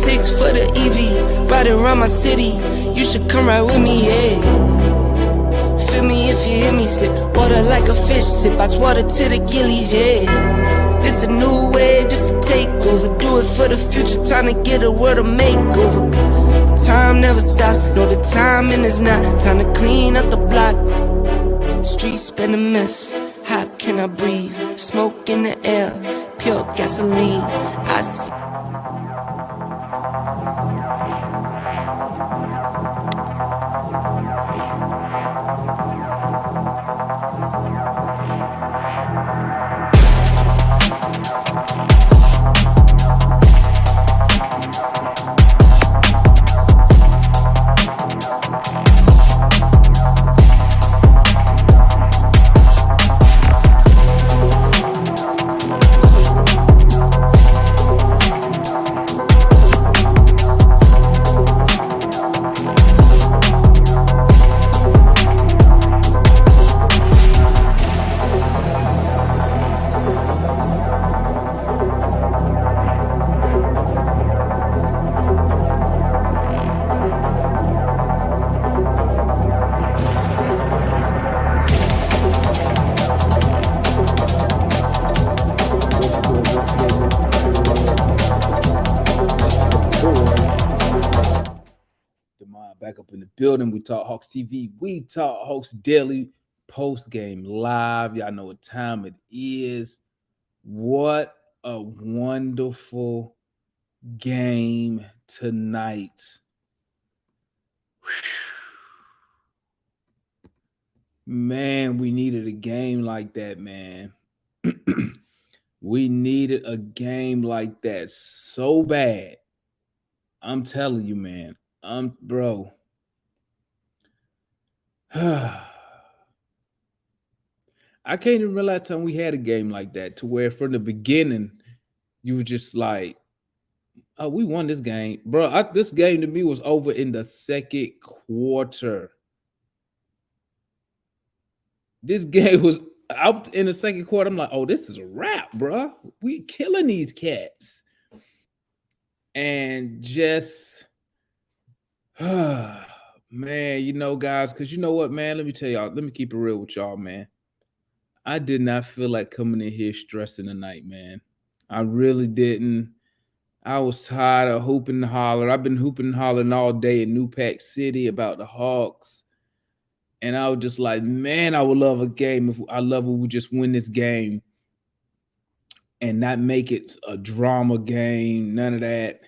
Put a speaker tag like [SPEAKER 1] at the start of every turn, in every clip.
[SPEAKER 1] 6 for the EV, riding around my city. You should come right with me, yeah. Feel me if you hear me, sip water like a fish, sip box water to the gillies, yeah. This a new way, this a takeover. Do it for the future, time to get a world a makeover. Time never stops, know the timing is not. Time to clean up the block. Streets been a mess, how can I breathe? Smoke in the air, pure gasoline. I see.
[SPEAKER 2] Back up in the building. We Talk Hawks TV. We Talk Hawks Daily post game live. Y'all know what time it is. What a wonderful game tonight. Man, we needed a game like that, man. We needed a game like that so bad. I'm telling you, man. Bro. I can't even remember last time we had a game like that, to where from the beginning you were just like, oh, we won this game. Bro, this game to me was over in the second quarter. This game was out in the second quarter. I'm like, oh, this is a wrap, bro. We killing these cats. And just, man, you know, guys, because you know what, man? Let me tell y'all, let me keep it real with y'all, man. I did not feel like coming in here stressing tonight, man. I really didn't. I was tired of hooping and hollering. I've been hooping and hollering all day in New Pack City about the Hawks. And I was just like, man, I would love a game. I love if we just win this game and not make it a drama game, none of that.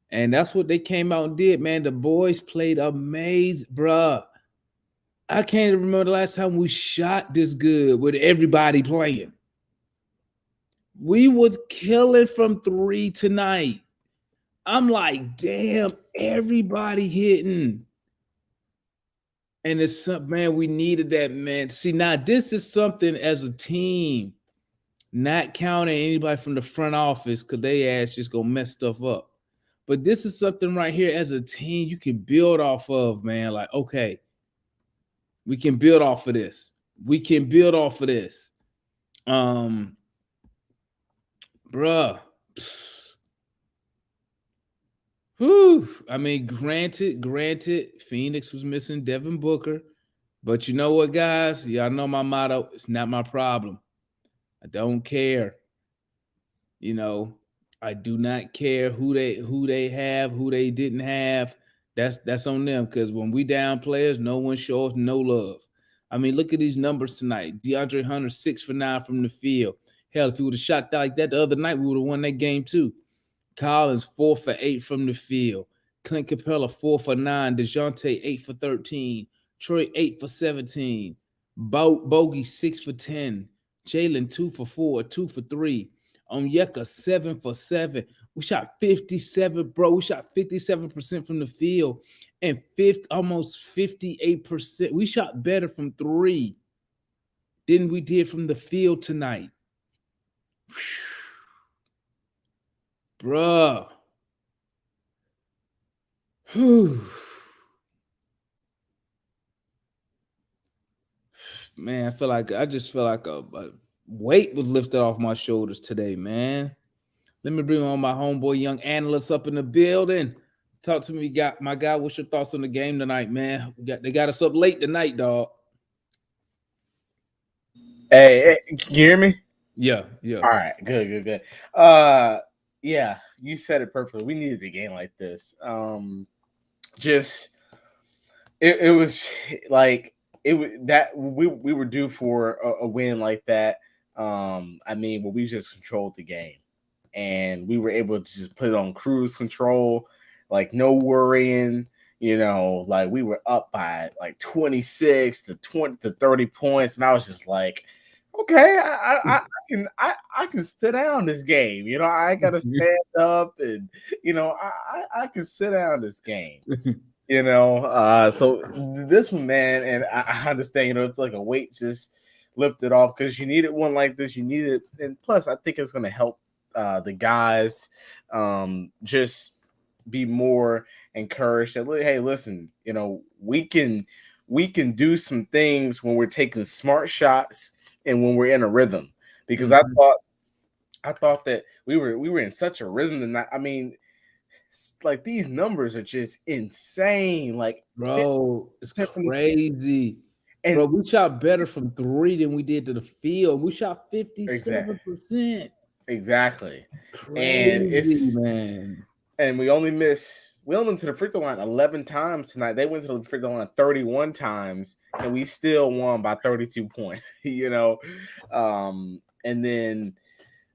[SPEAKER 2] And that's what they came out and did, man. The boys played amazing, bruh. I can't even remember the last time we shot this good with everybody playing. We was killing from 3 tonight. I'm like, damn, everybody hitting. And it's something, man, we needed that, man. See, now this is something as a team, not counting anybody from the front office, because they ass just gonna mess stuff up. But this is something right here as a team you can build off of, man. Like, okay, we can build off of this. We can build off of this. Bruh. Whew. I mean, granted, Phoenix was missing Devin Booker. But you know what, guys? Y'all know my motto. It's not my problem. I don't care. You know, I do not care who they have, who they didn't have. That's on them, because when we down players, no one shows no love. I mean, look at these numbers tonight. DeAndre Hunter 6 for 9 from the field. Hell, if he would have shot that like that the other night, we would have won that game too. Collins 4 for 8 from the field. Clint Capella 4 for 9. DeJounte 8 for 13. Troy 8 for 17. Bogey 6 for 10. Jalen 2 for 4, 2 for 3. Onyeka 7 for 7. We shot 57, bro. We shot 57% from the field and almost 58%. We shot better from 3 than we did from the field tonight. Bruh. Whew. Man, I just feel like a weight was lifted off my shoulders today, man. Let me bring on my homeboy, young analyst up in the building. Talk to me, got my guy. What's your thoughts on the game tonight, man? They got us up late tonight, dog.
[SPEAKER 3] Hey, can you hear me?
[SPEAKER 2] Yeah, yeah.
[SPEAKER 3] All right, good. Yeah, you said it perfectly. We needed a game like this. Just it was like it was that we were due for a win like that. I mean, well, we just controlled the game, and we were able to just put it on cruise control, like no worrying. Like we were up by like 26 to 20 to 30 points, and I was just like, okay, I can sit down this game. I gotta stand up, and I can sit down this game. So this one, man, and I understand, it's like a weight just lifted off because you needed one like this. You needed, and plus, I think it's going to help the guys just be more encouraged that, hey, listen, we can do some things when we're taking smart shots and when we're in a rhythm. Because I thought that we were in such a rhythm tonight. I mean, like these numbers are just insane. Like
[SPEAKER 2] Bro, it's
[SPEAKER 3] 50% from the
[SPEAKER 2] crazy.
[SPEAKER 3] and
[SPEAKER 2] Bro, we shot better from three than we did to the field. We shot
[SPEAKER 3] exact
[SPEAKER 2] 57%.
[SPEAKER 3] exactly. And
[SPEAKER 2] Crazy,
[SPEAKER 3] it's
[SPEAKER 2] man.
[SPEAKER 3] and we only went to the free throw line 11 times tonight. They went to the free throw line 31 times, and we still won by 32 points. And then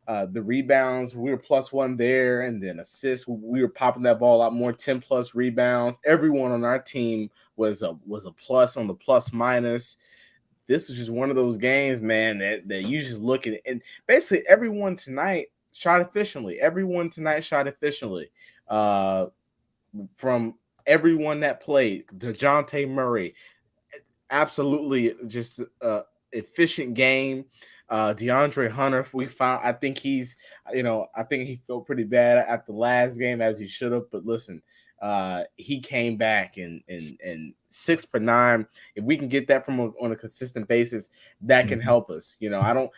[SPEAKER 3] the rebounds, we were +1 there, and then assists, we were popping that ball out more, 10 plus rebounds. Everyone on our team was a plus on the plus minus. This was just one of those games, man, that you just look at, and basically everyone tonight shot efficiently. Everyone tonight shot efficiently. From everyone that played, DeJounte Murray, absolutely just efficient game. DeAndre Hunter, we found. I think he felt pretty bad after the last game as he should have. But listen, he came back and 6 for 9. If we can get that on a consistent basis, that can help us. I don't.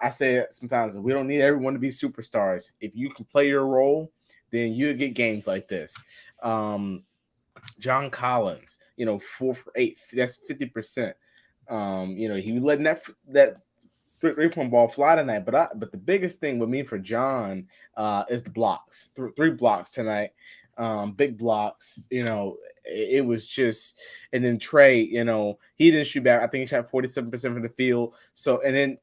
[SPEAKER 3] I say it sometimes, we don't need everyone to be superstars. If you can play your role, then you get games like this. John Collins, 4 for 8. That's 50%. He was letting that 3-point ball fly tonight. But the biggest thing with me for John is the blocks. Three blocks tonight. Big blocks. It was just, and then Trey, he didn't shoot back. I think he shot 47% from the field. So, and then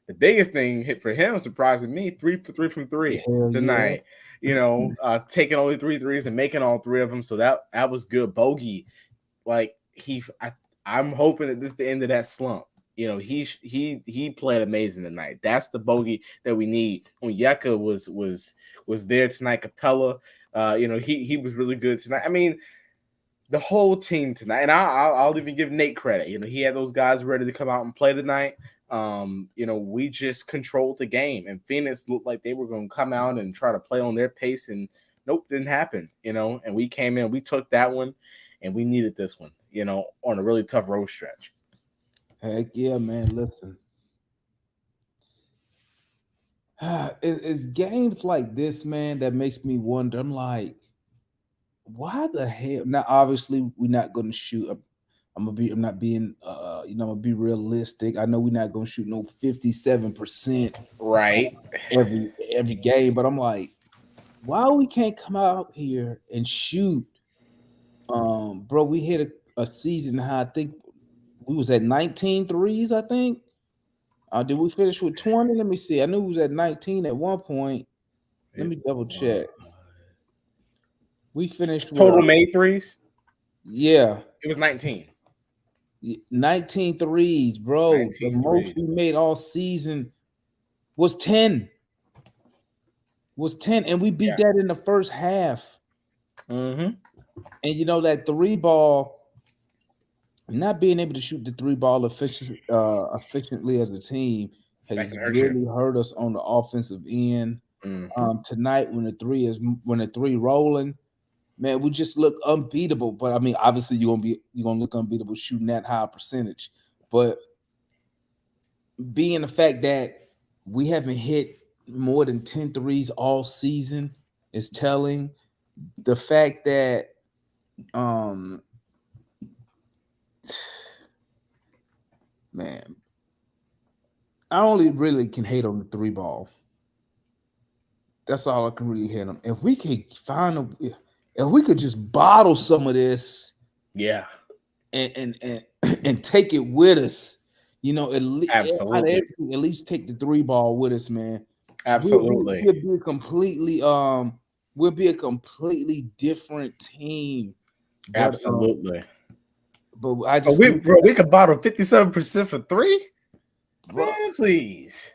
[SPEAKER 3] the biggest thing hit for him, surprising me, 3 from 3
[SPEAKER 2] Hell yeah.
[SPEAKER 3] tonight. Taking only 3 threes and making all 3 of them. So that was good. Bogey, like I'm hoping that this is the end of that slump. He played amazing tonight. That's the Bogey that we need. When Yeka was there tonight, Capella, he was really good tonight. I mean, the whole team tonight, and I'll even give Nate credit. He had those guys ready to come out and play tonight. We just controlled the game, and Phoenix looked like they were going to come out and try to play on their pace, and nope, didn't happen. And we came in, we took that one, and we needed this one. On a really tough road stretch.
[SPEAKER 2] Heck yeah, man. Listen. It's games like this, man, that makes me wonder. I'm like, why the hell? Now, obviously, we're not going to shoot. I'm not being, I'm gonna be realistic. I know we're not gonna shoot no 57%
[SPEAKER 3] Right.
[SPEAKER 2] every game, but I'm like, why we can't come out here and shoot? Bro, we hit a season high. I think we was at 19 threes, I think. Did we finish with 20? Let me see. I knew we was at 19 at one point. Let me double check. We finished with
[SPEAKER 3] Total made threes.
[SPEAKER 2] yeah,
[SPEAKER 3] It was 19.
[SPEAKER 2] 19 threes, bro. The
[SPEAKER 3] 19
[SPEAKER 2] most
[SPEAKER 3] threes.
[SPEAKER 2] we made all season was 10. And we beat that in the first half.
[SPEAKER 3] Mm-hmm.
[SPEAKER 2] And that 3-ball, not being able to shoot the 3-ball efficiently as a team has really hurt us on the offensive end.
[SPEAKER 3] Mm-hmm.
[SPEAKER 2] Tonight, when the three rolling, man, we just look unbeatable. But I mean, obviously, you're gonna look unbeatable shooting that high percentage. But being the fact that we haven't hit more than 10 threes all season is telling. The fact that um man, I only really can hate on the three ball. That's all I can really hate on. If we could find a, if we could just bottle some of this
[SPEAKER 3] Yeah,
[SPEAKER 2] and and take it with us, at least out of
[SPEAKER 3] absolutely,
[SPEAKER 2] everything, at least take the three ball with us, man. We'll be
[SPEAKER 3] absolutely,
[SPEAKER 2] we'll be a completely we'll be a completely different team.
[SPEAKER 3] absolutely.
[SPEAKER 2] But I
[SPEAKER 3] But
[SPEAKER 2] just
[SPEAKER 3] we could bottle 57% for three.
[SPEAKER 2] bro,
[SPEAKER 3] Man, please.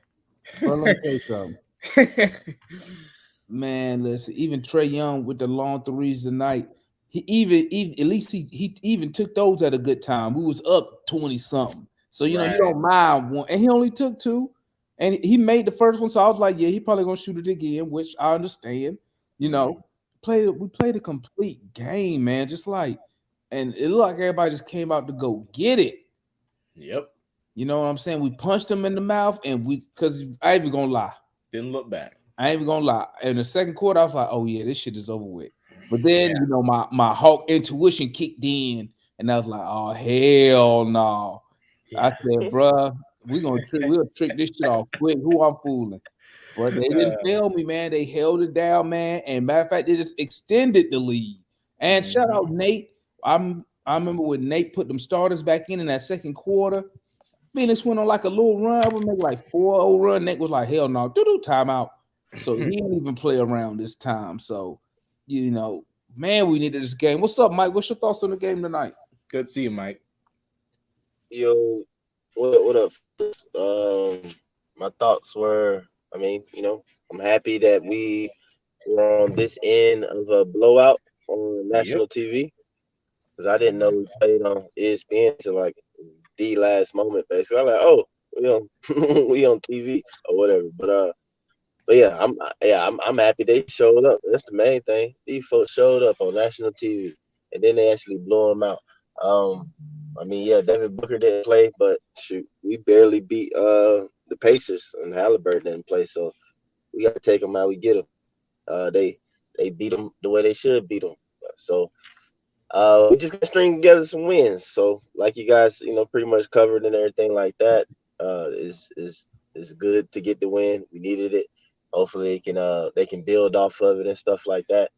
[SPEAKER 2] bro, let me tell you something. Man, listen, even Trey Young with the long threes tonight, he even at least he even took those at a good time. We was up 20 something. So he
[SPEAKER 3] Right.
[SPEAKER 2] don't mind one, and he only took two, and he made the first one. So I was like, yeah, he probably gonna shoot it again, which I understand. You know, we played a complete game, man. Just like, and it looked like everybody just came out to go get it.
[SPEAKER 3] Yep.
[SPEAKER 2] You know what I'm saying? We punched him in the mouth, and because I ain't even gonna lie.
[SPEAKER 3] Didn't look back.
[SPEAKER 2] I ain't even gonna lie. In the second quarter, I was like, "Oh yeah, this shit is over with." But then,
[SPEAKER 3] Yeah.
[SPEAKER 2] my Hawk intuition kicked in, and I was like, "Oh hell no!" I
[SPEAKER 3] Yeah.
[SPEAKER 2] said, "Bruh, we'll trick this shit off quick. Who I'm fooling?" But they didn't fail me, man. They held it down, man. And matter of fact, they just extended the lead. And shout out Nate. I remember when Nate put them starters back in that second quarter. Phoenix went on like a little run. I would make like 4-0 run. Nate was like, hell no, do timeout. So he didn't even play around this time. So, man, we needed this game. What's up, Mike? What's your thoughts on the game tonight?
[SPEAKER 3] Good to see you, Mike.
[SPEAKER 4] Yo, what up? My thoughts were, I mean, I'm happy that we were on this end of a blowout on
[SPEAKER 3] Yep.
[SPEAKER 4] national TV because I didn't know we played on ESPN till like the last moment, basically. I'm like, oh, we on we on TV or whatever. But I'm happy they showed up. That's the main thing. These folks showed up on national TV, and then they actually blew them out. Um, I mean, yeah, Devin Booker didn't play, but shoot, we barely beat the Pacers, and Halliburton didn't play, so we got to take them how we get them. They beat them the way they should beat them. So we just gonna string together some wins. So like you guys, pretty much covered and everything like that. Is good to get the win. We needed it. Hopefully they can build off of it and stuff like that.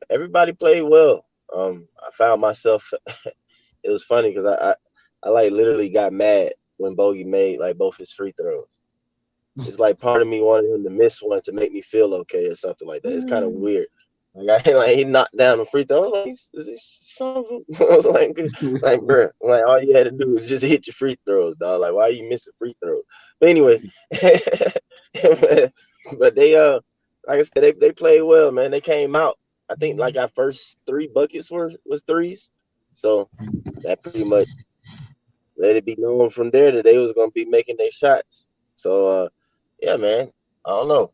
[SPEAKER 4] Everybody played well. I found myself. It was funny because I like literally got mad when Bogey made like both his free throws. It's like part of me wanted him to miss one to make me feel okay or something like that. It's kind of weird. Like, he knocked down the free throw. I was like, son of a-" I was like, bro, like all you had to do was just hit your free throws, dog. Like, why are you missing free throws? But anyway, but they like I said, they played well, man. They came out. I think like our first three buckets was threes, so that pretty much let it be known from there that they was gonna be making their shots. So yeah, man. I don't know.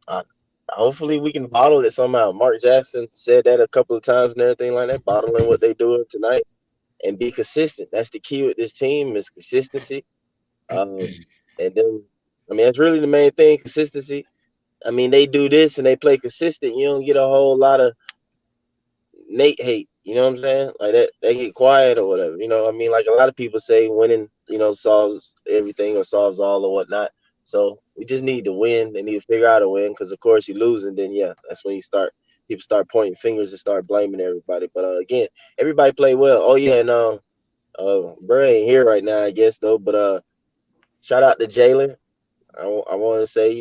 [SPEAKER 4] Uh, Hopefully we can bottle it somehow. Mark Jackson said that a couple of times and everything like that, bottling what they doing tonight and be consistent. That's the key with this team is consistency. And then I mean that's really the main thing, consistency. I mean they do this and they play consistent. You don't get a whole lot of Nate hate, you know what I'm saying? Like that they get quiet or whatever. I mean, like a lot of people say winning, solves everything or solves all or whatnot. So we just need to win. They need to figure out a win because of course you lose and then yeah, that's when people start pointing fingers and start blaming everybody. But again, everybody played well. Oh yeah, and Bro ain't here right now, I guess though. But shout out to Jalen. I want to say,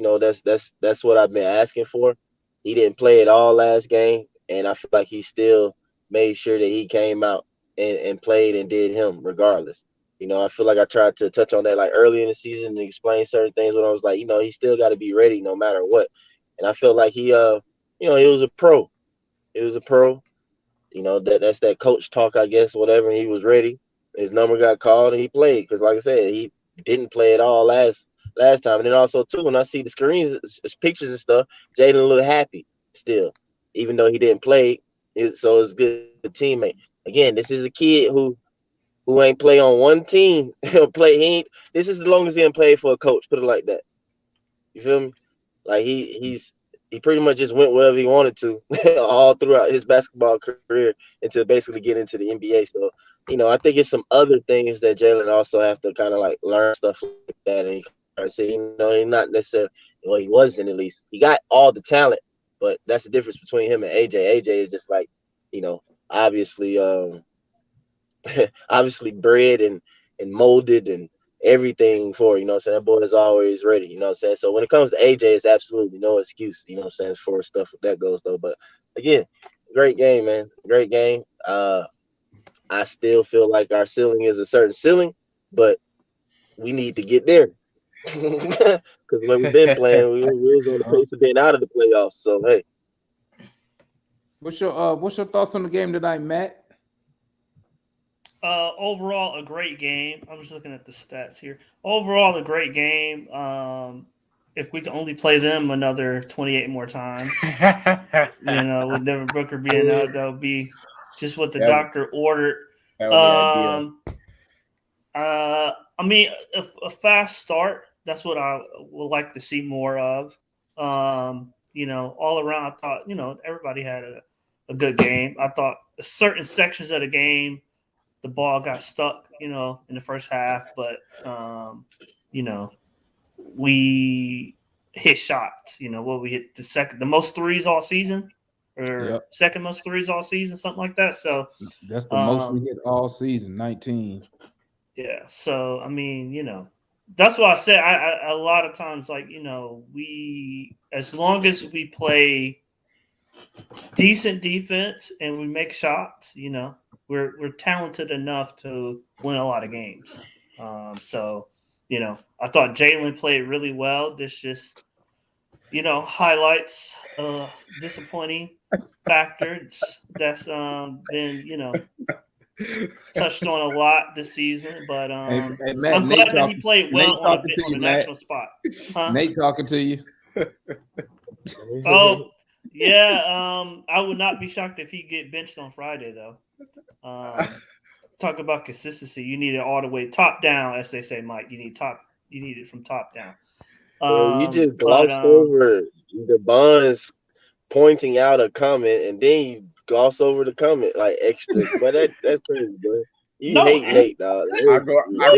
[SPEAKER 4] that's what I've been asking for. He didn't play at all last game, and I feel like he still made sure that he came out and played and did him regardless. I feel like I tried to touch on that like early in the season and explain certain things when I was like, he still got to be ready no matter what. And I feel like he was a pro. He was a pro. That's that coach talk, I guess, whatever. He was ready. His number got called and he played. Because like I said, he didn't play at all last time. And then also too, when I see the screens, pictures and stuff, Jaden looked happy still, even though he didn't play. So it's good teammate. Again, this is a kid who ain't play on one team. He'll play. He ain't. This is the longest he ain't played for a coach. Put it like that. You feel me? Like he pretty much just went wherever he wanted to all throughout his basketball career until basically get into the NBA. So, I think it's some other things that Jalen also have to kind of like learn stuff like that. And he say, he's not necessarily, well, he wasn't at least. He got all the talent, but that's the difference between him and AJ. AJ is just like, obviously, obviously bred and molded and everything for, that boy is always ready, So when it comes to AJ, it's absolutely no excuse, for stuff that goes though. But again, great game, man. Great game. I still feel like our ceiling is a certain ceiling, but we need to get there. Because when we've been playing, we was on the pace of being out of the playoffs. So hey.
[SPEAKER 2] What's your thoughts on the game tonight, Matt?
[SPEAKER 5] Overall, a great game. I'm just looking at the stats here. Overall, a great game. If we can only play them another 28 more times, with Devin Booker being out, that would be just what the doctor ordered. I mean, a fast start. That's what I would like to see more of. All around, I thought, everybody had a good game. I thought certain sections of the game, the ball got stuck, in the first half, but we hit shots. We hit the most threes all season, or second most threes all season, something like that. So
[SPEAKER 2] that's the most we hit all season, 19.
[SPEAKER 5] Yeah. So I mean, that's what I said. I a lot of times, like, we, as long as we play decent defense and we make shots, we're talented enough to win a lot of games. So, I thought Jalen played really well. This just, highlights disappointing factors that's been, touched on a lot this season. But
[SPEAKER 2] hey, Matt,
[SPEAKER 5] I'm glad that he played well on the national spot. Huh?
[SPEAKER 2] Nate talking to you.
[SPEAKER 5] Oh, yeah. I would not be shocked if he get benched on Friday, though. Talk about consistency. You need it all the way top down, as they say, Mike. You need it from top down.
[SPEAKER 4] You just glossed over the Bonds pointing out a comment, and then you gloss over the comment like extra. But that's crazy, bro. You hate Nate, dog.
[SPEAKER 3] I go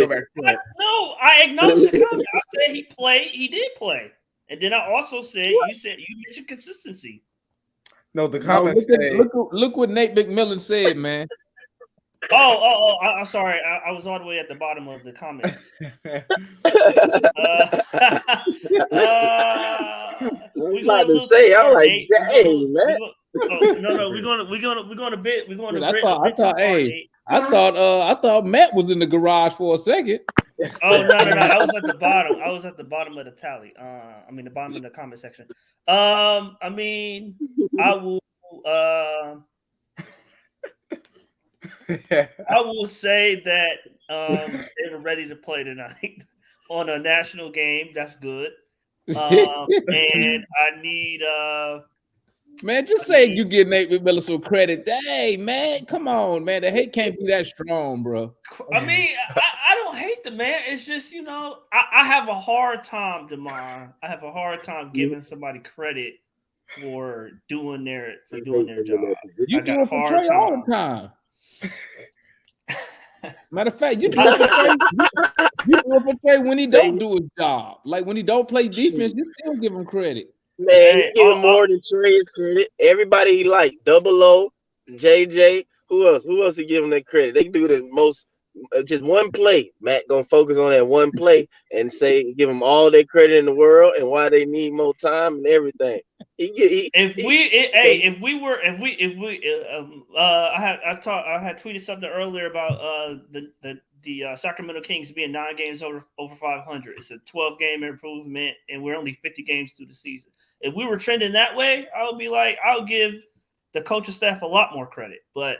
[SPEAKER 3] back to it.
[SPEAKER 5] No, I acknowledge the comment. I said he played. He did play. And then I also said, you mentioned consistency.
[SPEAKER 3] No, the comments
[SPEAKER 2] look what Nate McMillan said, man.
[SPEAKER 5] I'm sorry. I was all the way at the bottom of the comments.
[SPEAKER 4] We're about to say, I'm like, dang, man.
[SPEAKER 5] No, we're going to bit. We're going to.
[SPEAKER 2] I thought Matt was in the garage for a second.
[SPEAKER 5] Oh no! I was at the bottom. I was at the bottom of the tally. The bottom of the comment section. I will. I will say that they were ready to play tonight on a national game. That's good. And I need.
[SPEAKER 2] Man, just say you give Nate McMillan some credit. Hey, man, come on, man. The hate can't be that strong, bro.
[SPEAKER 5] I mean, I don't hate the man. It's just, I have a hard time, DeMar. I have a hard time giving somebody credit for doing their job.
[SPEAKER 2] You do it for Trey all the time. Matter of fact, you do it for Trey when he don't do his job. Like when he don't play defense, you still give him credit.
[SPEAKER 4] Man, you give him more than Trey's credit. Everybody he like, Double O, JJ. Who else? Who else he give him that credit? They do the most, just one play. Matt gonna focus on that one play and give them all their credit in the world and why they need more time and everything. I
[SPEAKER 5] had tweeted something earlier about the Sacramento Kings being 9 games over 500. It's a 12-game improvement, and we're only 50 games through the season. If we were trending that way, I'll give the coaching staff a lot more credit. But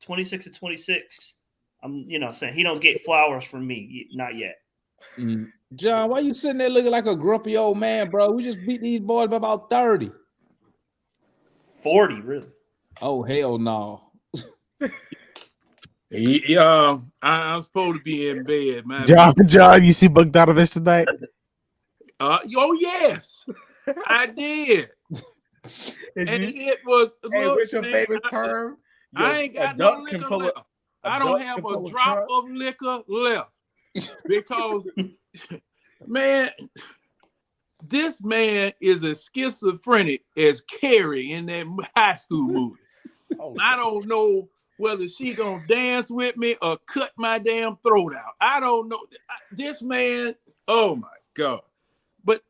[SPEAKER 5] 26-26, I'm saying he don't get flowers from me, not yet.
[SPEAKER 2] John, why you sitting there looking like a grumpy old man, bro? We just beat these boys by about 30.
[SPEAKER 5] 40, really?
[SPEAKER 2] Oh, hell no.
[SPEAKER 6] I'm supposed to be in bed, man.
[SPEAKER 7] John, you see Bogdanovich tonight?
[SPEAKER 6] Oh yes. I did.
[SPEAKER 3] And
[SPEAKER 6] it was.
[SPEAKER 3] hey,
[SPEAKER 6] Look,
[SPEAKER 3] what's your
[SPEAKER 6] man,
[SPEAKER 3] favorite term?
[SPEAKER 6] I ain't got no liquor left. I don't have a drop of liquor left because, man, this man is as schizophrenic as Carrie in that high school movie. I don't know whether she gonna dance with me or cut my damn throat out. I don't know. This man, oh my God. But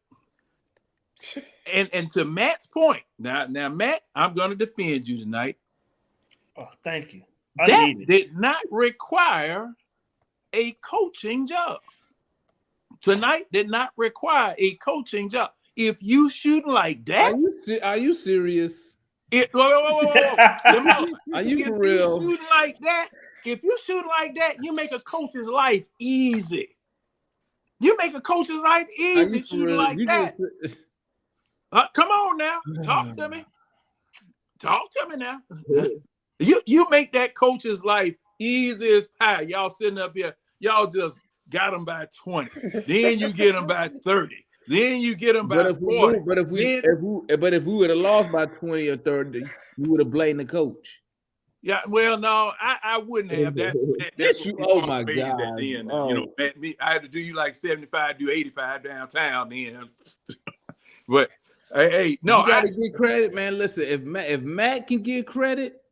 [SPEAKER 6] and to Matt's point, now Matt, I'm gonna defend you tonight.
[SPEAKER 5] Oh, thank you.
[SPEAKER 6] That did not require a coaching job. Tonight did not require a coaching job. If you shoot like that,
[SPEAKER 2] Are you serious?
[SPEAKER 6] Whoa.
[SPEAKER 2] Are you
[SPEAKER 6] if
[SPEAKER 2] for real?
[SPEAKER 6] You shoot like that, if you shoot like that, you make a coach's life easy. You make a coach's life easy shooting like that. Come on now, talk to me. Talk to me now. You make that coach's life easy as pie. Y'all sitting up here, y'all just got them by 20. Then you get them by 30. Then you get them by 40.
[SPEAKER 2] But if we would have lost by 20 or 30, we would have blamed the coach.
[SPEAKER 6] Yeah, well, no, I wouldn't have. That's you.
[SPEAKER 2] Oh my God!
[SPEAKER 6] At the end, you know, I had to do you like 75, do 85 downtown. Then, but hey, no,
[SPEAKER 2] you gotta get credit, man. Listen, if Matt can get credit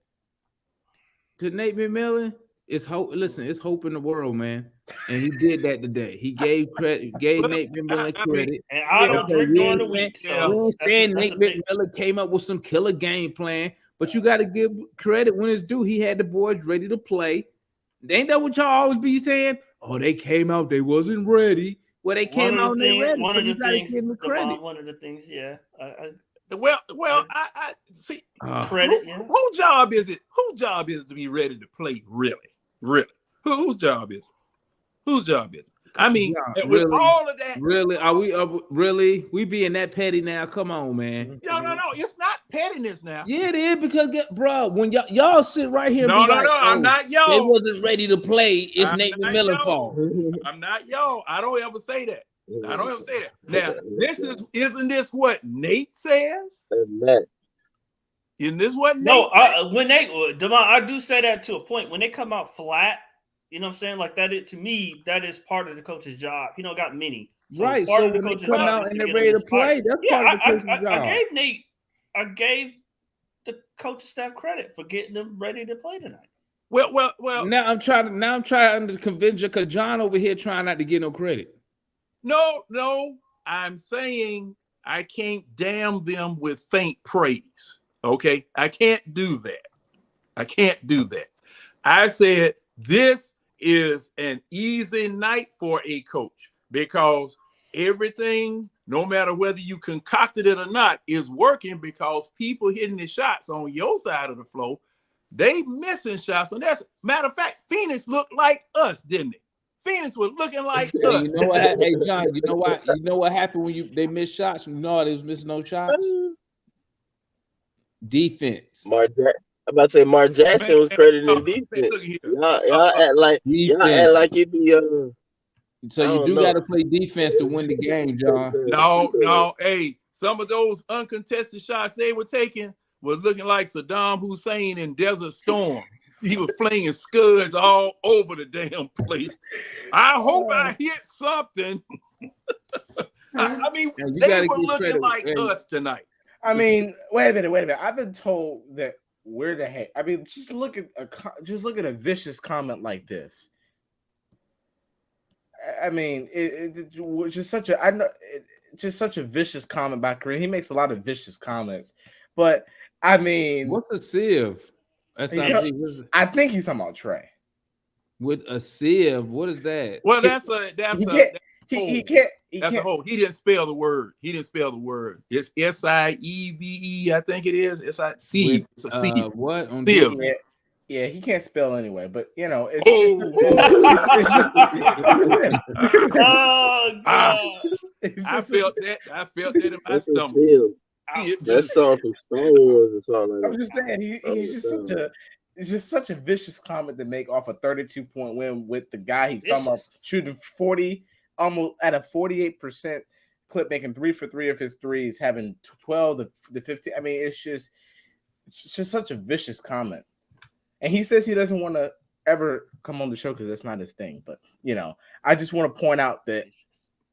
[SPEAKER 2] to Nate McMillan, it's hope. Listen, it's hope in the world, man. And he did that today. He gave Nate McMillan credit.
[SPEAKER 5] And I don't drink during the week. So
[SPEAKER 2] I'm saying Nate McMillan came up with some killer game plan, but you got to give credit when it's due. He had the boys ready to play. Ain't that what y'all always be saying? Oh, they came out, they wasn't ready. Well, they came out and they ready.
[SPEAKER 5] One of the things, yeah.
[SPEAKER 6] I see.
[SPEAKER 5] Credit.
[SPEAKER 6] Whose job is it? Whose job is it to be ready to play? Really? Whose job is it? Whose job is it? I mean, with all of that,
[SPEAKER 2] really, are we really? We being that petty now? Come on, man.
[SPEAKER 6] No. It's not pettiness now.
[SPEAKER 2] Yeah, it is because, bro, when y'all sit right here,
[SPEAKER 6] no, I'm not y'all.
[SPEAKER 2] They wasn't ready to play. It's Nate McMillan's fault.
[SPEAKER 6] I'm not y'all. I don't ever say that. Now, isn't this what Nate says? Isn't this what Nate says?
[SPEAKER 5] When I do say that to a point. When they come out flat, you know what I'm saying? Like that, to me, that is part of the coach's job. He don't got many.
[SPEAKER 2] So right. So when they come out and they're ready to play, that's part of the coach's job.
[SPEAKER 5] I gave the coaching staff credit for getting them ready to play tonight.
[SPEAKER 6] Well.
[SPEAKER 2] Now I'm trying to convince you because John over here trying not to get no credit.
[SPEAKER 6] No. I'm saying I can't damn them with faint praise. Okay, I can't do that. I said this is an easy night for a coach because everything, no matter whether you concocted it or not, is working because people hitting the shots on your side of the floor, they missing shots. And that's matter of fact, Phoenix looked like us, didn't it? Phoenix was looking like us.
[SPEAKER 2] You know what? Hey, John, you know what? You know what happened when they missed shots? You know they was missing no shots? Defense.
[SPEAKER 4] I'm about to say Mark Jackson was credited in defense. Y'all act like it be
[SPEAKER 2] so you do got to play defense to win the game, John.
[SPEAKER 6] No. Hey, some of those uncontested shots they were taking were looking like Saddam Hussein in Desert Storm. He was flinging scuds all over the damn place. I hope I hit something. I mean, they were looking like us tonight.
[SPEAKER 3] I mean, wait a minute. I've been told that we're the heck. I mean, just look at a vicious comment like this. I mean, it was just such a vicious comment by Kareem. He makes a lot of vicious comments, but I mean,
[SPEAKER 2] what's a sieve?
[SPEAKER 3] I think he's talking about Trey.
[SPEAKER 2] With a sieve, what is that?
[SPEAKER 6] Well, he can't. He didn't spell the word. It's SIEVE, I think it is. SIC. It's a C.
[SPEAKER 2] What on
[SPEAKER 6] sieve?
[SPEAKER 3] Yeah, he can't spell anyway. But you know, it's
[SPEAKER 5] oh God!
[SPEAKER 6] I felt that in my stomach.
[SPEAKER 4] That's something from Star Wars or something.
[SPEAKER 3] I'm just saying he's just such a vicious comment to make off a 32-point win with the guy he's talking about shooting 40, almost at a 48% clip making 3 for 3 of his threes, having 12 to 15. I mean, it's just such a vicious comment. And he says he doesn't want to ever come on the show because that's not his thing. But, I just want to point out that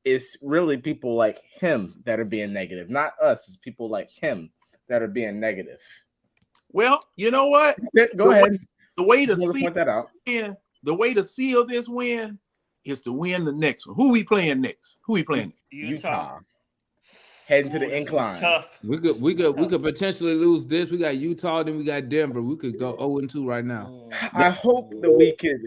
[SPEAKER 3] it's really people like him that are being negative, not us. It's people like him that are being negative.
[SPEAKER 6] Well, you know what?
[SPEAKER 3] Go ahead.
[SPEAKER 6] The way to
[SPEAKER 3] point that out.
[SPEAKER 6] The way to seal this win is to win the next one. Who we playing next?
[SPEAKER 3] Utah. Heading to the incline.
[SPEAKER 5] Tough.
[SPEAKER 2] We could potentially lose this. We got Utah, then we got Denver. We could go 0-2 right now.
[SPEAKER 3] I hope that we could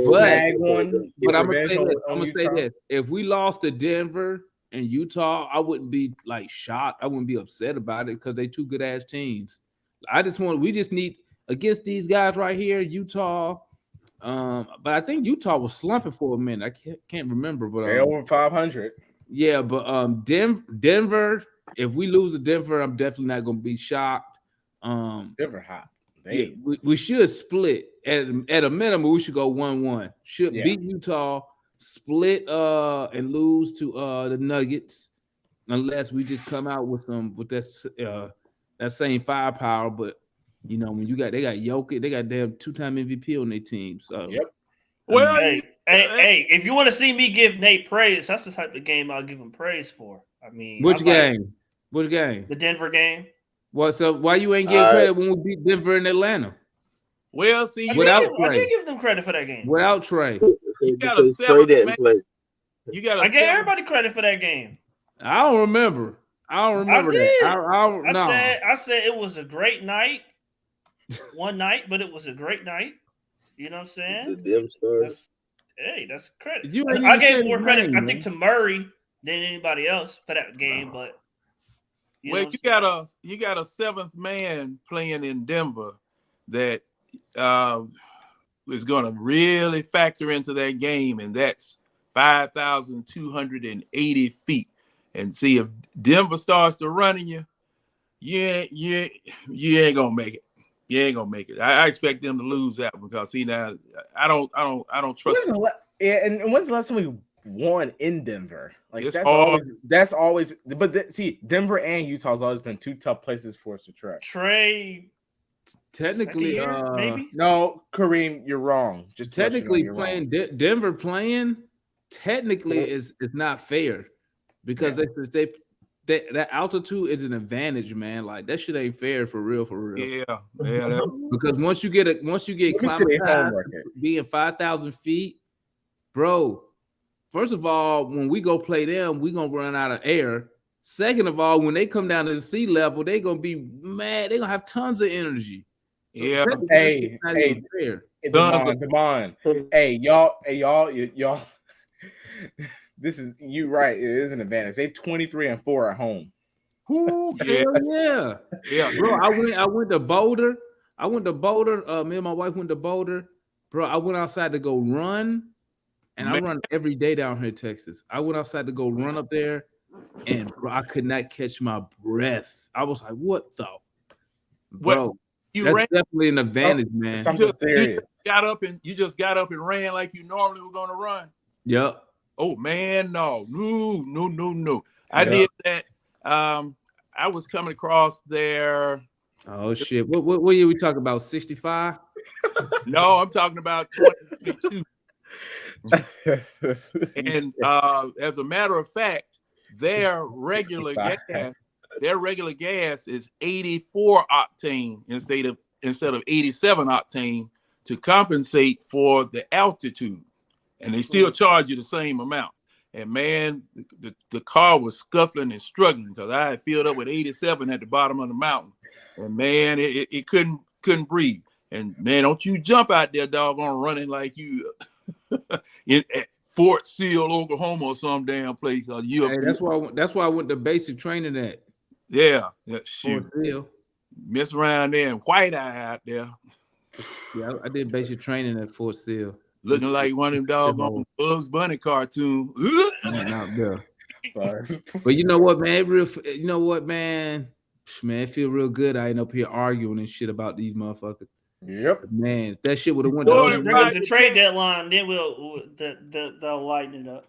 [SPEAKER 3] snag one.
[SPEAKER 2] But I'm gonna say this. If we lost to Denver and Utah, I wouldn't be like shocked. I wouldn't be upset about it because they two good ass teams. We just need against these guys right here, Utah. But I think Utah was slumping for a minute. I can't remember, but
[SPEAKER 3] they're over 500.
[SPEAKER 2] Yeah, but Denver. If we lose to Denver, I'm definitely not gonna be shocked.
[SPEAKER 3] Denver hot.
[SPEAKER 2] We should split at a minimum. We should go 1-1. Should beat Utah, split and lose to the Nuggets, unless we just come out with that same firepower. But when they got Jokic, they got damn 2-time MVP on their team. So
[SPEAKER 6] Well,
[SPEAKER 5] hey, if you want to see me give Nate praise, that's the type of game I'll give him praise for. I mean,
[SPEAKER 2] which game? The
[SPEAKER 5] Denver game.
[SPEAKER 2] Well, so why you ain't getting credit when we beat Denver and Atlanta?
[SPEAKER 6] Well, see,
[SPEAKER 5] I did give them credit for that game.
[SPEAKER 2] Without Trey,
[SPEAKER 6] you got a 7th man. I
[SPEAKER 5] gave everybody credit for that game.
[SPEAKER 2] I don't remember that.
[SPEAKER 5] I said it was a great night. One night, but it was a great night. You know what I'm saying? That's credit. I gave more credit, I think, to Murray than anybody else for that game. But
[SPEAKER 6] you got a 7th man playing in Denver that is going to really factor into that game, and that's 5,280 feet. And see, if Denver starts to running you ain't gonna make it. You ain't gonna make it. I expect them to lose that one because now I don't trust.
[SPEAKER 3] And when's the last time we won in Denver? Like
[SPEAKER 6] it's
[SPEAKER 3] that's always. But see, Denver and Utah's always been two tough places for us to track.
[SPEAKER 5] Trey,
[SPEAKER 2] technically,
[SPEAKER 5] maybe
[SPEAKER 3] no, Kareem, you're wrong. Just
[SPEAKER 2] technically playing Denver playing technically is not fair because that altitude is an advantage, man. Like that shit ain't fair for real.
[SPEAKER 6] Yeah.
[SPEAKER 2] Because once you get climatized, being 5,000 feet, bro. First of all, when we go play them, we gonna run out of air. Second of all, when they come down to the sea level, they gonna be mad. They gonna have tons of energy. So
[SPEAKER 3] hey, Damon. Hey, y'all. This is you right. It is an advantage. They 23-4 at home.
[SPEAKER 2] Ooh, yeah. Bro, I went to Boulder. Me and my wife went to Boulder. Bro, I went outside to go run, and I run every day down here in Texas. I went outside to go run up there, and bro, I could not catch my breath. I was like, "What the?" Bro, that's definitely an advantage, man.
[SPEAKER 3] Something serious.
[SPEAKER 6] You just got up and ran like you normally were going to run.
[SPEAKER 2] Yep.
[SPEAKER 6] Oh man, no. I did that. I was coming across there.
[SPEAKER 2] Oh shit! What year we talking about? 65?
[SPEAKER 6] No, I'm talking about 2022. And as a matter of fact, their regular gas is 84 octane instead of 87 octane to compensate for the altitude. And they still charge you the same amount. And man, the car was scuffling and struggling because I had filled up with 87 at the bottom of the mountain. And man, it couldn't breathe. And man, don't you jump out there, doggone, running like you at Fort Seal, Oklahoma, or some damn place.
[SPEAKER 2] That's why I went to basic training at.
[SPEAKER 6] Yeah, shoot.
[SPEAKER 2] Fort Seal.
[SPEAKER 6] Mess around there and white eye out there.
[SPEAKER 2] Yeah, I did basic training at Fort Seal.
[SPEAKER 6] Looking like one of them doggone Bugs Bunny cartoons.
[SPEAKER 2] But you know what, man? Man, it feel real good. I ain't up here arguing and shit about these motherfuckers.
[SPEAKER 3] Yep.
[SPEAKER 2] Man, if that shit would have went
[SPEAKER 5] the trade deadline, then they'll lighten it up.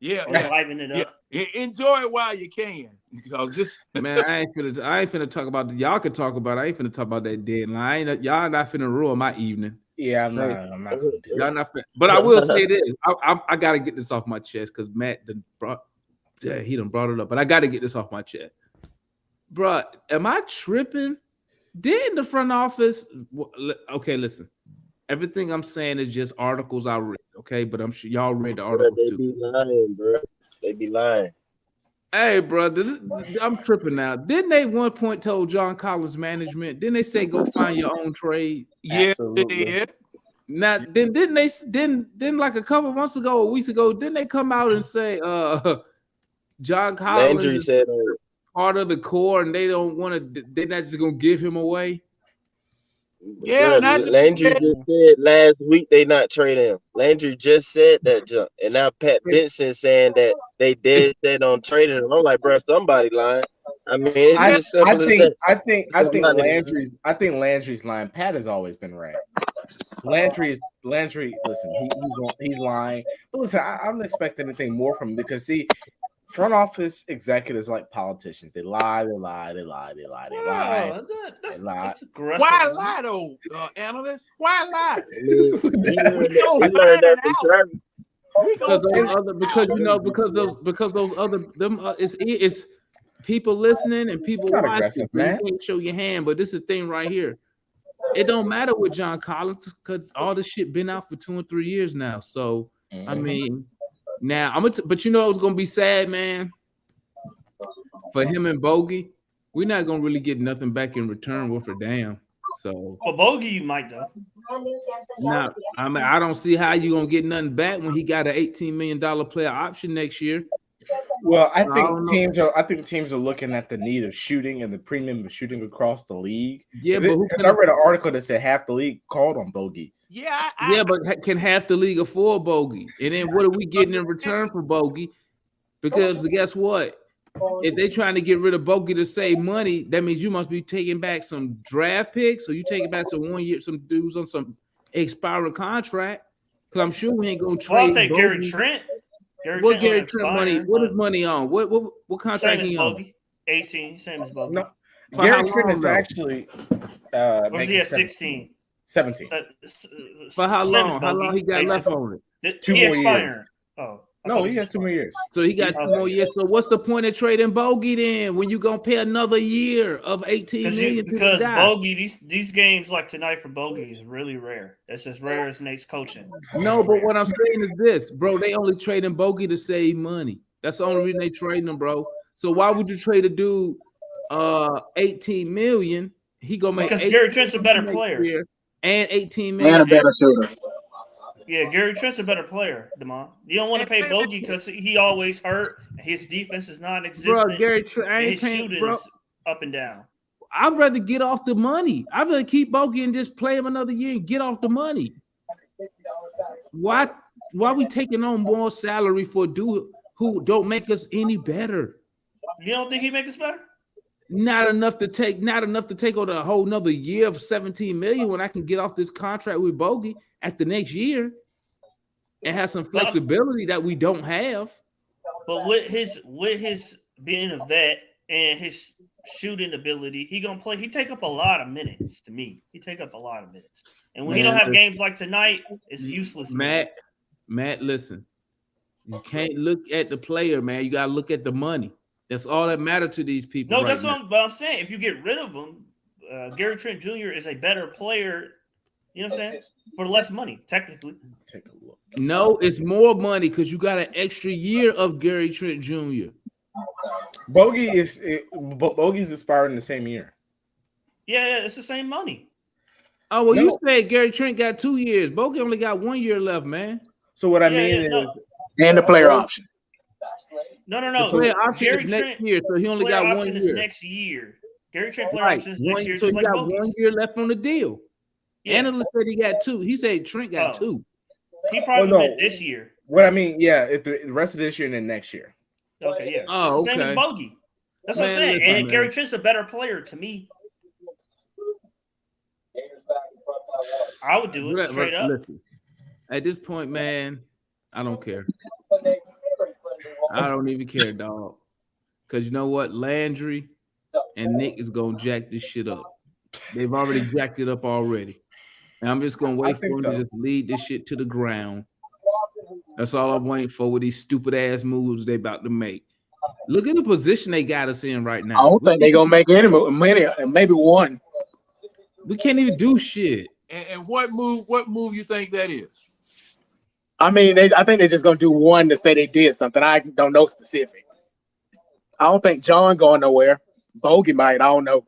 [SPEAKER 6] Yeah,
[SPEAKER 5] liven it up.
[SPEAKER 6] Enjoy it while you can, because this
[SPEAKER 2] Man, I ain't finna talk about y'all can talk about it. I ain't finna talk about that deadline. Y'all not finna ruin my evening.
[SPEAKER 3] Yeah, I'm
[SPEAKER 2] Hey,
[SPEAKER 3] not gonna do it.
[SPEAKER 2] Y'all not finna, but I will say this. I gotta get this off my chest because Matt done brought it up. But I gotta get this off my chest. Bruh, am I tripping? Didn't the front office okay, listen. Everything I'm saying is just articles I read, okay? But I'm sure y'all read the articles
[SPEAKER 4] They
[SPEAKER 2] too.
[SPEAKER 4] be lying, bro. They be lying.
[SPEAKER 2] Hey, bro, I'm tripping now. Didn't they one point told John Collins management? Didn't they say go find your own trade?
[SPEAKER 3] Absolutely.
[SPEAKER 6] yeah.
[SPEAKER 2] Now, didn't like a couple months ago, or weeks ago, didn't they come out and say John Collins
[SPEAKER 4] Landry
[SPEAKER 2] is
[SPEAKER 4] said,
[SPEAKER 2] part of the core and they don't want to, they're not just gonna give him away?
[SPEAKER 6] Yeah,
[SPEAKER 4] bro,
[SPEAKER 6] and I just
[SPEAKER 4] Landry
[SPEAKER 6] said,
[SPEAKER 4] just said last week they not trading him. Landry just said that jump, and now Pat Benson saying that they dead set on trading him. I'm like, bro, somebody lying. I mean, it's
[SPEAKER 3] I
[SPEAKER 4] just simple as that.
[SPEAKER 3] think Landry's lying. Pat has always been right. Landry. Listen, he's lying. But listen, I'm not expecting anything more from him because see, front office executives like politicians. They lie.
[SPEAKER 5] That's aggressive.
[SPEAKER 6] why lie though, analyst? Why lie?
[SPEAKER 4] I mean, he learned
[SPEAKER 6] We gonna
[SPEAKER 4] that
[SPEAKER 6] find
[SPEAKER 4] from
[SPEAKER 6] out.
[SPEAKER 4] Travis.
[SPEAKER 6] We gonna
[SPEAKER 2] Because those other it's people listening and people
[SPEAKER 3] It's not
[SPEAKER 2] watching.
[SPEAKER 3] aggressive,
[SPEAKER 2] So you
[SPEAKER 3] man.
[SPEAKER 2] can't show your hand, but this is the thing right here. It don't matter with John Collins because all this shit been out for 2 and 3 years now. So I mean, now but you know it's gonna be sad, man. For him and Bogey, we're not gonna really get nothing back in return worth a damn. So
[SPEAKER 5] For Bogey, you might though.
[SPEAKER 2] now, I mean, I don't see how you gonna get nothing back when he got an $18 million player option next year.
[SPEAKER 3] Well, I
[SPEAKER 2] don't
[SPEAKER 3] think
[SPEAKER 2] know.
[SPEAKER 3] teams are looking at the need of shooting and the premium of shooting across the league.
[SPEAKER 2] Yeah, but who
[SPEAKER 3] I read an article that said half the league called on Bogey.
[SPEAKER 6] Yeah,
[SPEAKER 2] but can half the league afford Bogey? And then what are we getting in return for Bogey? Because guess what? If they're trying to get rid of Bogey to save money, that means you must be taking back some draft picks, or you taking back some 1 year, some dudes on some expiring contract. Because I'm sure we ain't gonna trade.
[SPEAKER 5] Well, I'll take
[SPEAKER 2] Bogey.
[SPEAKER 5] Gary Trent.
[SPEAKER 2] What Gary Trent money? What is money on? What contract
[SPEAKER 5] same as
[SPEAKER 2] he on?
[SPEAKER 5] Bogey. 18, same as Bogey.
[SPEAKER 3] No,
[SPEAKER 2] For
[SPEAKER 3] Gary
[SPEAKER 2] how
[SPEAKER 3] Trent
[SPEAKER 2] long,
[SPEAKER 3] is
[SPEAKER 2] though?
[SPEAKER 3] actually
[SPEAKER 5] Or is
[SPEAKER 3] making
[SPEAKER 5] he at 16?
[SPEAKER 3] 17.
[SPEAKER 2] For how
[SPEAKER 5] Same as
[SPEAKER 2] long? How long
[SPEAKER 5] Bogey,
[SPEAKER 2] he got left on it?
[SPEAKER 3] 2
[SPEAKER 5] He
[SPEAKER 3] more years.
[SPEAKER 5] expiring. Oh. I
[SPEAKER 3] No,
[SPEAKER 5] thought
[SPEAKER 3] he has 2 more years.
[SPEAKER 2] So he got 2 more years. So what's the point of trading Bogey then when you gonna pay another year of 18 million to the
[SPEAKER 5] Because
[SPEAKER 2] guy?
[SPEAKER 5] Bogey, these games like tonight for Bogey is really rare. That's as rare as Nate's coaching.
[SPEAKER 2] No, but what I'm saying is this, bro. They only trading Bogey to save money. That's the only reason they trading him, bro. So why would you trade a dude 18 million? He gonna make
[SPEAKER 5] because Gary Trent's a better player
[SPEAKER 2] and 18 million
[SPEAKER 7] and a better shooter.
[SPEAKER 5] Yeah, Gary Trent's a better player, Demond. You don't want to pay Bogey because he always hurt. His defense is non-existent.
[SPEAKER 2] Bro, Gary Trent, I ain't
[SPEAKER 5] his
[SPEAKER 2] paying,
[SPEAKER 5] shooting
[SPEAKER 2] bro.
[SPEAKER 5] is up and down.
[SPEAKER 2] I'd rather get off the money. I'd rather keep Bogey and just play him another year and get off the money. Why we taking on more salary for a dude who don't make us any better?
[SPEAKER 5] You don't think he make us better?
[SPEAKER 2] Not enough to take on a whole nother year of 17 million when I can get off this contract with Bogey at the next year and have some flexibility that we don't have.
[SPEAKER 5] But with his being a vet and his shooting ability, he gonna play. He take up a lot of minutes. To me, he take up a lot of minutes. And when he don't have games like tonight, it's useless.
[SPEAKER 2] Matt, listen, you can't look at the player, man. You gotta look at the money. That's all that matters to these people.
[SPEAKER 5] No, that's what I'm saying. If you get rid of him, Gary Trent Jr. is a better player. You know what I'm saying? For less money, technically.
[SPEAKER 3] Take a look.
[SPEAKER 2] No, it's more money because you got an extra year of Gary Trent Jr.
[SPEAKER 3] Bogey's expiring the same year.
[SPEAKER 5] Yeah, it's the same money.
[SPEAKER 2] Oh, well, you said Gary Trent got 2 years. Bogey only got 1 year left, man.
[SPEAKER 3] So what I mean is,
[SPEAKER 7] and the player option.
[SPEAKER 5] No.
[SPEAKER 2] The player option
[SPEAKER 5] Gary
[SPEAKER 2] is next
[SPEAKER 5] Trent,
[SPEAKER 2] year, so he only got 1 year.
[SPEAKER 5] Is next year. Gary Trent player option is next year.
[SPEAKER 2] So he
[SPEAKER 5] like
[SPEAKER 2] got
[SPEAKER 5] Bogey's.
[SPEAKER 2] 1 year left on the deal.
[SPEAKER 5] Yeah.
[SPEAKER 2] Analyst said he got 2. He said Trent got 2.
[SPEAKER 5] He probably meant this year.
[SPEAKER 3] What I mean, yeah, if the rest of this year and then next year.
[SPEAKER 5] Okay, yeah.
[SPEAKER 2] Oh,
[SPEAKER 5] it's the same as Bogey. That's what I'm saying.
[SPEAKER 2] Listen,
[SPEAKER 5] and Gary Trent's a better player to me. I would do it straight up.
[SPEAKER 2] Listen, at this point, man, I don't care. I don't even care, dog. Because you know what? Landry and Nick is going to jack this shit up. They've already jacked it up already. And I'm just going to wait for them to just lead this shit to the ground. That's all I'm waiting for with these stupid ass moves they about to make. Look at the position they got us in right now.
[SPEAKER 7] I don't think they're gonna make any maybe one.
[SPEAKER 2] We can't even do shit.
[SPEAKER 6] And what move you think that is?
[SPEAKER 7] I mean, I think they're just gonna do one to say they did something. I don't know specific. I don't think John going nowhere. Bogey might. I don't know.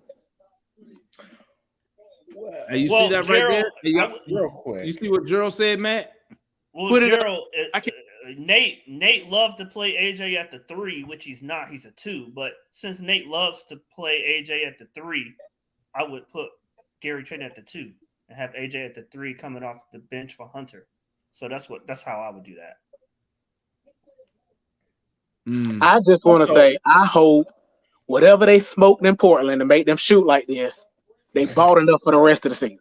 [SPEAKER 2] Hey, you see that
[SPEAKER 5] Gerald,
[SPEAKER 2] right there? Hey,
[SPEAKER 3] real quick.
[SPEAKER 2] You see what Gerald said, Matt?
[SPEAKER 5] Well, Gerald, Nate loved to play AJ at the 3, which he's not. He's a 2. But since Nate loves to play AJ at the 3, I would put Gary Trent at the 2 and have AJ at the 3 coming off the bench for Hunter. So that's how I would do that.
[SPEAKER 7] I just want to say, I hope whatever they smoked in Portland to make them shoot like this, they bought enough for the rest of the season.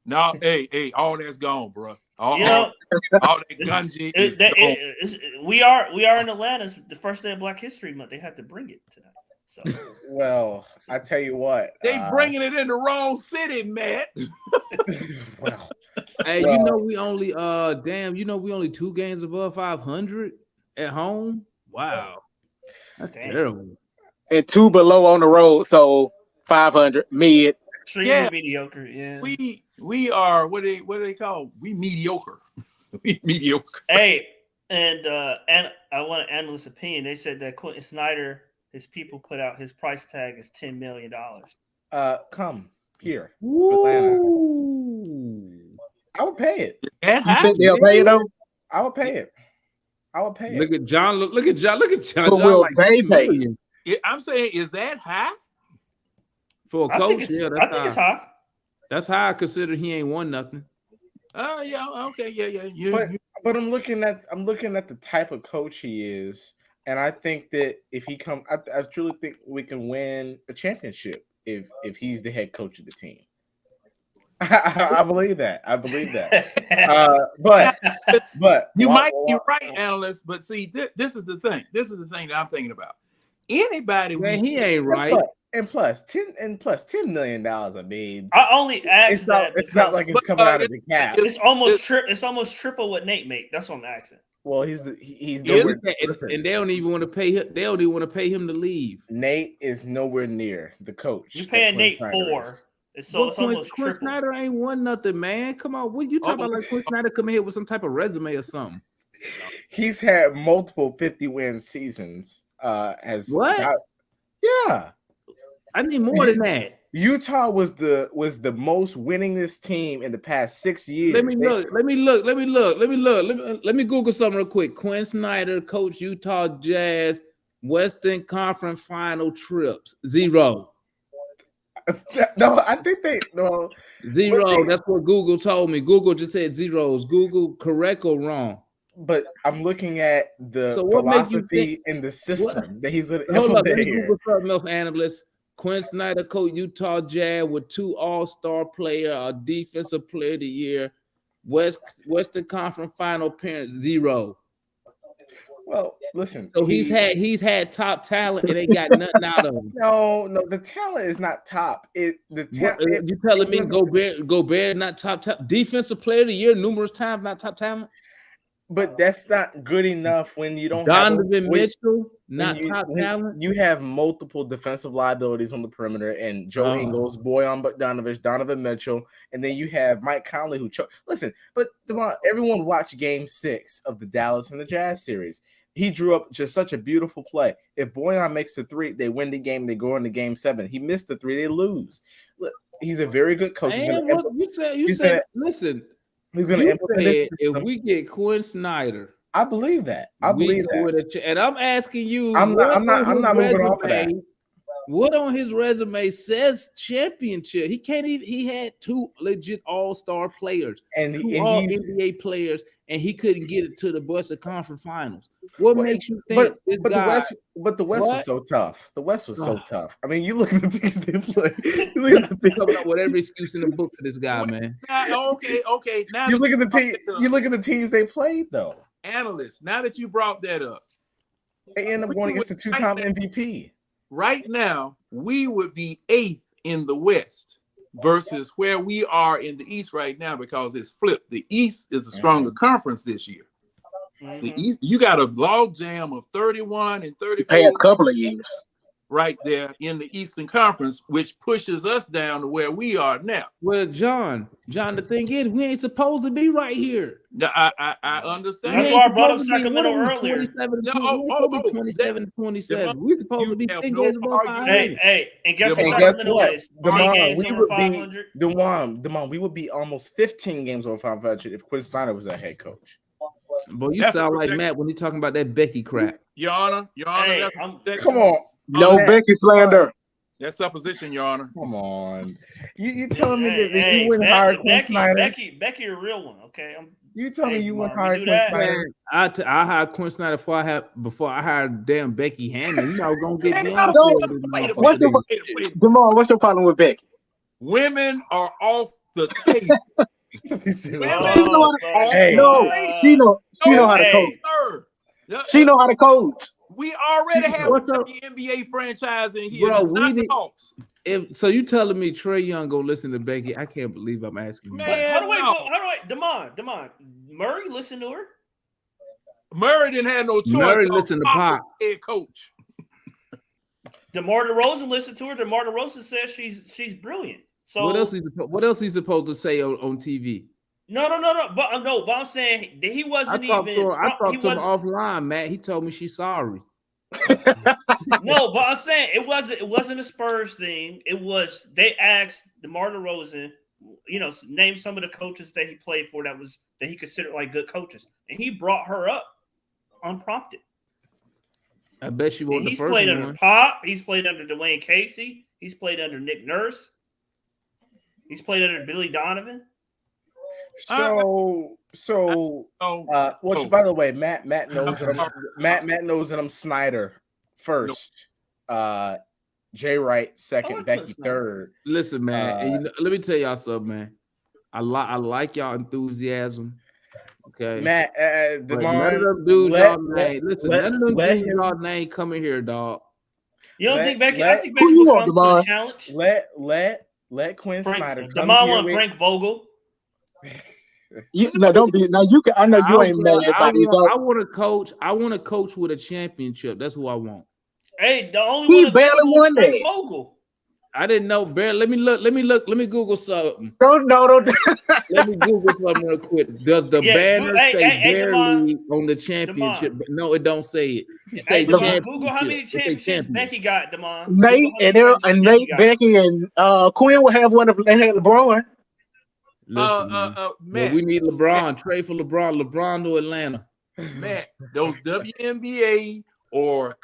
[SPEAKER 6] No, hey, all that's gone, bro. All
[SPEAKER 5] know,
[SPEAKER 6] all that gunji is gone.
[SPEAKER 5] We are in Atlanta. It's the first day of Black History Month. They had to bring it tonight. So.
[SPEAKER 3] Well, I tell you what,
[SPEAKER 6] they bringing it in the wrong city, Matt.
[SPEAKER 3] Well,
[SPEAKER 2] hey, you know we only we only 2 games above 500 at home. Wow, that's terrible.
[SPEAKER 7] And 2 below on the road, so 500 mid.
[SPEAKER 5] Extremely mediocre. Yeah,
[SPEAKER 6] we are what do they call? We mediocre. We mediocre.
[SPEAKER 5] Hey, and I want an analyst's opinion. They said that Quentin Snyder, his people put out his price tag is $10 million.
[SPEAKER 3] Come here,
[SPEAKER 2] Atlanta.
[SPEAKER 3] I would pay it.
[SPEAKER 7] You think they'll pay it though?
[SPEAKER 3] I would pay it. I would pay it.
[SPEAKER 2] Look at John. Look at John.
[SPEAKER 7] But will they pay?
[SPEAKER 6] I'm saying, is that high
[SPEAKER 2] for a coach? Yeah,
[SPEAKER 5] I think it's high.
[SPEAKER 2] That's high, considering he ain't won nothing.
[SPEAKER 6] Oh yeah, okay, yeah.
[SPEAKER 3] But I'm looking at the type of coach he is, and I think that if he come, I truly think we can win a championship if he's the head coach of the team. I believe that. But
[SPEAKER 6] you might be right, analyst. But see, this is the thing. This is the thing that I'm thinking about. Anybody,
[SPEAKER 2] man, he ain't right.
[SPEAKER 3] And plus $10 million. I mean,
[SPEAKER 5] I only asked
[SPEAKER 3] it's not like it's coming out of the cap.
[SPEAKER 5] It's almost triple what Nate make. That's what I'm asking.
[SPEAKER 3] Well, he's nowhere,
[SPEAKER 2] and they don't even want to pay him. They don't even want to pay him to leave.
[SPEAKER 3] Nate is nowhere near the coach.
[SPEAKER 5] You paying Nate 4. It's almost
[SPEAKER 2] Quinn
[SPEAKER 5] triple.
[SPEAKER 2] Snyder ain't won nothing, man. Come on, what you talking about? Like Quinn Snyder coming here with some type of resume or something?
[SPEAKER 3] He's had multiple 50-win seasons. Yeah.
[SPEAKER 2] I need more than that.
[SPEAKER 3] Utah was the most winningest team in the past 6 years.
[SPEAKER 2] Let me Google something real quick. Quinn Snyder, coach Utah Jazz, Western Conference Final trips 0.
[SPEAKER 3] No, I think no
[SPEAKER 2] 0. That's what Google told me. Google just said 0. Is Google correct or wrong?
[SPEAKER 3] But I'm looking at the philosophy in the system that he's going to
[SPEAKER 2] hold up. Let me
[SPEAKER 3] here.
[SPEAKER 2] Google something else, analyst. Quinn Snyder, coach Utah Jazz with 2 All-Star player, a defensive player of the year, Western Conference Final appearance 0.
[SPEAKER 3] Well, listen.
[SPEAKER 2] So he's had top talent and they got nothing out of him.
[SPEAKER 3] No, the talent is not top. You
[SPEAKER 2] telling me Gobert not top talent? Defensive player of the year numerous times, not top talent?
[SPEAKER 3] But that's not good enough when you don't
[SPEAKER 2] Donovan Mitchell, not top talent.
[SPEAKER 3] You have multiple defensive liabilities on the perimeter, and Joe Ingles, Bojan Bogdanovic, Donovan Mitchell, and then you have Mike Conley who listen. But everyone watched Game 6 of the Dallas and the Jazz series. He drew up just such a beautiful play. If Bojan makes the 3, they win the game. They go into Game 7. He missed the 3, they lose. Look, he's a very good coach.
[SPEAKER 2] You said, listen.
[SPEAKER 3] He's going to implement
[SPEAKER 2] if we get Quinn Snyder,
[SPEAKER 3] I believe that.
[SPEAKER 2] And I'm asking you,
[SPEAKER 3] I'm not moving off of that.
[SPEAKER 2] What on his resume says championship? He had 2 legit all-star players and all NBA players, and he couldn't get it to the Western Conference Finals. What makes you think this guy?
[SPEAKER 3] The West was so tough. The West was so tough. I mean, you look at the teams they play.
[SPEAKER 2] Coming up with every excuse in the book for this guy, man.
[SPEAKER 6] Okay. Now
[SPEAKER 3] you look at the teams they played, though.
[SPEAKER 6] Analyst, now that you brought that up,
[SPEAKER 3] They end up going against a 2-time MVP.
[SPEAKER 6] Right now, we would be 8th in the West versus where we are in the East right now because it's flipped. The East is a stronger conference this year. The East, you got a log jam of 31 and 34
[SPEAKER 7] Past couple of years.
[SPEAKER 6] right there in the Eastern Conference, which pushes us down to where we are now.
[SPEAKER 2] Well, John, the thing is, we ain't supposed to be right here.
[SPEAKER 6] I understand.
[SPEAKER 5] That's why I brought up Sacramento earlier.
[SPEAKER 2] 27, 27. We supposed to be 10 games above 500.
[SPEAKER 5] Hey, and guess
[SPEAKER 3] And
[SPEAKER 5] what?
[SPEAKER 3] guess
[SPEAKER 5] Sacramento
[SPEAKER 3] what?
[SPEAKER 5] is 10
[SPEAKER 3] Demond,
[SPEAKER 5] games
[SPEAKER 3] we
[SPEAKER 5] over
[SPEAKER 3] would be
[SPEAKER 5] 500.
[SPEAKER 3] Demond, we would be almost 15 games over 500 if Quinn Snyder was our head coach.
[SPEAKER 2] Boy, you
[SPEAKER 6] That's
[SPEAKER 2] sound
[SPEAKER 6] a
[SPEAKER 2] like
[SPEAKER 6] projection.
[SPEAKER 2] Matt when you talking about that Becky crap.
[SPEAKER 6] Your Honor,
[SPEAKER 5] Hey,
[SPEAKER 6] that's
[SPEAKER 5] I'm-
[SPEAKER 3] Come on.
[SPEAKER 7] No
[SPEAKER 3] Matt.
[SPEAKER 7] Becky slander.
[SPEAKER 6] That's supposition, Your Honor.
[SPEAKER 3] Come on. You telling me that
[SPEAKER 5] Hey,
[SPEAKER 3] you wouldn't hire Quinn
[SPEAKER 5] Becky,
[SPEAKER 3] Snyder?
[SPEAKER 5] Becky, a real one. Okay,
[SPEAKER 3] You telling me
[SPEAKER 5] Hey,
[SPEAKER 3] you wouldn't
[SPEAKER 5] Demond, we
[SPEAKER 3] hire
[SPEAKER 5] do
[SPEAKER 3] Quinn
[SPEAKER 5] that.
[SPEAKER 3] Snyder?
[SPEAKER 2] I hired Quinn Snyder before I hired damn Becky Hammond. You know, gonna get
[SPEAKER 6] Hey,
[SPEAKER 2] Beyonce.
[SPEAKER 6] no,
[SPEAKER 2] over this
[SPEAKER 6] wait a
[SPEAKER 2] motherfucker.
[SPEAKER 7] What's your
[SPEAKER 6] Wait.
[SPEAKER 7] Jamal? What's your problem with Becky?
[SPEAKER 6] Women are off the table.
[SPEAKER 3] Hey.
[SPEAKER 7] No, she know how to
[SPEAKER 5] Hey.
[SPEAKER 7] coach.
[SPEAKER 6] Sir.
[SPEAKER 7] She know how to coach.
[SPEAKER 6] We already have a
[SPEAKER 2] What's up?
[SPEAKER 6] WNBA franchise in here.
[SPEAKER 2] Bro,
[SPEAKER 6] It's not
[SPEAKER 2] we
[SPEAKER 6] the
[SPEAKER 2] need-
[SPEAKER 6] Hawks.
[SPEAKER 2] So you telling me Trey Young gonna listen to Becky? I can't believe I'm asking you.
[SPEAKER 6] Man.
[SPEAKER 5] how do I?
[SPEAKER 6] no.
[SPEAKER 5] Demond, Murray, listen to her.
[SPEAKER 6] Murray didn't have no choice.
[SPEAKER 2] Murray
[SPEAKER 6] because
[SPEAKER 2] listened to
[SPEAKER 6] Pop
[SPEAKER 2] Pop.
[SPEAKER 6] was head coach.
[SPEAKER 5] DeMar DeRozan listened to her. DeMar DeRozan says she's brilliant. So
[SPEAKER 2] What else he's supposed to say on TV?
[SPEAKER 5] No. But I'm saying that he
[SPEAKER 2] I
[SPEAKER 5] wasn't
[SPEAKER 2] talked
[SPEAKER 5] even.
[SPEAKER 2] to him. I
[SPEAKER 5] he
[SPEAKER 2] talked to him
[SPEAKER 5] wasn't-
[SPEAKER 2] offline, Matt. He told me she's sorry.
[SPEAKER 5] No, but I'm saying it wasn't a Spurs thing. It was they asked DeMar DeRozan, name some of the coaches that he played for that he considered like good coaches, and he brought her up unprompted.
[SPEAKER 2] I bet she wasn't
[SPEAKER 5] And
[SPEAKER 2] the
[SPEAKER 5] he's
[SPEAKER 2] first
[SPEAKER 5] played
[SPEAKER 2] one.
[SPEAKER 5] under Pop. He's played under Dwayne Casey. He's played under Nick Nurse. He's played under Billy Donovan.
[SPEAKER 3] Which by the way, Matt knows that Matt knows that I'm Snyder first. Jay Wright second, Becky third.
[SPEAKER 2] Listen, man. And let me tell y'all something, man. I like y'all enthusiasm. Okay,
[SPEAKER 3] Matt,
[SPEAKER 2] but none of them dudes y'all name. Listen, none of them dudes y'all name coming here, dog.
[SPEAKER 5] You don't think Becky? I think
[SPEAKER 7] who
[SPEAKER 5] Becky
[SPEAKER 7] you
[SPEAKER 5] will
[SPEAKER 7] want,
[SPEAKER 5] come to the
[SPEAKER 7] Demond?
[SPEAKER 5] challenge.
[SPEAKER 3] Let Quinn Snyder come
[SPEAKER 5] Demond
[SPEAKER 3] here
[SPEAKER 5] want
[SPEAKER 3] with.
[SPEAKER 5] Frank Vogel.
[SPEAKER 7] Don't be now. You can. I know you ain't mad about these.
[SPEAKER 2] I want to coach. I want to coach with a championship. That's who I want.
[SPEAKER 5] Hey, the only
[SPEAKER 7] He
[SPEAKER 5] one
[SPEAKER 7] barely
[SPEAKER 5] available
[SPEAKER 7] won
[SPEAKER 5] is Frank
[SPEAKER 7] that.
[SPEAKER 5] Vogel.
[SPEAKER 2] I didn't know. Barely. Let me look. Let me Google something.
[SPEAKER 7] Don't.
[SPEAKER 2] Let me Google something real quick. Does the banner say barely on the championship?
[SPEAKER 5] Demond.
[SPEAKER 2] No, it don't say it. It
[SPEAKER 5] Hey,
[SPEAKER 2] say
[SPEAKER 5] Demond, Google how many
[SPEAKER 2] championship. It say
[SPEAKER 5] championships
[SPEAKER 2] champion.
[SPEAKER 5] Becky got, Demond.
[SPEAKER 7] Nate and Nate, Becky, and Quinn will have one of they had LeBron.
[SPEAKER 2] Listen, man.
[SPEAKER 6] Matt,
[SPEAKER 2] we need LeBron. Trade for LeBron. LeBron to Atlanta.
[SPEAKER 6] Matt, those WNBA or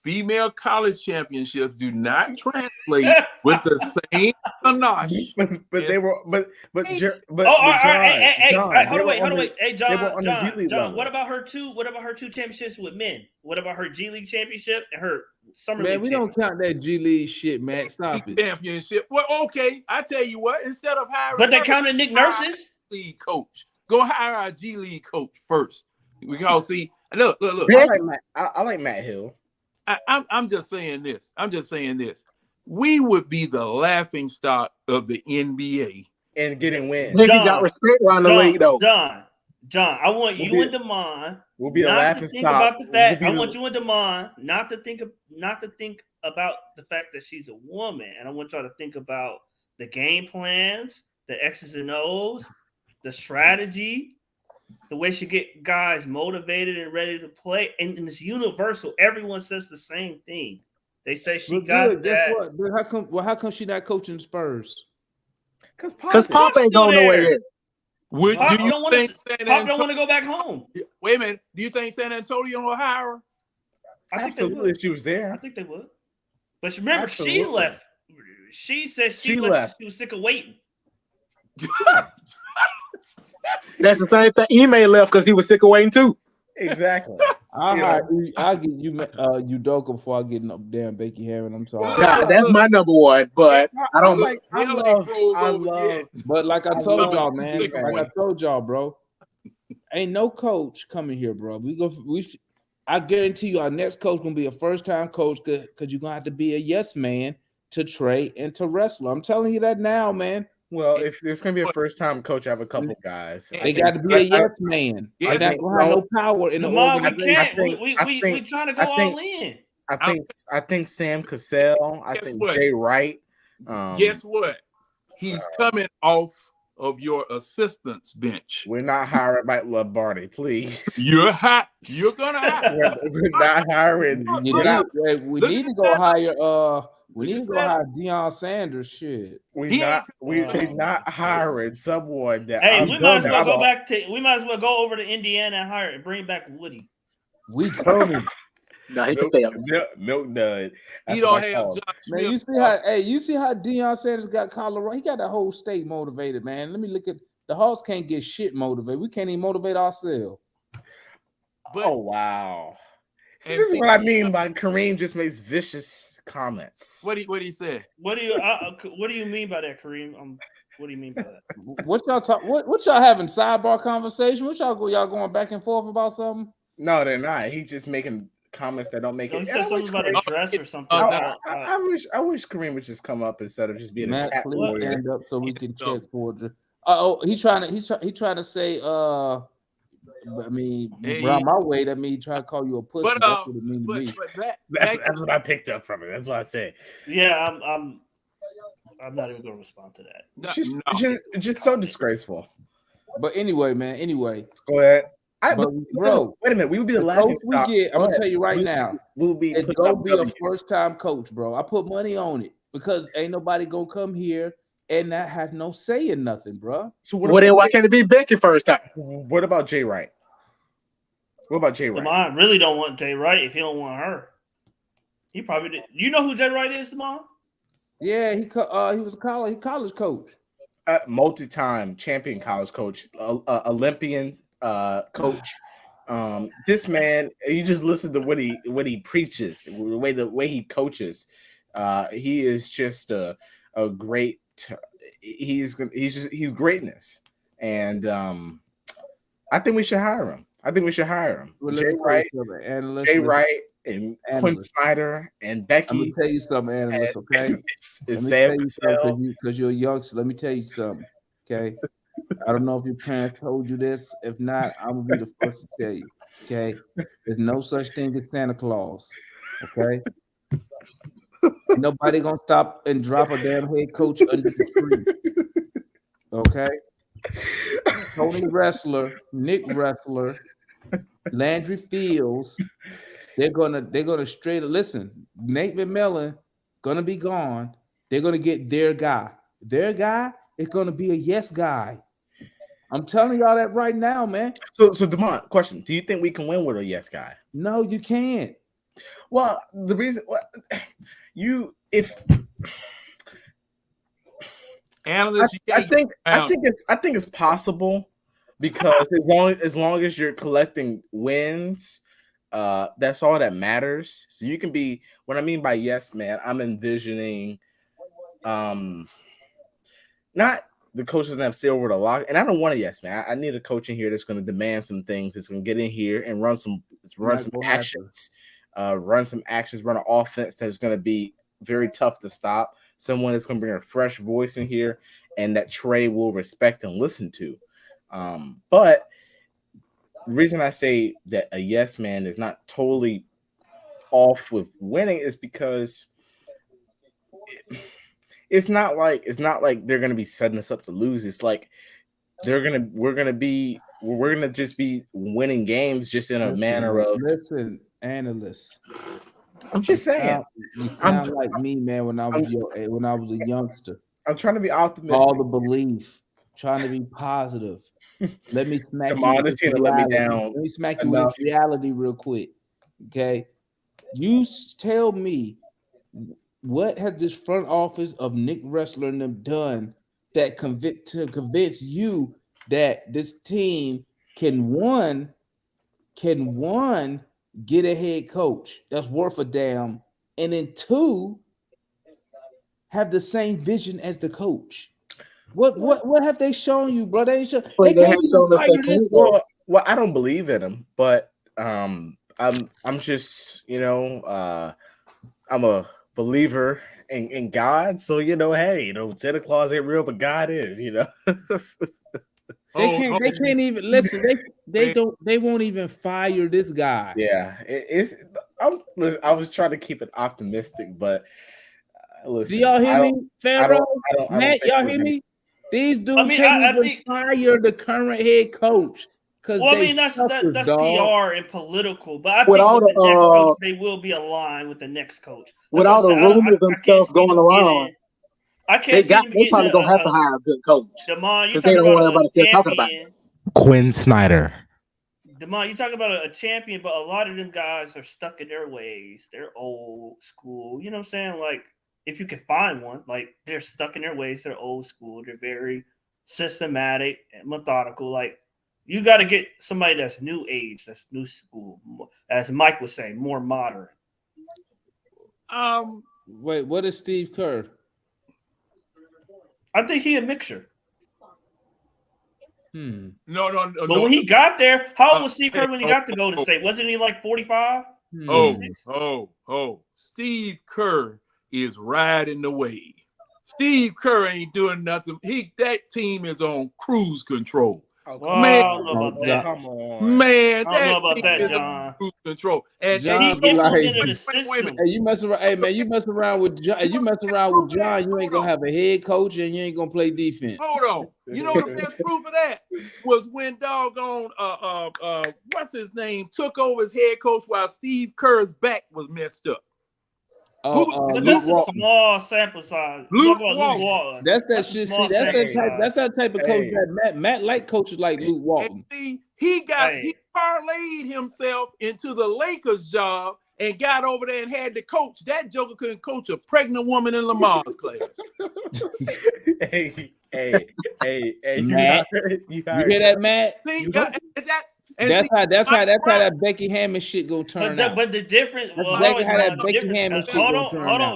[SPEAKER 6] female college championships do not translate with the same panache.
[SPEAKER 3] But they were but John,
[SPEAKER 5] Hold on, wait. Hey,
[SPEAKER 3] they were on the G League
[SPEAKER 5] John.
[SPEAKER 3] level.
[SPEAKER 5] What about her two championships with men? What about her G League championship and her summer
[SPEAKER 2] Man,
[SPEAKER 5] league?
[SPEAKER 2] we don't count that G League shit, man. Stop it.
[SPEAKER 6] Championship. Well, okay. I tell you what. Instead of hiring,
[SPEAKER 5] But they counted Nick Nurse's
[SPEAKER 6] league coach. Go hire our G League coach first. We all see. Look.
[SPEAKER 3] I like Matt Hill.
[SPEAKER 6] I'm just saying this. We would be the laughing stock of the NBA
[SPEAKER 3] and getting wins.
[SPEAKER 7] Niggas got respect around the league, though.
[SPEAKER 5] John, I want you and Demond.
[SPEAKER 3] We'll be the laughing stock.
[SPEAKER 5] About the fact. I want you and Demond not to think about the fact that she's a woman, and I want y'all to think about the game plans, the X's and O's, the strategy, the way she get guys motivated and ready to play, and it's universal. Everyone says the same thing. They say she got that.
[SPEAKER 2] How come she not coaching the Spurs?
[SPEAKER 7] Because Pop ain't going nowhere yet.
[SPEAKER 6] Do you think San Antonio?
[SPEAKER 5] Pop don't want to go back home.
[SPEAKER 6] Wait a minute. Do you think San Antonio will hire her?
[SPEAKER 3] Absolutely, if she was there.
[SPEAKER 5] I think they would. But remember, she left. She said she left. She was sick of waiting.
[SPEAKER 7] That's the same thing. Email left because he was sick of waiting too.
[SPEAKER 3] Exactly.
[SPEAKER 2] I'll get you Udoka before I get no damn Becky Hammond. I'm sorry.
[SPEAKER 7] Nah, that's my number one, but I don't like.
[SPEAKER 3] I love.
[SPEAKER 2] But like I told y'all, man. Like I told y'all, bro. Ain't no coach coming here, bro. I guarantee you, our next coach gonna be a first-time coach because you're gonna have to be a yes man to Trey and to wrestler. I'm telling you that now, man.
[SPEAKER 3] Well, if there's gonna be a first time coach, I have a couple guys.
[SPEAKER 2] They got to be a yes man.
[SPEAKER 6] I
[SPEAKER 2] They're not gonna have no power in the
[SPEAKER 5] Lamar, we
[SPEAKER 2] organization.
[SPEAKER 5] can't. We trying to go all in.
[SPEAKER 3] I think Sam Cassell. I
[SPEAKER 6] Guess
[SPEAKER 3] think
[SPEAKER 6] what?
[SPEAKER 3] Jay Wright.
[SPEAKER 6] Guess what? He's coming off of your assistants bench.
[SPEAKER 3] We're not hiring Mike Lombardi, please.
[SPEAKER 6] You're hot. You're gonna hire.
[SPEAKER 3] We're not hiring.
[SPEAKER 2] We need to go hire. We need to go hire Deion Sanders. Shit.
[SPEAKER 3] We're not hiring someone that.
[SPEAKER 5] Hey, we might as well go back to. We might as well go over to Indiana and hire and bring back Woody.
[SPEAKER 2] We coming.
[SPEAKER 3] Milk Dud.
[SPEAKER 6] He don't have Josh
[SPEAKER 2] Man,
[SPEAKER 6] Smith.
[SPEAKER 2] you see how Deion Sanders got Colorado. He got the whole state motivated, man. Let me look at the Hawks. Can't get shit motivated. We can't even motivate ourselves.
[SPEAKER 3] Oh wow! See, this is what I mean by Kareem just makes vicious comments.
[SPEAKER 6] What do you say?
[SPEAKER 5] What do you mean by that, Kareem? What do you mean by that?
[SPEAKER 2] What y'all talk? What y'all having sidebar conversation? What y'all going back and forth about something?
[SPEAKER 3] No, they're not. He's just making comments that don't make it.
[SPEAKER 5] He said something about a dress or something.
[SPEAKER 3] I wish Kareem would just come up instead of just being
[SPEAKER 2] Matt,
[SPEAKER 3] a cat
[SPEAKER 2] please stand up so we can check for it. He's trying to say I mean, around my way, that means trying to call you a pussy. That's what it means to me.
[SPEAKER 3] That's what I picked up from it. That's what I said.
[SPEAKER 5] Yeah, I'm not even going to respond to that.
[SPEAKER 3] Just so disgraceful.
[SPEAKER 2] But anyway, man.
[SPEAKER 3] Go ahead.
[SPEAKER 2] Bro,
[SPEAKER 3] wait a minute. We would be the laughing stock.
[SPEAKER 2] I'm gonna tell you right now.
[SPEAKER 3] We'll be.
[SPEAKER 2] It's gonna be a first-time coach, bro. I put money on it because ain't nobody gonna come here and not have no say in nothing, bro.
[SPEAKER 7] So why can't it be Becky first time?
[SPEAKER 3] What about Jay Wright?
[SPEAKER 5] Damon really don't want Jay Wright if he don't want her. He probably did. You know who Jay Wright is, Damon?
[SPEAKER 2] Yeah, he was a college coach,
[SPEAKER 3] multi-time champion college coach, Olympian coach. This man, you just listen to what he preaches, the way he coaches. He is just a great. He's greatness, and I think we should hire him. Jay Wright and Quinn Snyder and Becky.
[SPEAKER 2] I'm gonna tell you something, analyst. Okay, because you're a youngster. Let me tell you something. Okay, I don't know if your parents told you this. If not, I'm gonna be the first to tell you. Okay, there's no such thing as Santa Claus. Okay, ain't nobody gonna stop and drop a damn head coach under the tree. Okay, Tony Wrestler, Nick Wrestler, Landry Fields. They're gonna straight listen. Nate McMillan gonna be gone. They're gonna get their guy. Their guy is gonna be a yes guy. I'm telling y'all that right now, man.
[SPEAKER 3] So Damon, question: do you think we can win with a yes guy?
[SPEAKER 2] No, you can't.
[SPEAKER 3] Well, the reason
[SPEAKER 6] analysts,
[SPEAKER 3] I think it's possible because as long as you're collecting wins, that's all that matters. So you can be. What I mean by yes, man, I'm envisioning, not the coach doesn't have silver to lock, and I don't want a yes, man. I need a coach in here that's going to demand some things. That's going to get in here and run some actions, run an offense that's going to be very tough to stop. Someone that's going to bring a fresh voice in here, and that Trey will respect and listen to. But the reason I say that a yes man is not totally off with winning is because it's not like they're gonna be setting us up to lose. It's like we're gonna just be winning games just in a manner of
[SPEAKER 2] analysts.
[SPEAKER 3] I'm just saying.
[SPEAKER 2] You sound like me, man. When I was a youngster,
[SPEAKER 3] I'm trying to be optimistic.
[SPEAKER 2] All the belief, trying to be positive. Let me smack
[SPEAKER 3] Come on, this team let me down.
[SPEAKER 2] Let me smack you with reality real quick. Okay, you tell me what has this front office of Nick Wrestler and them done that convince you that this team can one get a head coach that's worth a damn, and then two have the same vision as the coach. What have they shown you, bro? They can't even fire this.
[SPEAKER 3] Well, I don't believe in them, but I'm just, I'm a believer in God. So, hey, Santa Claus ain't real, but God is,
[SPEAKER 2] They can't even listen. They won't even fire this guy.
[SPEAKER 3] Yeah, listen, I was trying to keep it optimistic, but listen,
[SPEAKER 2] Do y'all hear me, Pharaoh?
[SPEAKER 3] I don't
[SPEAKER 2] Matt,
[SPEAKER 3] think
[SPEAKER 2] y'all
[SPEAKER 3] we're
[SPEAKER 2] hear
[SPEAKER 3] gonna-
[SPEAKER 2] me? These dudes
[SPEAKER 5] I mean,
[SPEAKER 2] can't
[SPEAKER 5] I
[SPEAKER 2] even
[SPEAKER 5] think.
[SPEAKER 2] fire the current head coach because
[SPEAKER 5] Well, I
[SPEAKER 2] they
[SPEAKER 5] mean, that's
[SPEAKER 2] suckers,
[SPEAKER 5] that's
[SPEAKER 2] dog.
[SPEAKER 5] PR and political, but I
[SPEAKER 7] With
[SPEAKER 5] think
[SPEAKER 7] all
[SPEAKER 5] with the next coach,
[SPEAKER 7] the
[SPEAKER 5] they will be aligned with the next coach.
[SPEAKER 7] with
[SPEAKER 5] That's what I'm
[SPEAKER 7] all the
[SPEAKER 5] saying.
[SPEAKER 7] rumors and
[SPEAKER 5] I can't
[SPEAKER 7] stuff
[SPEAKER 5] see
[SPEAKER 7] going
[SPEAKER 5] them
[SPEAKER 7] around,
[SPEAKER 5] getting. I can't see them
[SPEAKER 7] they
[SPEAKER 5] getting
[SPEAKER 7] probably gonna have to hire a good coach
[SPEAKER 5] Demond. You
[SPEAKER 7] because they
[SPEAKER 5] talking
[SPEAKER 7] don't want
[SPEAKER 5] about a
[SPEAKER 7] everybody still talking about it.
[SPEAKER 5] champion?
[SPEAKER 3] Quinn Snyder.
[SPEAKER 5] Demond, you talking about a champion, but a lot of them guys are stuck in their ways. They're old school. You know what I'm saying? Like, if you can find one, like they're stuck in their ways. They're old school. They're very systematic and methodical. Like, you got to get somebody that's new age, that's new school, as Mike was saying, more modern.
[SPEAKER 2] Wait, what is Steve Kerr?
[SPEAKER 5] I think he a mixture.
[SPEAKER 6] No.
[SPEAKER 5] But when he got there, how old was Steve Kerr when he got to Golden State? Wasn't he like 45?
[SPEAKER 6] Steve Kerr is riding the wave. Steve Kerr ain't doing nothing. That team is on cruise control.
[SPEAKER 5] Oh, well, I don't know about that.
[SPEAKER 3] Come on,
[SPEAKER 6] man.
[SPEAKER 5] I don't know about
[SPEAKER 6] team
[SPEAKER 5] that,
[SPEAKER 6] is
[SPEAKER 5] John.
[SPEAKER 6] on cruise control. And
[SPEAKER 2] John
[SPEAKER 5] he
[SPEAKER 2] be like,
[SPEAKER 5] implemented a system.
[SPEAKER 2] Hey, you mess around. Hey, man, you mess around with John. You mess around with John. You ain't gonna have a head coach, and you ain't gonna play defense.
[SPEAKER 6] Hold on. You know the best proof of that was when doggone what's his name took over as head coach while Steve Kerr's back was messed up.
[SPEAKER 5] But that's a small sample size.
[SPEAKER 6] Luke
[SPEAKER 5] Walton.
[SPEAKER 2] That's that shit. See, that's that type of coach that Matt like coaches like Luke Walton.
[SPEAKER 6] See, he parlayed himself into the Lakers job and got over there and had to coach. That joker couldn't coach a pregnant woman in Lamar's class.
[SPEAKER 3] hey,
[SPEAKER 2] Matt, you hear that, Matt?
[SPEAKER 6] See,
[SPEAKER 2] that's how that Becky Hammond shit go turn out.
[SPEAKER 5] But the difference,
[SPEAKER 2] hold on,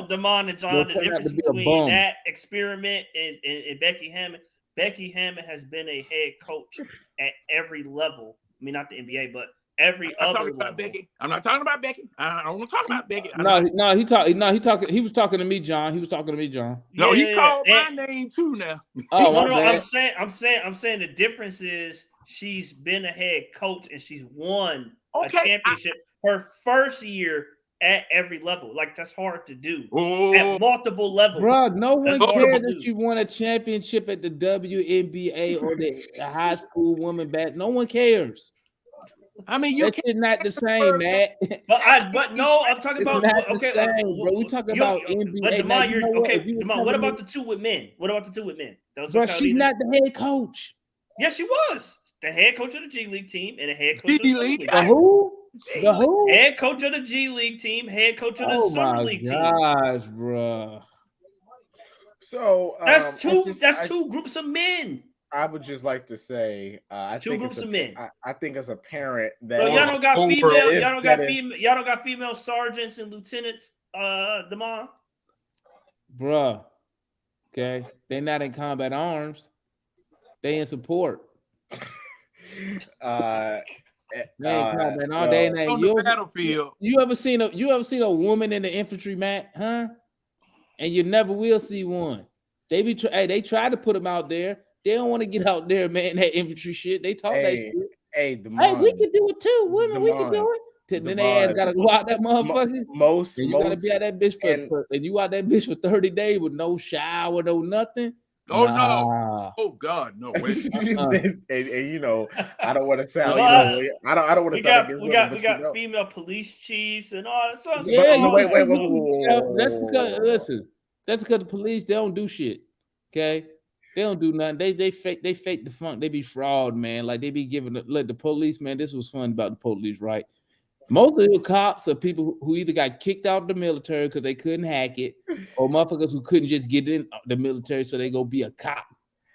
[SPEAKER 5] Damon and John, the difference between that experiment and Becky Hammond. Becky Hammond has been a head coach at every level. I mean, not the NBA, but every other level.
[SPEAKER 6] Becky. I'm not talking about Becky. I don't want to talk about Becky.
[SPEAKER 2] He was talking to me, John. He called
[SPEAKER 6] my name too now.
[SPEAKER 5] I'm saying the difference is she's been a head coach and she's won a championship her first year at every level. Like, that's hard to do at multiple levels.
[SPEAKER 2] Bro, no one cares that you won a championship at the WNBA or the high school woman bat. No one cares.
[SPEAKER 6] I mean,
[SPEAKER 2] that shit not the same, Matt.
[SPEAKER 5] I'm talking about
[SPEAKER 2] not the same, bro. We talking about NBA.
[SPEAKER 5] But Demond, what about the two with men?
[SPEAKER 2] Bro, she's not the head coach.
[SPEAKER 5] Yes, she was the head coach of the G League team and the head coach of the Summer League.
[SPEAKER 2] The who?
[SPEAKER 5] Head coach of the G League team, head coach of the Summer League team. Oh
[SPEAKER 2] my gosh, bro.
[SPEAKER 3] So
[SPEAKER 5] that's two groups of men.
[SPEAKER 3] I would just like to say,
[SPEAKER 5] two groups of men.
[SPEAKER 3] I think as a parent that
[SPEAKER 5] y'all don't got female sergeants and lieutenants, Demond.
[SPEAKER 2] Bruh. Okay, they not in combat arms. They in support.
[SPEAKER 6] Battlefield.
[SPEAKER 2] You ever seen a woman in the infantry, Matt? Huh? And you never will see one. They try to put them out there. They don't want to get out there, man. That infantry shit. They talk that shit.
[SPEAKER 3] Hey,
[SPEAKER 2] we can do it too. Women, we can do it. Then they ass gotta go out that motherfucker. You gotta be out that bitch and you out that bitch for 30 days with no shower, no nothing.
[SPEAKER 6] Oh no! Oh God, no! Wait.
[SPEAKER 3] and I don't want to sound. I don't want to sound.
[SPEAKER 5] We got female police chiefs and all that stuff.
[SPEAKER 2] Yeah, wait. That's because the police, they don't do shit. Okay, they don't do nothing. They fake the funk. They be fraud, man. Like, they be giving the police, man. This was fun about the police, right? Most of the cops are people who either got kicked out of the military because they couldn't hack it, or motherfuckers who couldn't just get in the military, so they go be a cop,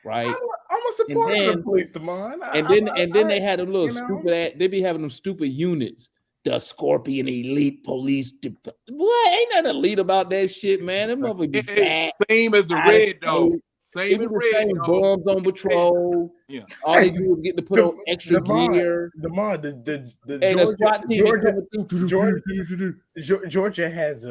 [SPEAKER 2] right?
[SPEAKER 3] I'm a supporter of the police, Demond.
[SPEAKER 2] And then they had a little stupid. They be having them stupid units, the Scorpion Elite Police. Boy, ain't nothing elite about that shit, man. Them motherfuckers be fat.
[SPEAKER 6] Same as the Red Dog. Same in
[SPEAKER 2] the
[SPEAKER 6] red,
[SPEAKER 2] same
[SPEAKER 6] y'all.
[SPEAKER 2] bums on patrol.
[SPEAKER 6] Yeah.
[SPEAKER 2] All they do is get to put on extra gear.
[SPEAKER 3] The
[SPEAKER 2] And the SWAT team be
[SPEAKER 3] Georgia,
[SPEAKER 2] coming through.
[SPEAKER 3] Georgia has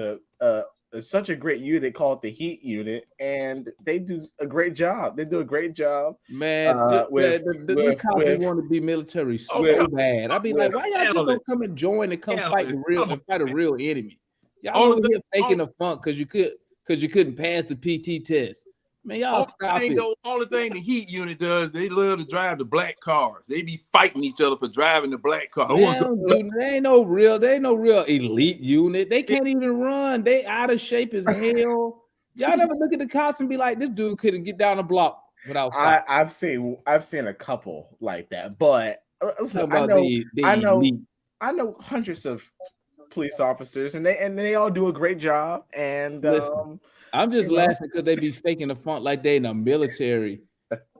[SPEAKER 3] such a great unit called the Heat Unit, and they do a great job. They do a great job.
[SPEAKER 2] Man, the cops want to be military so bad. I'd be like, why y'all just don't come and join and come fight a real enemy? Y'all over here faking the funk because you couldn't pass the PT test. Man, y'all stop it.
[SPEAKER 6] Only thing the Heat Unit does, they love to drive the black cars. They be fighting each other for driving the black car.
[SPEAKER 2] They ain't no real elite unit. They can't even run. They out of shape as hell. Y'all never look at the cops and be like, this dude couldn't get down the block without fighting.
[SPEAKER 3] I've seen a couple like that, but I know hundreds of police officers, and they all do a great job. And
[SPEAKER 2] listen, I'm just laughing because they be faking the funk like they in the military.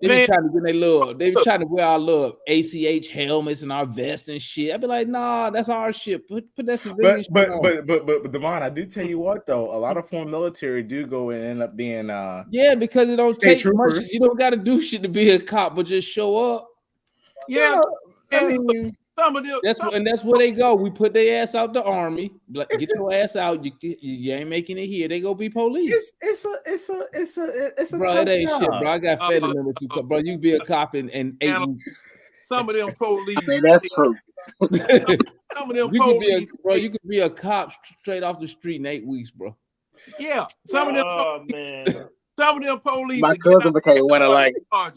[SPEAKER 2] They be trying to wear our little ACH helmets and our vests and shit. I'd be like, nah, that's our shit. Put that civilian shit on.
[SPEAKER 3] But Damon, I do tell you what though, a lot of foreign military do go and end up being
[SPEAKER 2] because it don't take
[SPEAKER 3] troopers.
[SPEAKER 2] much. You don't got to do shit to be a cop, but just show up.
[SPEAKER 6] Yeah,
[SPEAKER 3] I mean,
[SPEAKER 6] some of them.
[SPEAKER 2] That's where they go. We put their ass out the army. Get your ass out. You ain't making it here. They go be police.
[SPEAKER 3] It's a
[SPEAKER 2] bro. It ain't shit, bro. I got family members who bro. You be a cop in 8 weeks.
[SPEAKER 6] Some of them police.
[SPEAKER 7] I mean, that's true.
[SPEAKER 6] Some of them
[SPEAKER 2] police. You could be a cop straight off the street in 8 weeks, bro.
[SPEAKER 6] Yeah, some of them.
[SPEAKER 5] Man.
[SPEAKER 6] Some of them police.
[SPEAKER 7] My cousin became one of like.
[SPEAKER 3] I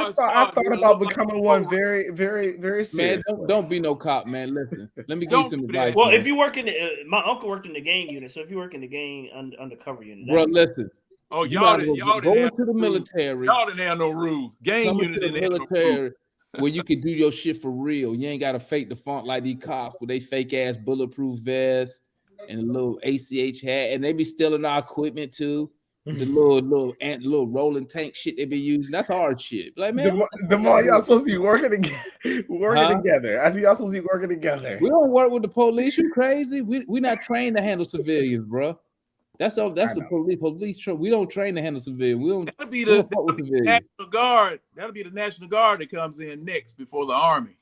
[SPEAKER 3] thought about becoming one very, very, very soon.
[SPEAKER 2] Man, don't be no cop, man. Listen, let me give you some advice.
[SPEAKER 5] Well, if you work in my uncle worked in the gang unit, so if you work in the gang undercover unit,
[SPEAKER 2] bro, listen.
[SPEAKER 6] Oh, y'all
[SPEAKER 2] go into the military.
[SPEAKER 6] Y'all didn't have no rules. Gang unit didn't have no rules.
[SPEAKER 2] Where you can do your shit for real. You ain't gotta fake the funk like these cops with they fake ass bulletproof vests and a little ACH hat, and they be stealing our equipment too. The little rolling tank shit they be using. That's hard shit. Like, man,
[SPEAKER 3] y'all supposed to be working together. I see y'all supposed to be working together.
[SPEAKER 2] We don't work with the police. You crazy? We not trained to handle civilians, bro. That's the police. We don't train to handle civilians. We don't.
[SPEAKER 6] That'll be the National Guard. That'll be the National Guard that comes in next before the Army.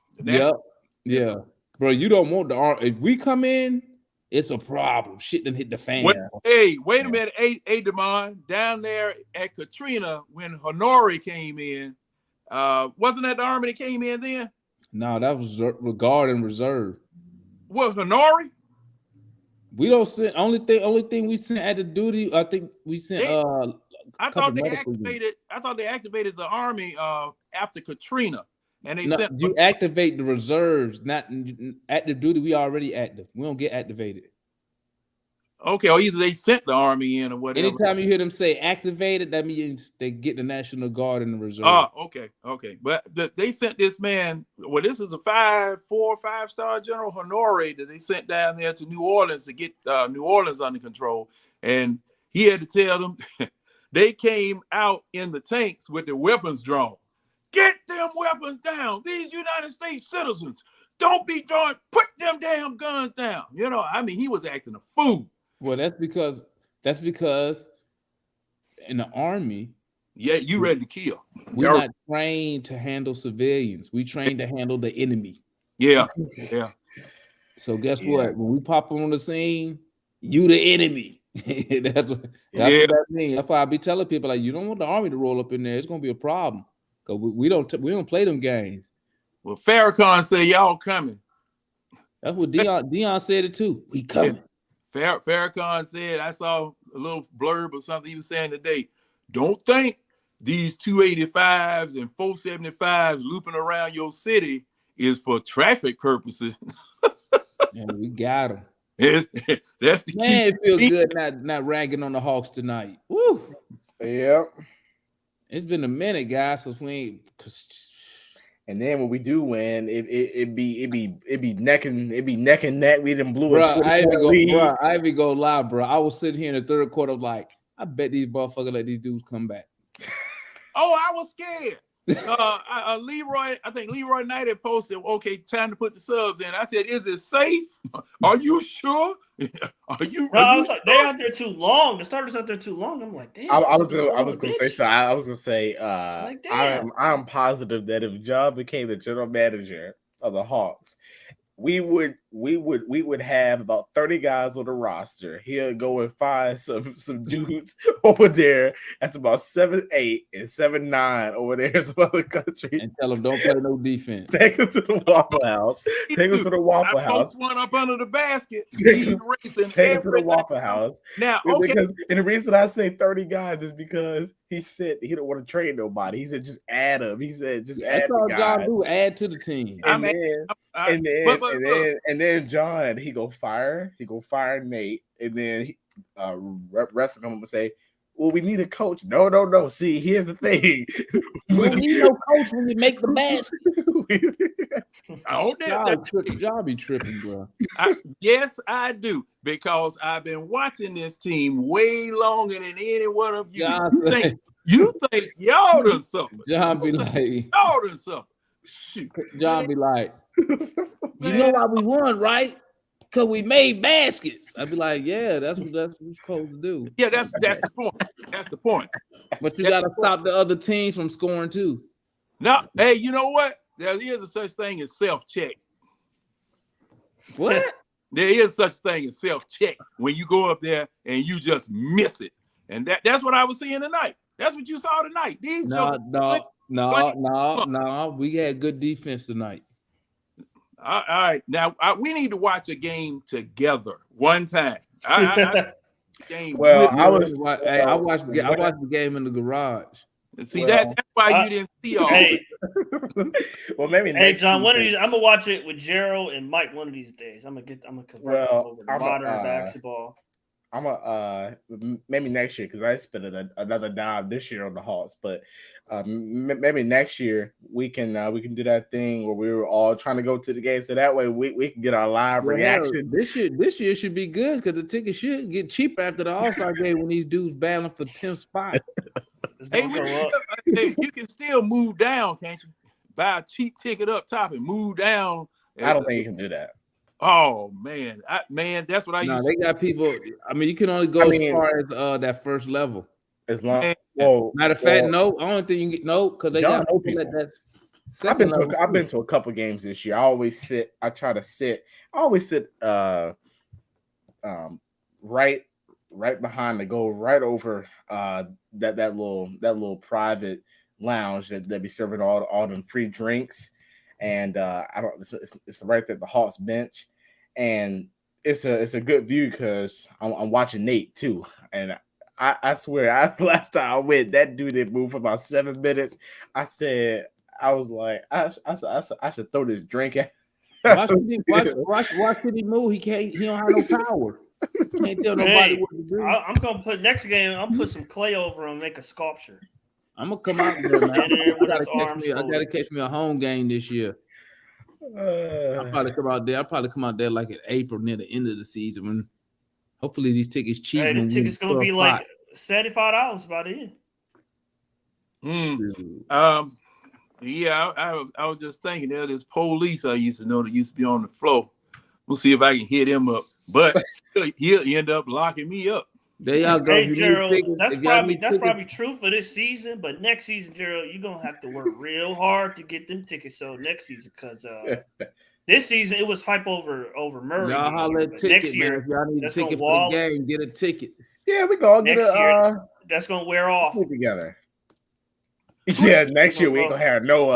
[SPEAKER 2] Yeah, bro. You don't want the Army. If we come in, it's a problem. Shit done hit the fan.
[SPEAKER 6] Wait a minute. Hey, Damon, down there at Katrina when Honore came in, wasn't that the Army that came in then?
[SPEAKER 2] No, that was Guard and Reserve.
[SPEAKER 6] What, Honore?
[SPEAKER 2] We don't send only thing we sent at the duty. I think we sent
[SPEAKER 6] I thought they activated the Army after Katrina. And
[SPEAKER 2] you activate the reserves, not active duty. We already active. We don't get activated.
[SPEAKER 6] Okay, or either they sent the Army in or whatever.
[SPEAKER 2] Anytime you hear them say activated, that means they get the National Guard and the reserve.
[SPEAKER 6] Oh, okay. But they sent this man. Well, this is a 4 or 5 star General Honore that they sent down there to New Orleans to get New Orleans under control, and he had to tell them they came out in the tanks with their weapons drawn. Get them weapons down. These United States citizens don't be drawing. Put them damn guns down. You know, I mean, he was acting a fool.
[SPEAKER 2] Well, that's because in the Army,
[SPEAKER 6] you ready to kill.
[SPEAKER 2] We're not trained to handle civilians. We trained to handle the enemy.
[SPEAKER 6] Yeah.
[SPEAKER 2] So guess what? When we pop on the scene, you the enemy. That's what that means. That's why I be telling people like, you don't want the Army to roll up in there. It's gonna be a problem. Cause we don't play them games.
[SPEAKER 6] Well, Farrakhan said y'all coming.
[SPEAKER 2] That's what Dion said it too. We coming.
[SPEAKER 6] Farrakhan said, I saw a little blurb or something he was saying today. Don't think these 285s and 475s looping around your city is for traffic purposes.
[SPEAKER 2] Yeah, we got them.
[SPEAKER 6] That's the
[SPEAKER 2] man. It feels good not ragging on the Hawks tonight. Woo.
[SPEAKER 3] Yep.
[SPEAKER 2] It's been a minute, guys, since we ain't.
[SPEAKER 3] And then when we do win, it be neck and neck. We done blew
[SPEAKER 2] a 20-point lead. Bro, I even go live, bro. I was sitting here in the third quarter, like, I bet these motherfuckers let these dudes come back.
[SPEAKER 6] Oh, I was scared. Leroy, I think Leroy Knight had posted, okay, time to put the subs in. I said, is it safe? Are you sure? Are you?
[SPEAKER 5] No, I was like, they're out there too long. The starters out there too long. I'm like, damn.
[SPEAKER 3] I was gonna say so. I was gonna say,
[SPEAKER 5] Like, damn.
[SPEAKER 3] I'm positive that if John became the general manager of the Hawks, we would have about 30 guys on the roster. He'll go and find some dudes over there. That's about 7'8" and 7'9" over there in some other country.
[SPEAKER 2] And tell them don't play no defense.
[SPEAKER 3] Take him to the Waffle House. Take him to the Waffle
[SPEAKER 6] I
[SPEAKER 3] House.
[SPEAKER 6] post one up under the basket.
[SPEAKER 3] Take him
[SPEAKER 6] Racing
[SPEAKER 3] to the Waffle House.
[SPEAKER 6] Now, okay.
[SPEAKER 3] And the reason I say 30 guys is because he said he don't want to trade nobody. He said just add them. He said just add the guys.
[SPEAKER 2] John do, add to the team.
[SPEAKER 3] And then John, he go fire Nate, and then rest of them will say, well, we need a coach. No. See, here's the thing.
[SPEAKER 2] We need no coach when you make the basket. John be tripping, bro.
[SPEAKER 6] Yes, I do, because I've been watching this team way longer than any one of you. You think y'all done something.
[SPEAKER 2] John be like,
[SPEAKER 6] y'all done something. Shoot.
[SPEAKER 2] John be like, you know why we won, right? Because we made baskets. I'd be like, yeah, that's what we're supposed to do.
[SPEAKER 6] Yeah, that's the point. That's the point.
[SPEAKER 2] But you got to stop the other teams from scoring too.
[SPEAKER 6] No, hey, you know what? There is a such thing as self-check.
[SPEAKER 2] What?
[SPEAKER 6] There is such thing as self-check when you go up there and you just miss it. And that's what I was seeing tonight. That's what you saw tonight.
[SPEAKER 2] No. We had good defense tonight.
[SPEAKER 6] All right. Now, we need to watch a game together one time.
[SPEAKER 2] I watched the game in the garage.
[SPEAKER 6] See, that's why you didn't see all
[SPEAKER 5] hey,
[SPEAKER 3] well, maybe
[SPEAKER 5] next John, one of these, I'm gonna watch it with Gerald and Mike one of these days. I'm gonna convert them over to modern basketball.
[SPEAKER 3] Maybe next year, because I spent another dime this year on the Hawks, but maybe next year we can do that thing where we were all trying to go to the game, so that way we can get our live reaction.
[SPEAKER 2] This year should be good because the tickets should get cheaper after the All-Star game when these dudes battling for 10th spot.
[SPEAKER 6] Hey, you can still move down, can't you? Buy a cheap ticket up top and move down.
[SPEAKER 3] I don't think you can do that.
[SPEAKER 6] Oh man, that's what I used.
[SPEAKER 2] They got people. I mean, you can only go as far as that first level.
[SPEAKER 3] As long.
[SPEAKER 2] Matter of fact, no. I don't think you can get because they got people that.
[SPEAKER 3] I've been to a couple games this year. I always sit right behind the goal, right over that little private lounge that be serving all them free drinks. And it's right there at the Hawks bench, and it's a good view because I'm watching Nate too. And I swear, last time I went, that dude didn't move for about 7 minutes. I was like, I should throw this drink at.
[SPEAKER 2] Watch did he move? He don't have no power. Can't tell nobody what to do.
[SPEAKER 5] I'm gonna put next game. I'm put some clay over him and make a sculpture.
[SPEAKER 2] I'm gonna come out there, man. I gotta catch me a home game this year. I'll probably come out there like in April, near the end of the season, when hopefully these tickets cheap.
[SPEAKER 5] Hey, the tickets gonna be like $75 by then.
[SPEAKER 6] Yeah, I was just thinking there's this police I used to know that used to be on the floor. We'll see if I can hit him up, but he'll end up locking me up.
[SPEAKER 2] There y'all go.
[SPEAKER 5] Hey, Gerald, that's probably true for this season, but next season, Gerald, you're gonna have to work real hard to get them tickets sold next season because this season it was hype over Murray.
[SPEAKER 2] Y'all holler at ticket, next year, man. If y'all need a ticket for the game, get a ticket.
[SPEAKER 3] Yeah, we gonna get
[SPEAKER 5] next year. That's gonna wear off.
[SPEAKER 3] Together. Yeah, next year we ain't gonna have no.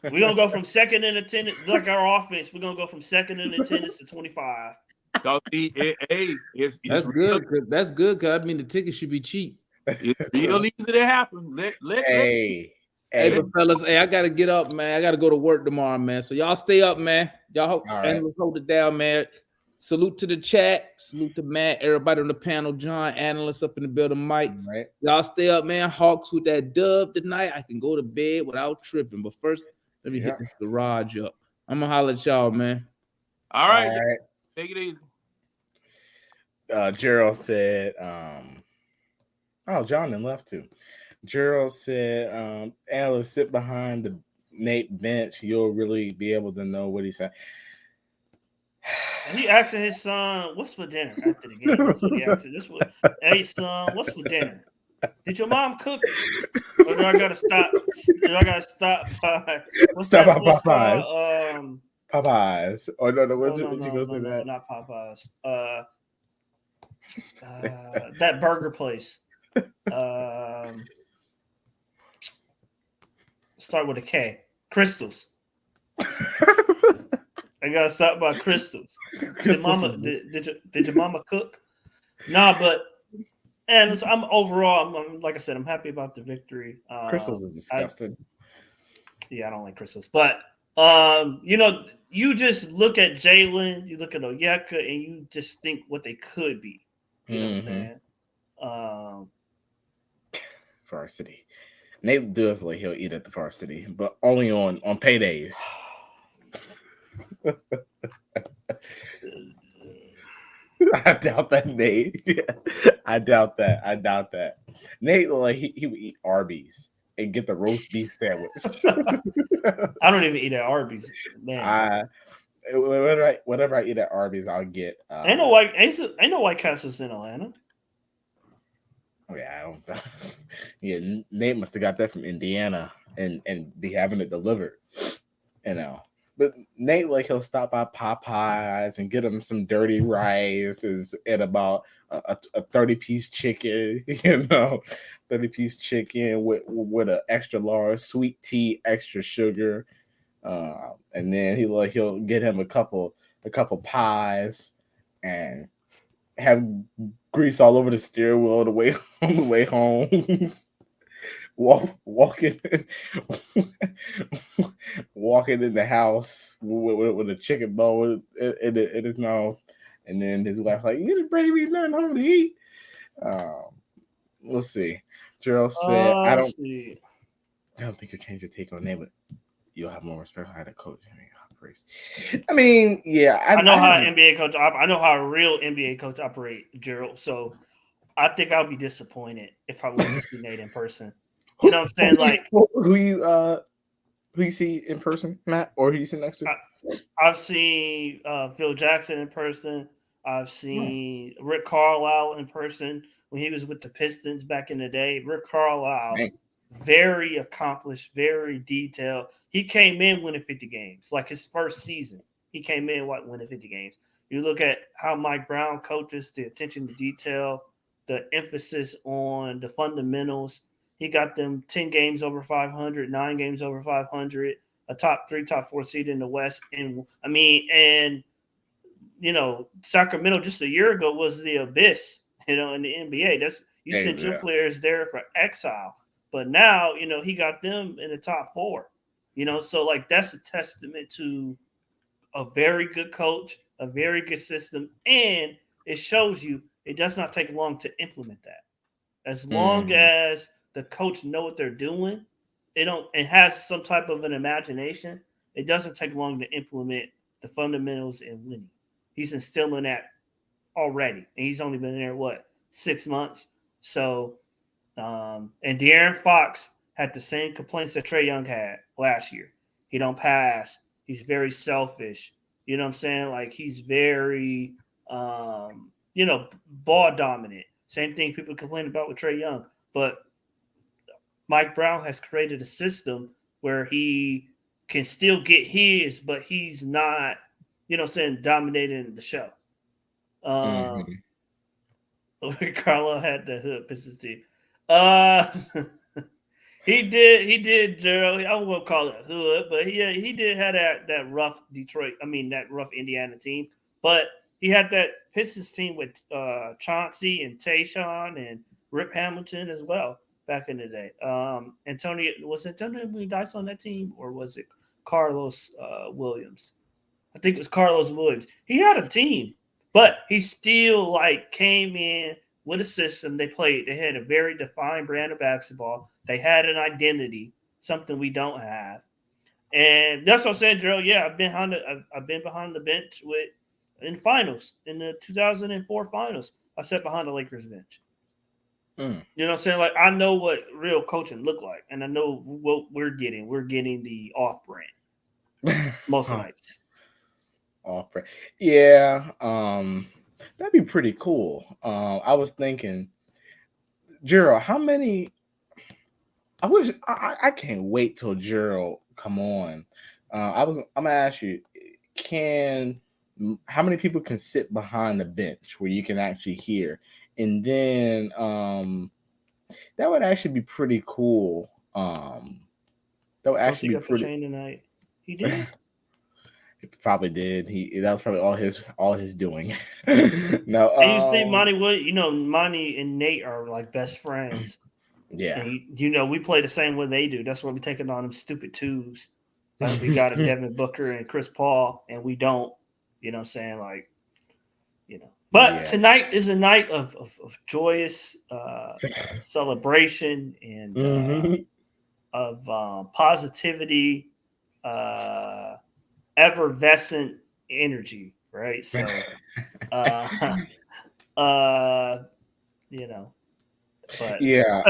[SPEAKER 5] We're gonna go from second in attendance, like our offense. We're gonna go from second in attendance to 25.
[SPEAKER 6] That's
[SPEAKER 2] good. That's good because I mean the tickets should be cheap.
[SPEAKER 6] It's real easy to happen.
[SPEAKER 2] But fellas, I gotta get up, man. I gotta go to work tomorrow, man. So y'all stay up, man. Y'all hold it down, man. Salute to the chat. Salute to Matt, everybody on the panel, John, analysts up in the building, Mike.
[SPEAKER 3] Right.
[SPEAKER 2] Y'all stay up, man. Hawks with that dub tonight. I can go to bed without tripping. But first, let me hit this garage up. I'm gonna holler at y'all, man.
[SPEAKER 6] All right. Take it easy.
[SPEAKER 3] Gerald said, John then left too. Gerald said, Alice, sit behind the Nate bench. You'll really be able to know what he said.
[SPEAKER 5] He asking his son, "What's for dinner after the game?" That's what he asked. This what, hey son, what's for dinner? Did your mom cook it, or do I gotta stop? Do I gotta stop by what's
[SPEAKER 3] Stop
[SPEAKER 5] that
[SPEAKER 3] by
[SPEAKER 5] place
[SPEAKER 3] Popeyes.
[SPEAKER 5] called?
[SPEAKER 3] Popeyes. Oh no,
[SPEAKER 5] No,
[SPEAKER 3] what
[SPEAKER 5] no,
[SPEAKER 3] you
[SPEAKER 5] no,
[SPEAKER 3] gonna
[SPEAKER 5] no,
[SPEAKER 3] say
[SPEAKER 5] no,
[SPEAKER 3] that?
[SPEAKER 5] not Popeyes. That burger place. Start with a K. Crystals. I gotta stop by Crystals. Did your mama cook? Nah, but and I'm overall. I'm like I said, I'm happy about the victory.
[SPEAKER 3] Crystals is disgusting.
[SPEAKER 5] I don't like crystals, but you just look at Jalen, you look at Onyeka, and you just think what they could be. You know what I'm saying?
[SPEAKER 3] Varsity. Nate does like he'll eat at the varsity, but only on paydays. I doubt that, Nate. I doubt that. Nate, like he would eat Arby's and get the roast beef sandwich.
[SPEAKER 5] I don't even eat at Arby's, man.
[SPEAKER 3] Whatever I eat at Arby's, I'll get.
[SPEAKER 5] Ain't no White Castles in Atlanta.
[SPEAKER 3] Yeah, I don't. Yeah, Nate must have got that from Indiana and be having it delivered. You know. But Nate, like, he'll stop by Popeyes and get him some dirty rice and about a 30-piece chicken, 30-piece chicken with an extra large sweet tea, extra sugar. And then he'll get him a couple pies and have grease all over the steering wheel on the way home. walking in the house with a chicken bone in his mouth, and then his wife's like, "You didn't bring me nothing home to eat." We'll see. Gerald said, "I don't think you'll change your take on that, but you'll have more respect for the coach." I mean, yeah,
[SPEAKER 5] I know how an NBA coach. I know how a real NBA coach operate, Gerald. So I think I'll be disappointed if I went to see Nate in person. You know what I'm saying?
[SPEAKER 3] Who you see in person, Matt, or who you sit next to?
[SPEAKER 5] I've seen Phil Jackson in person. I've seen Rick Carlisle in person when he was with the Pistons back in the day. Rick Carlisle, very accomplished, very detailed. He came in winning 50 games, like his first season. He came in winning 50 games. You look at how Mike Brown coaches, the attention to detail, the emphasis on the fundamentals. He got them 10 games over 500, 9 games over 500, a top 3, top 4 seed in the West. And Sacramento just a year ago was the abyss, in the NBA. You sent your players there for exile. But now, he got them in the top 4. So like that's a testament to a very good coach, a very good system, and it shows you it does not take long to implement that. As long as the coach know what they're doing, it has some type of an imagination. It doesn't take long to implement the fundamentals and winning. He's instilling that already, and he's only been there 6 months. So, and De'Aaron Fox had the same complaints that Trae Young had last year. He don't pass. He's very selfish. You know what I'm saying? Like he's very, ball dominant. Same thing people complain about with Trae Young. But Mike Brown has created a system where he can still get his, but he's not, dominating the show. Carlo had the hood Pistons team. He did, Gerald. I won't call it hood, but he did have that rough that rough Indiana team. But he had that Pistons team with Chauncey and Tayshaun and Rip Hamilton as well back in the day. Antonio Dice on that team, or was it Carlos Williams? I think it was Carlos Williams. He had a team, but he still came in with a system. They had a very defined brand of basketball. They had an identity, something we don't have. And that's what I'm saying, Gerald. Yeah, I've been behind the bench in finals, in the 2004 finals. I sat behind the Lakers bench.
[SPEAKER 3] Mm.
[SPEAKER 5] You know what I'm saying? Like I know what real coaching look like, and I know what we're getting. We're getting the off brand most
[SPEAKER 3] Huh.
[SPEAKER 5] nights.
[SPEAKER 3] Off brand. Yeah. That'd be pretty cool. I was thinking, Gerald, how many? I can't wait till Gerald come on. I'm gonna ask you, how many people can sit behind the bench where you can actually hear? And then that would actually be pretty cool. That would
[SPEAKER 5] Coach, he
[SPEAKER 3] actually be
[SPEAKER 5] got the
[SPEAKER 3] pretty.
[SPEAKER 5] chain tonight. He did.
[SPEAKER 3] He probably did. That was probably all his doing. No,
[SPEAKER 5] And you see, Monty Wood. You know, Monty and Nate are like best friends.
[SPEAKER 3] yeah.
[SPEAKER 5] And you know, we play the same way they do. That's why we taking on them stupid twos. Like we got a Devin Booker and Chris Paul, and we don't. You know what I'm saying? Like, you know. But
[SPEAKER 3] Yeah.
[SPEAKER 5] tonight is a night of joyous celebration and
[SPEAKER 3] Mhm.
[SPEAKER 5] of positivity, effervescent energy, right? So, uh, you know, but
[SPEAKER 3] Yeah.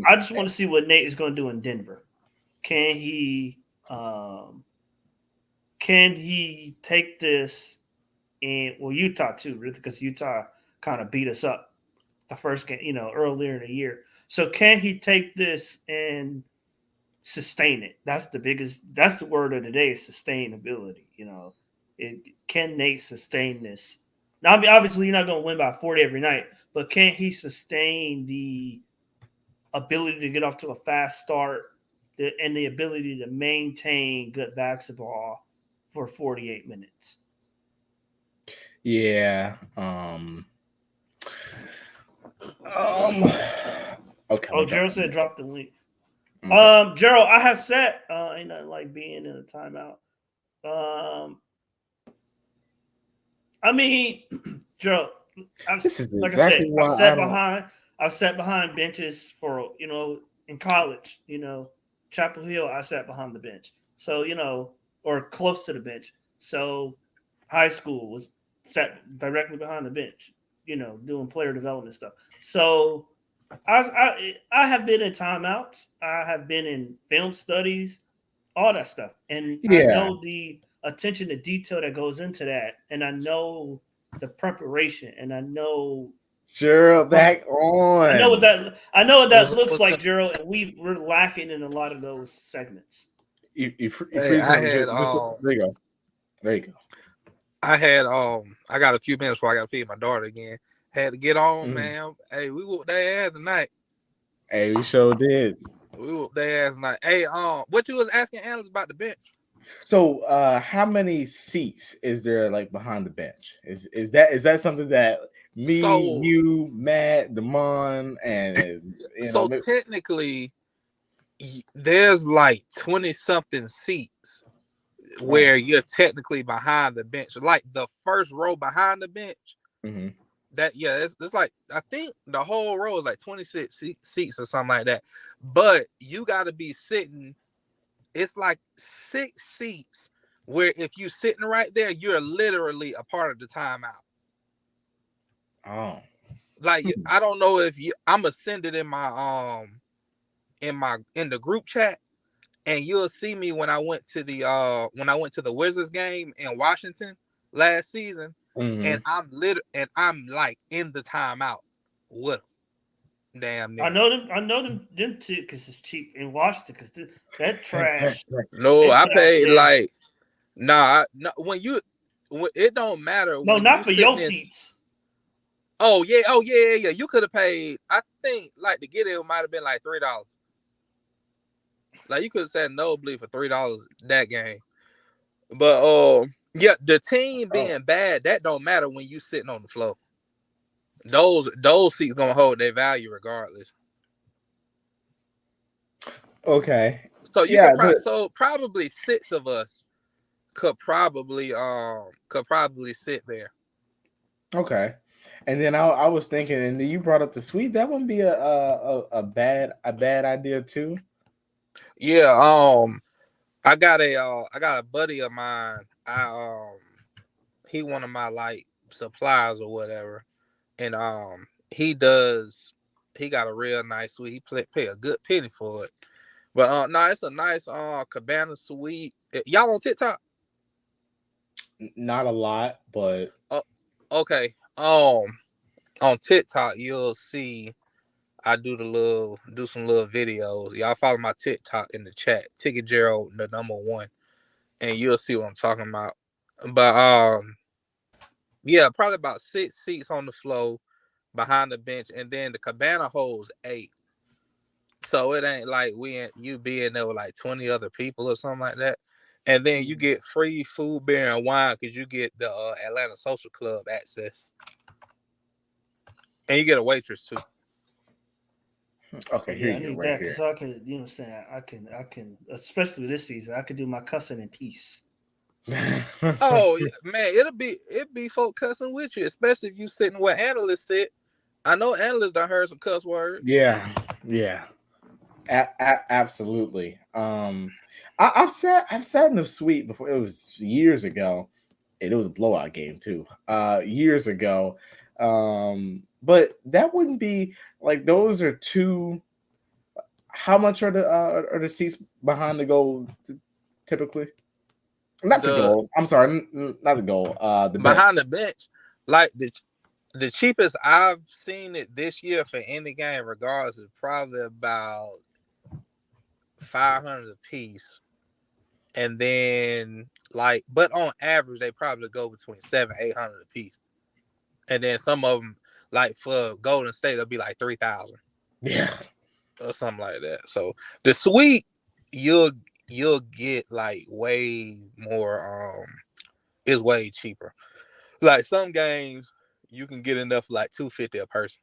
[SPEAKER 5] I just want to see what Nate is going to do in Denver. Can he take this and Utah too, really, because Utah kind of beat us up the first game, you know, earlier in the year. So can he take this and sustain it? That's the word of the day is sustainability. You know, can Nate sustain this? Now, I mean, obviously, you're not going to win by 40 every night, but can he sustain the ability to get off to a fast start and the ability to maintain good basketball for 48 minutes?
[SPEAKER 3] Yeah. Okay.
[SPEAKER 5] Oh, Gerald said drop the link.
[SPEAKER 3] Okay.
[SPEAKER 5] Gerald, I have said ain't nothing like being in a timeout. I mean, Gerald,
[SPEAKER 3] This is
[SPEAKER 5] like I
[SPEAKER 3] exactly
[SPEAKER 5] said,
[SPEAKER 3] why I don't.
[SPEAKER 5] I've sat behind benches for in college. Chapel Hill, I sat behind the bench. So or close to the bench. So high school was sat directly behind the bench. Doing player development stuff. So I have been in timeouts. I have been in film studies, all that stuff, and I
[SPEAKER 3] Yeah.
[SPEAKER 5] know the attention to detail that goes into that, and I know the preparation, and I know
[SPEAKER 3] Gerald, back on.
[SPEAKER 5] I know what that looks
[SPEAKER 8] What's
[SPEAKER 5] like,
[SPEAKER 8] up?
[SPEAKER 5] Gerald, and we're lacking in a lot of those segments.
[SPEAKER 3] You
[SPEAKER 8] Hey,
[SPEAKER 3] freeze
[SPEAKER 8] I
[SPEAKER 3] on.
[SPEAKER 8] had
[SPEAKER 3] There you go. There you go.
[SPEAKER 8] I got a few minutes before I got to feed my daughter again. Had to get on,
[SPEAKER 3] Mhm.
[SPEAKER 8] man. Hey, we whooped their ass tonight.
[SPEAKER 3] Hey, we sure did.
[SPEAKER 8] We whooped their ass tonight. Hey, what you was asking analysts about the bench?
[SPEAKER 3] So, how many seats is there like behind the bench? Is that something that me,
[SPEAKER 8] So,
[SPEAKER 3] you, Matt, Damon, and
[SPEAKER 8] so technically, there's like 20 something seats where you're technically behind the bench, like the first row behind the bench.
[SPEAKER 3] Mm-hmm.
[SPEAKER 8] It's like I think the whole row is like 26 seats or something like that. But you got to be sitting. It's like 6 seats where if you sitting right there, you're literally a part of the timeout.
[SPEAKER 3] Oh,
[SPEAKER 8] Like I don't know if I'm gonna send it in my in the group chat, and you'll see me when I went to the Wizards game in Washington last season,
[SPEAKER 3] mm-hmm.
[SPEAKER 8] and I'm like in the timeout with them. Damn near.
[SPEAKER 5] I know them too because it's cheap in Washington because that trash
[SPEAKER 8] No,
[SPEAKER 5] they
[SPEAKER 8] I
[SPEAKER 5] put out
[SPEAKER 8] paid
[SPEAKER 5] there.
[SPEAKER 8] like no when it don't matter
[SPEAKER 5] No,
[SPEAKER 8] when you
[SPEAKER 5] not for your
[SPEAKER 8] sitting in.
[SPEAKER 5] seats.
[SPEAKER 8] Oh yeah. You could have paid. I think like to get in might have been like $3. Like you could have said nosebleed for $3 that game. But yeah, the team being bad, that don't matter when you sitting on the floor. Those seats gonna hold their value regardless.
[SPEAKER 3] Okay.
[SPEAKER 8] So you
[SPEAKER 3] Yeah.
[SPEAKER 8] could probably 6 of us could probably sit there.
[SPEAKER 3] Okay. And then I was thinking, and then you brought up the suite. That wouldn't be a bad idea too.
[SPEAKER 8] Yeah. I got a buddy of mine. He one of my like suppliers or whatever, and he does He got a real nice suite. He pay a good penny for it. But no, it's a nice cabana suite. Y'all on TikTok?
[SPEAKER 3] Not a lot, but
[SPEAKER 8] Okay. On TikTok, you'll see I do some little videos. Y'all follow my TikTok in the chat. Ticket Gerald, the #1, and you'll see what I'm talking about. But yeah, probably about 6 seats on the floor behind the bench, and then the cabana holds 8. So it ain't like you be in there with like 20 other people or something like that. And then you get free food, beer, and wine because you get the Atlanta Social Club access, and you get a waitress too.
[SPEAKER 3] okay, here
[SPEAKER 5] Yeah, I
[SPEAKER 3] you go,
[SPEAKER 5] need
[SPEAKER 3] right
[SPEAKER 5] that
[SPEAKER 3] here.
[SPEAKER 5] because I can, you know, what I'm saying I can, especially this season, I could do my cussing in peace.
[SPEAKER 8] Oh man, it'd be folk cussing with you, especially if you sitting where analysts sit. I know analysts done heard some cuss words.
[SPEAKER 3] Yeah. Absolutely. I've sat in the suite before. It was years ago, and it was a blowout game too. Years ago. But that wouldn't be like those are two. How much are the seats behind the goal typically? Not the goal. I'm sorry, not the goal. The
[SPEAKER 8] behind the bench, like the cheapest I've seen it this year for any game, regardless, is probably about $500 a piece, and then but on average they probably go between $700-800 a piece, and then some of them, like for Golden State, it'll be like $3,000, or something like that. So the suite, you'll get like way more. Is way cheaper. Like some games, you can get enough like $250 a person.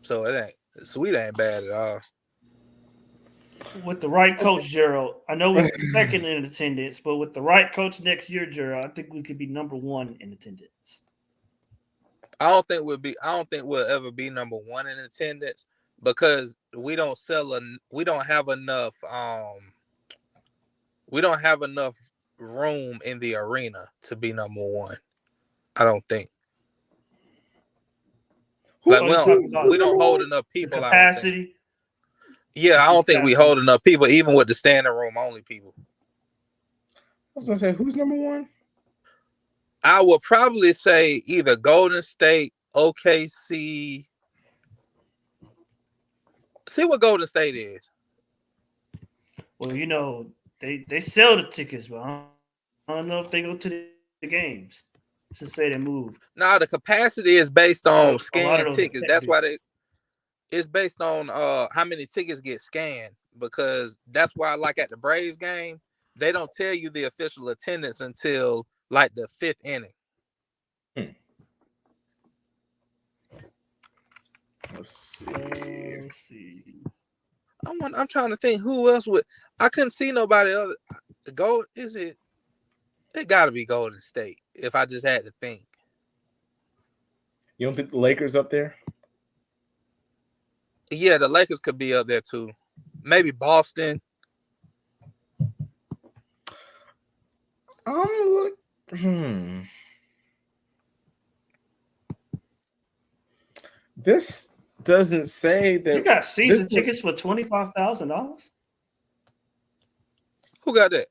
[SPEAKER 8] So the suite ain't bad at all.
[SPEAKER 5] With the right coach, Gerald, I know we're second in attendance, but with the right coach next year, Gerald, I think we could be #1 in attendance.
[SPEAKER 8] I don't think we'll ever be #1 in attendance because we don't have enough room in the arena to be #1. I don't think. Like we don't hold enough people.
[SPEAKER 5] Capacity.
[SPEAKER 8] I don't think we hold enough people, even with the standing room only people.
[SPEAKER 3] I was gonna say, who's #1?
[SPEAKER 8] I would probably say either Golden State, OKC. See what Golden State is.
[SPEAKER 5] Well, you know, they sell the tickets, but I don't know if they go to the games. To say they move.
[SPEAKER 8] Nah, the capacity is based on scanned tickets. That's why it's based on how many tickets get scanned, because that's why, like at the Braves game, they don't tell you the official attendance until like the 5th inning.
[SPEAKER 3] Let's see.
[SPEAKER 8] I'm trying to think who else would. I couldn't see nobody other. It got to be Golden State if I just had to think.
[SPEAKER 3] You don't think the Lakers up there?
[SPEAKER 8] Yeah, the Lakers could be up there too. Maybe Boston.
[SPEAKER 3] This doesn't say that
[SPEAKER 5] you got season tickets for $25,000.
[SPEAKER 8] Who got that?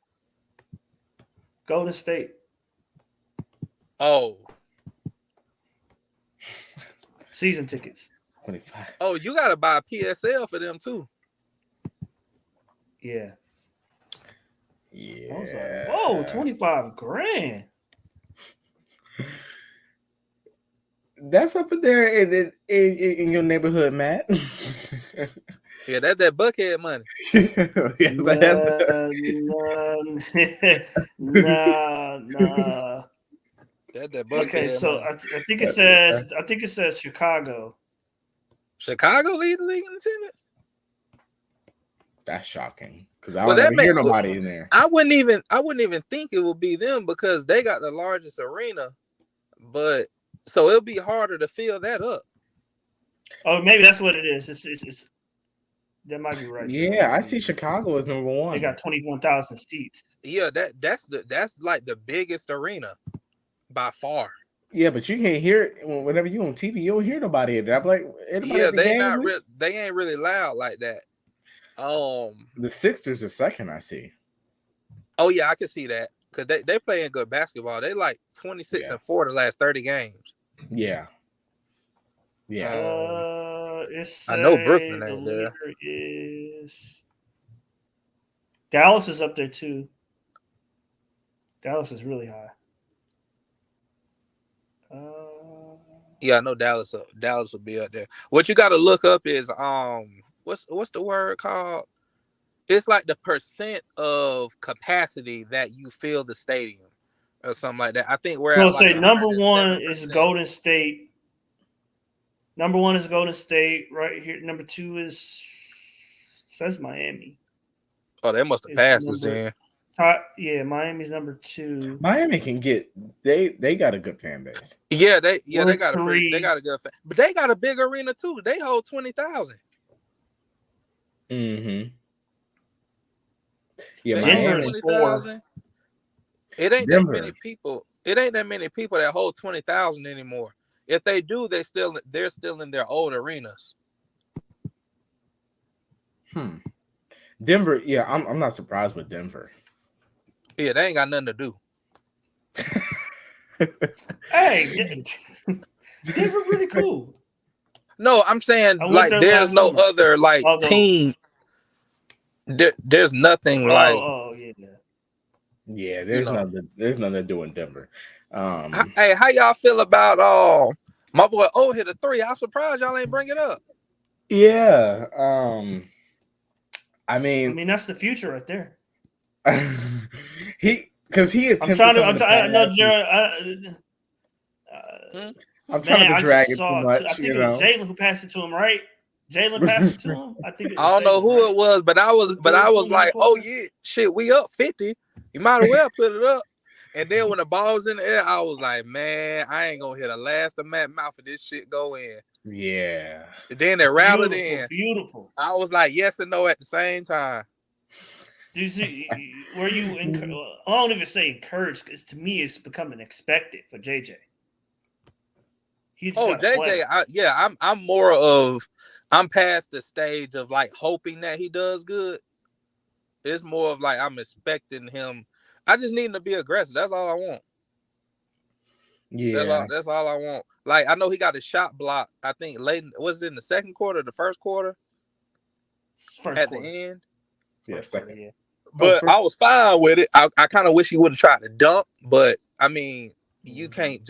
[SPEAKER 5] Golden State.
[SPEAKER 8] Oh,
[SPEAKER 5] season tickets.
[SPEAKER 3] 25.
[SPEAKER 8] Oh, you gotta buy a PSL for them too.
[SPEAKER 5] Yeah.
[SPEAKER 3] Yeah.
[SPEAKER 5] I was like, whoa, $25,000.
[SPEAKER 3] That's up in there in your neighborhood, Matt.
[SPEAKER 8] Yeah, that's that Buckhead money.
[SPEAKER 5] Nah.
[SPEAKER 8] That Buckhead
[SPEAKER 5] okay, so
[SPEAKER 8] money.
[SPEAKER 5] I think it says Chicago.
[SPEAKER 8] Chicago lead the league in attendance?
[SPEAKER 3] That's shocking because I don't hear nobody in there.
[SPEAKER 8] I wouldn't even think it would be them because they got the largest arena, but so it'll be harder to fill that up.
[SPEAKER 5] Oh, maybe that's what it is. It's that might be right.
[SPEAKER 3] Yeah, I see Chicago as #1.
[SPEAKER 5] They got 21,000 seats.
[SPEAKER 8] Yeah, that's like the biggest arena by far.
[SPEAKER 3] Yeah, but you can't hear it whenever you on TV. You don't hear nobody in there. I'm like, anybody
[SPEAKER 8] Yeah,
[SPEAKER 3] at the
[SPEAKER 8] they
[SPEAKER 3] game?
[SPEAKER 8] not real. They ain't really loud like that.
[SPEAKER 3] The Sixers are second, I see.
[SPEAKER 8] Oh yeah, I can see that because they playing good basketball. They like 26-4 the last 30 games.
[SPEAKER 3] Yeah.
[SPEAKER 5] It's
[SPEAKER 8] I know Brooklyn
[SPEAKER 5] the
[SPEAKER 8] ain't there.
[SPEAKER 5] leader is Dallas is up there too. Dallas is really high.
[SPEAKER 8] Yeah, I know Dallas. Dallas will be up there. What you got to look up is what's the word called? It's like the percent of capacity that you fill the stadium or something like that. I think we're
[SPEAKER 5] So
[SPEAKER 8] at like
[SPEAKER 5] say number
[SPEAKER 8] 107%.
[SPEAKER 5] one is Golden State. Number one is Golden State right here. Number two says Miami.
[SPEAKER 8] Oh, they must have passed us then.
[SPEAKER 5] Miami's number two.
[SPEAKER 3] Miami can get they got a good fan base.
[SPEAKER 8] Yeah, they got a good fan, but they got a big arena too. They hold 20,000.
[SPEAKER 3] Mm-hmm. Yeah,
[SPEAKER 5] Denver's
[SPEAKER 8] 20,000. It ain't
[SPEAKER 3] Denver.
[SPEAKER 8] that many people. It ain't that many people that hold 20,000 anymore. If they do, they're still in their old arenas.
[SPEAKER 3] Denver, yeah, I'm not surprised with Denver.
[SPEAKER 8] Yeah, they ain't got nothing to do.
[SPEAKER 5] Hey, Denver pretty cool.
[SPEAKER 8] No, I'm saying like
[SPEAKER 5] there
[SPEAKER 8] there's
[SPEAKER 5] last
[SPEAKER 8] no
[SPEAKER 5] summer.
[SPEAKER 8] other like team. There's nothing like.
[SPEAKER 5] Oh yeah.
[SPEAKER 3] Yeah, there's nothing to do in Denver.
[SPEAKER 8] Hey, how y'all feel about my boy O hit a 3? I'm surprised y'all ain't bring it up.
[SPEAKER 3] Yeah. I mean
[SPEAKER 5] that's the future right there.
[SPEAKER 3] he attempted.
[SPEAKER 5] I know Jared.
[SPEAKER 3] I'm trying to drag it too much.
[SPEAKER 5] I think it was Jalen who passed it to him, right? Jalen passed it to him. I think
[SPEAKER 8] I don't know who it was, but I was like, oh yeah, shit, we up 50. You might as well put it up. And then when the ball was in the air, I was like, man, I ain't gonna hit a last of my mouth for this shit go in.
[SPEAKER 3] Yeah.
[SPEAKER 8] And then it rattled in.
[SPEAKER 5] Beautiful.
[SPEAKER 8] I was like, yes and no at the same time.
[SPEAKER 5] Do you see? Were you? I don't even say encouraged because to me it's becoming expected for JJ.
[SPEAKER 8] JJ, I'm past the stage of like hoping that he does good. It's more of like I'm expecting him. I just need him to be aggressive. That's all I want.
[SPEAKER 3] Yeah,
[SPEAKER 8] that's all I want. Like I know he got a shot block. I think late. Was it in the second quarter, or the first quarter? At the end.
[SPEAKER 3] Yeah, second.
[SPEAKER 5] Yeah.
[SPEAKER 8] But I was fine with it. I kind of wish he would have tried to dunk, but I mean, you can't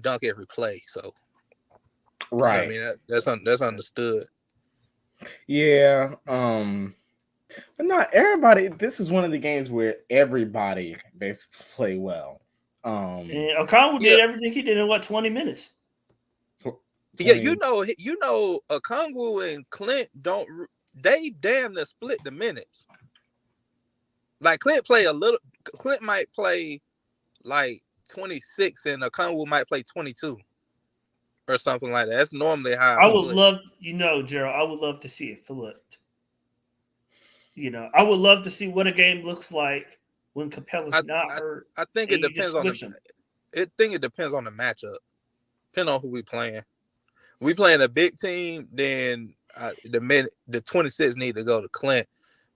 [SPEAKER 8] dunk every play. So,
[SPEAKER 3] right.
[SPEAKER 8] I mean, that's understood.
[SPEAKER 3] Yeah. But not everybody. This is one of the games where everybody basically played well.
[SPEAKER 5] And Okongwu did everything he did in 20 minutes.
[SPEAKER 3] 20.
[SPEAKER 8] Yeah, you know, Okongwu and Clint they damn near split the minutes. Like Clint might play like 26 and Okongwu might play 22 or something like that. That's normally how
[SPEAKER 5] I would love, Gerald, I would love to see it flipped. I would love to see what a game looks like when Capella's not hurt.
[SPEAKER 8] I think it depends on it depends on the matchup. Depending on who we playing. We playing a big team, then the 26 need to go to Clint.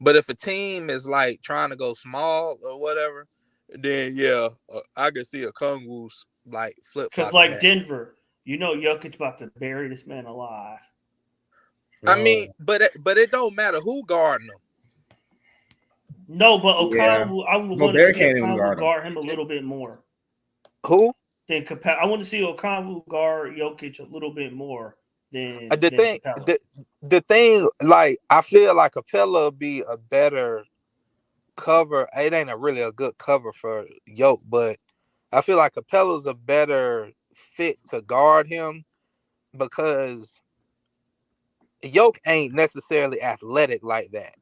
[SPEAKER 8] But if a team is like trying to go small or whatever, then yeah, I can see a Okongwu's like flip.
[SPEAKER 5] Because like Denver, Jokic about to bury this man alive.
[SPEAKER 8] I mean, but it don't matter who guarding him.
[SPEAKER 5] No, but Okongwu, I would want to see Okongwu guard him a little bit more.
[SPEAKER 8] Who?
[SPEAKER 5] Then Capella. I want to see Okongwu guard Jokic a little bit more than
[SPEAKER 8] the thing. Like I feel like Capella will be a better cover. It ain't really a good cover for Jokic, but I feel like Capella's a better fit to guard him because Jokic ain't necessarily athletic like that.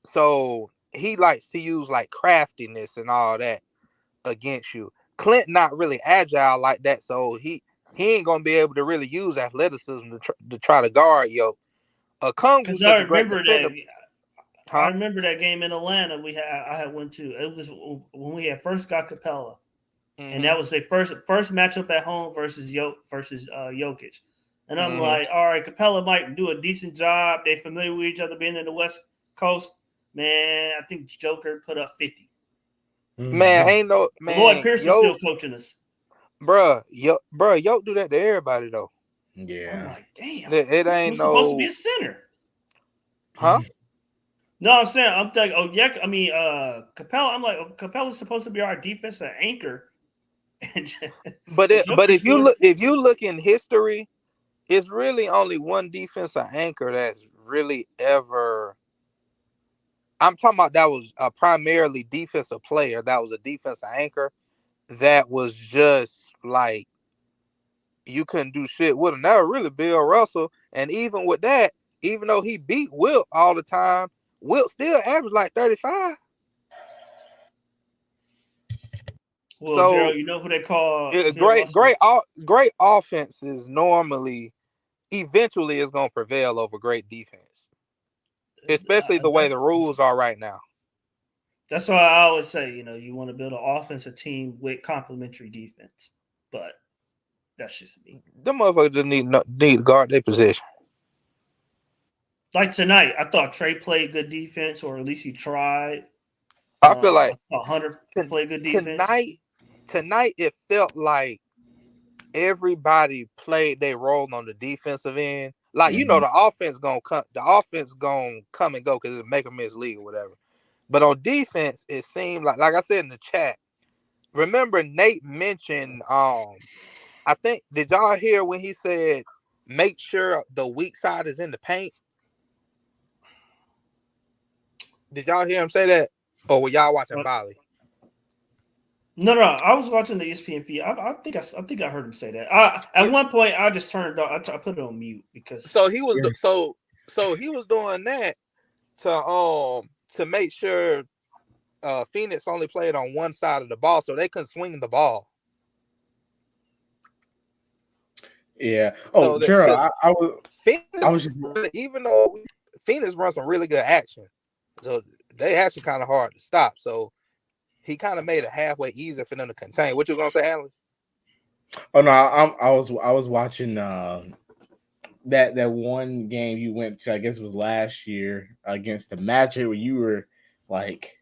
[SPEAKER 8] So he likes to use like craftiness and all that against you. Clint not really agile like that, so he ain't gonna be able to really use athleticism to try to guard Jokic.
[SPEAKER 5] Because I remember that. I remember that game in Atlanta. I had went to. It was when we had first got Capella, and that was their first matchup at home versus Jokic. And I'm like, all right, Capella might do a decent job. They're familiar with each other, being in the West Coast. Man, I think Joker put up 50.
[SPEAKER 8] Man, ain't no man.
[SPEAKER 5] Lloyd Pearson's still coaching us,
[SPEAKER 8] bruh. Yoke do that to everybody though.
[SPEAKER 3] Yeah,
[SPEAKER 5] I'm like, damn,
[SPEAKER 8] it ain't
[SPEAKER 5] supposed to be a center,
[SPEAKER 8] huh?
[SPEAKER 5] No, I'm saying I'm thinking. Oh yeah, I mean, Capella. I'm like, Capella's supposed to be our defensive anchor.
[SPEAKER 8] but if you look in history, it's really only one defensive anchor that's really ever. I'm talking about that was a primarily defensive player. That was a defensive anchor. That was just like you couldn't do shit with him. That was really Bill Russell. And even with that, even though he beat Wilt all the time, Wilt still averaged like 35.
[SPEAKER 5] Well,
[SPEAKER 8] so
[SPEAKER 5] Gerald, you know who they call
[SPEAKER 8] great offense is normally eventually is going to prevail over great defense, especially the way the rules are right now.
[SPEAKER 5] That's why I always say, you want to build an offensive team with complementary defense, but that's just me.
[SPEAKER 8] Them motherfuckers just need to guard their position.
[SPEAKER 5] Like tonight, I thought Trey played good defense, or at least he tried.
[SPEAKER 8] I feel like
[SPEAKER 5] Hunter played good defense.
[SPEAKER 8] Tonight, it felt like everybody played their role on the defensive end. Like the offense gonna come and go because it's make or miss league or whatever. But on defense, it seemed like I said in the chat. Remember Nate mentioned I think, did y'all hear when he said make sure the weak side is in the paint? Did y'all hear him say that? Or were y'all watching Bali?
[SPEAKER 5] No, I was watching the ESPN feed. I think I heard him say that. At one point, I just turned off. I put it on mute because
[SPEAKER 8] he was he was doing that to make sure Phoenix only played on one side of the ball, so they couldn't swing the ball.
[SPEAKER 3] Yeah. Oh, Gerald, I was just
[SPEAKER 8] even though Phoenix runs some really good action, so they actually kind of hard to stop. So he kind of made it halfway easier for them to contain. What you gonna say, Analyst?
[SPEAKER 3] Oh no, I was watching that one game you went to. I guess it was last year against the Magic, where you were like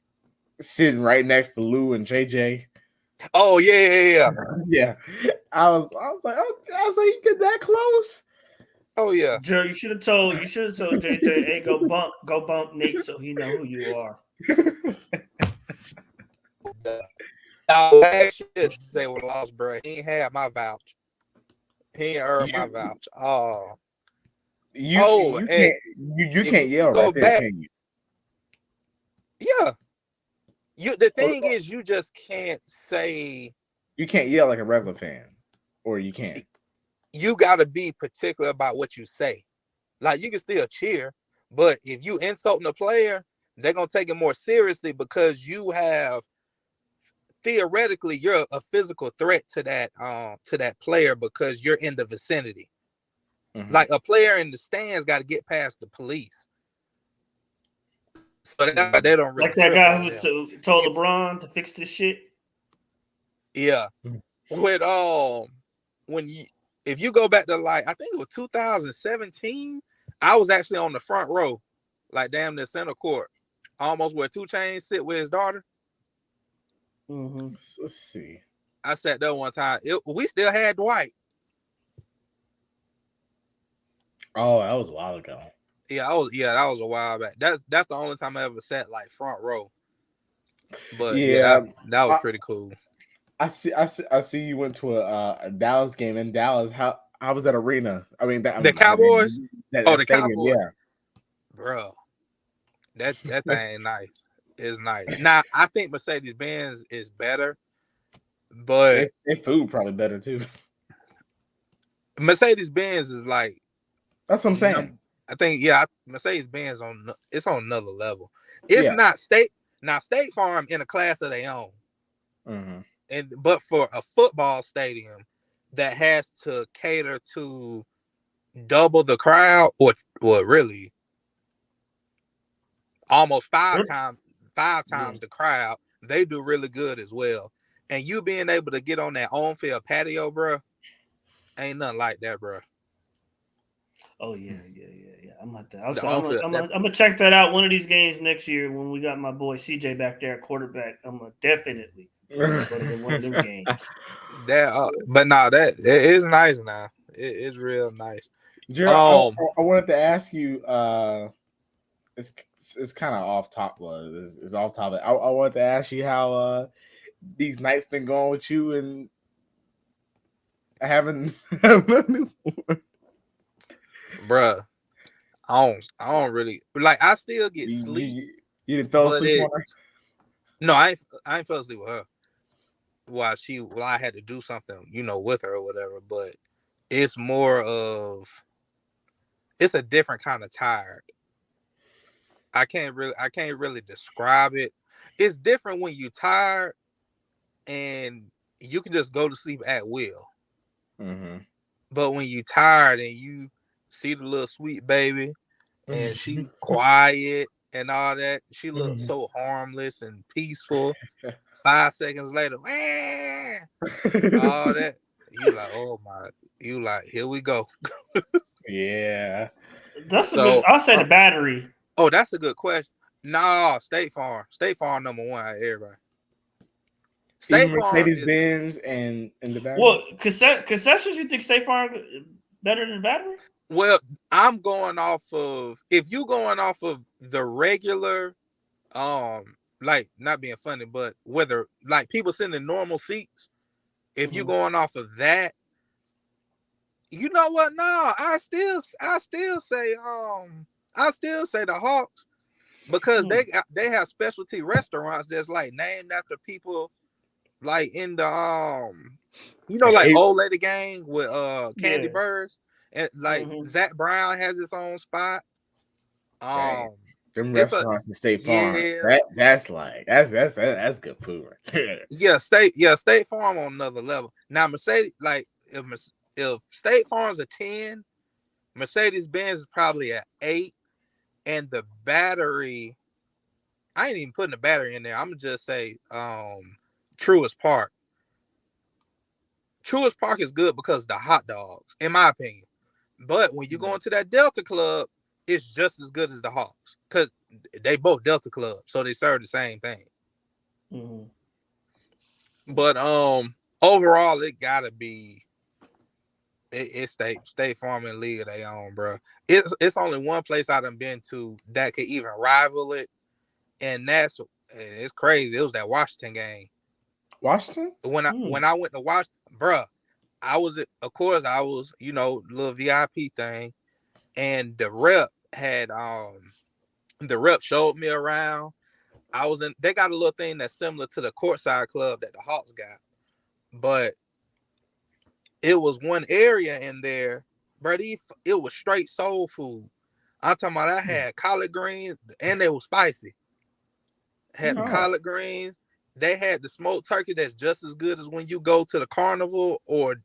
[SPEAKER 3] sitting right next to Lou and JJ.
[SPEAKER 8] Oh yeah.
[SPEAKER 3] Yeah. I was like, oh, I was like, you get that close?
[SPEAKER 8] Oh yeah.
[SPEAKER 5] Joe, you should have told JJ, hey, go bump Nate so he know who you are.
[SPEAKER 8] Last year they were lost, bro. He ain't had my vouch. He ain't earned my vouch. Oh.
[SPEAKER 3] You can't yell right there, can you?
[SPEAKER 8] Yeah. The thing is, you just can't say.
[SPEAKER 3] You can't yell like a regular fan, or you can't.
[SPEAKER 8] You got to be particular about what you say. Like, you can still cheer, but if you insulting a player, they're gonna take it more seriously because you have theoretically you're a physical threat to that player because you're in the vicinity. Like a player in the stands got to get past the police. So they don't really
[SPEAKER 5] like that guy who told LeBron to fix this shit.
[SPEAKER 8] Yeah, with if you go back to like I think it was 2017, I was actually on the front row, like damn near center court, almost where 2 Chainz sit with his daughter.
[SPEAKER 3] Let's see.
[SPEAKER 8] I sat there one time. We still had Dwight.
[SPEAKER 3] Oh, that was a while ago.
[SPEAKER 8] Yeah, that was a while back. That's the only time I ever sat like front row. But that was pretty cool.
[SPEAKER 3] I see you went to a Dallas game in Dallas. How was that arena? I mean, the
[SPEAKER 8] Cowboys?
[SPEAKER 3] The
[SPEAKER 8] stadium,
[SPEAKER 3] Cowboys. Yeah.
[SPEAKER 8] Bro. That thing nice. It's nice. Now, I think Mercedes-Benz is better, but
[SPEAKER 3] their food probably better too.
[SPEAKER 8] Mercedes-Benz is like
[SPEAKER 3] that's what I'm saying.
[SPEAKER 8] I think Mercedes-Benz on another level. It's not State Farm in a class of their own. But for a football stadium that has to cater to double the crowd, or really almost five times the crowd, they do really good as well. and you being able to get on that on-field patio, bro, ain't nothing like that, bro.
[SPEAKER 5] Oh yeah. I'm about to. I'm
[SPEAKER 8] The
[SPEAKER 5] gonna
[SPEAKER 8] on-field, that,
[SPEAKER 5] I'm gonna check that out one of these games next year when we got my boy CJ back there at quarterback. I'm gonna definitely go to one of them games.
[SPEAKER 8] but nah, that it is nice now. It's real nice.
[SPEAKER 3] Gerald, I wanted to ask you. It's kind of off top. It's off topic. I wanted to ask you how these nights been going with you and having.
[SPEAKER 8] Bruh, I don't really like. I still get sleep.
[SPEAKER 3] You didn't fall asleep on her?
[SPEAKER 8] No, I ain't fell asleep with her. While I had to do something, with her or whatever. But it's more of, it's a different kind of tired. I can't really describe it. It's different when you're tired and you can just go to sleep at will.
[SPEAKER 3] Mm-hmm.
[SPEAKER 8] But when you're tired and you see the little sweet baby and she quiet and all that, she looks so harmless and peaceful. 5 seconds later, all that, you like, oh my, you like, here we go.
[SPEAKER 3] Yeah.
[SPEAKER 5] That's a good. I'll say the battery.
[SPEAKER 8] Oh, that's a good question. Nah, State Farm. State Farm number one out of everybody.
[SPEAKER 3] State Farm, Mercedes-Benz and the battery.
[SPEAKER 5] Well, concessions, you think State Farm better than the battery?
[SPEAKER 8] Well, I'm going off of, if you going off of the regular, like, not being funny, but whether like people sitting in normal seats, if you going off of that, you know what? No, I still say the Hawks, because they have specialty restaurants that's like named after people, like in the like Old Lady Gang with Candy Birds, and like Zach Brown has his own spot.
[SPEAKER 3] Them restaurants in State Farm, that's good food right there.
[SPEAKER 8] Yeah, State Farm on another level. Now Mercedes, like if State Farm's a 10, Mercedes-Benz is probably an 8, and the battery, I ain't even putting the battery in there. I'm gonna just say Truist Park. Truist Park is good because of the hot dogs, in my opinion. But when you go into that Delta Club, it's just as good as the Hawks, because they both Delta Club, so they serve the same thing. But overall, it gotta be it's State Farm and League of their own, bro. It's only one place I done been to that could even rival it, and it's crazy. It was that Washington game.
[SPEAKER 3] Washington?
[SPEAKER 8] When I went to Washington, bro, I was little VIP thing, and the rep showed me around. They got a little thing that's similar to the courtside club that the Hawks got, but it was one area in there, bro. It was straight soul food. I'm talking about, I had collard greens, and they were spicy. Had the collard greens. They had the smoked turkey that's just as good as when you go to the carnival or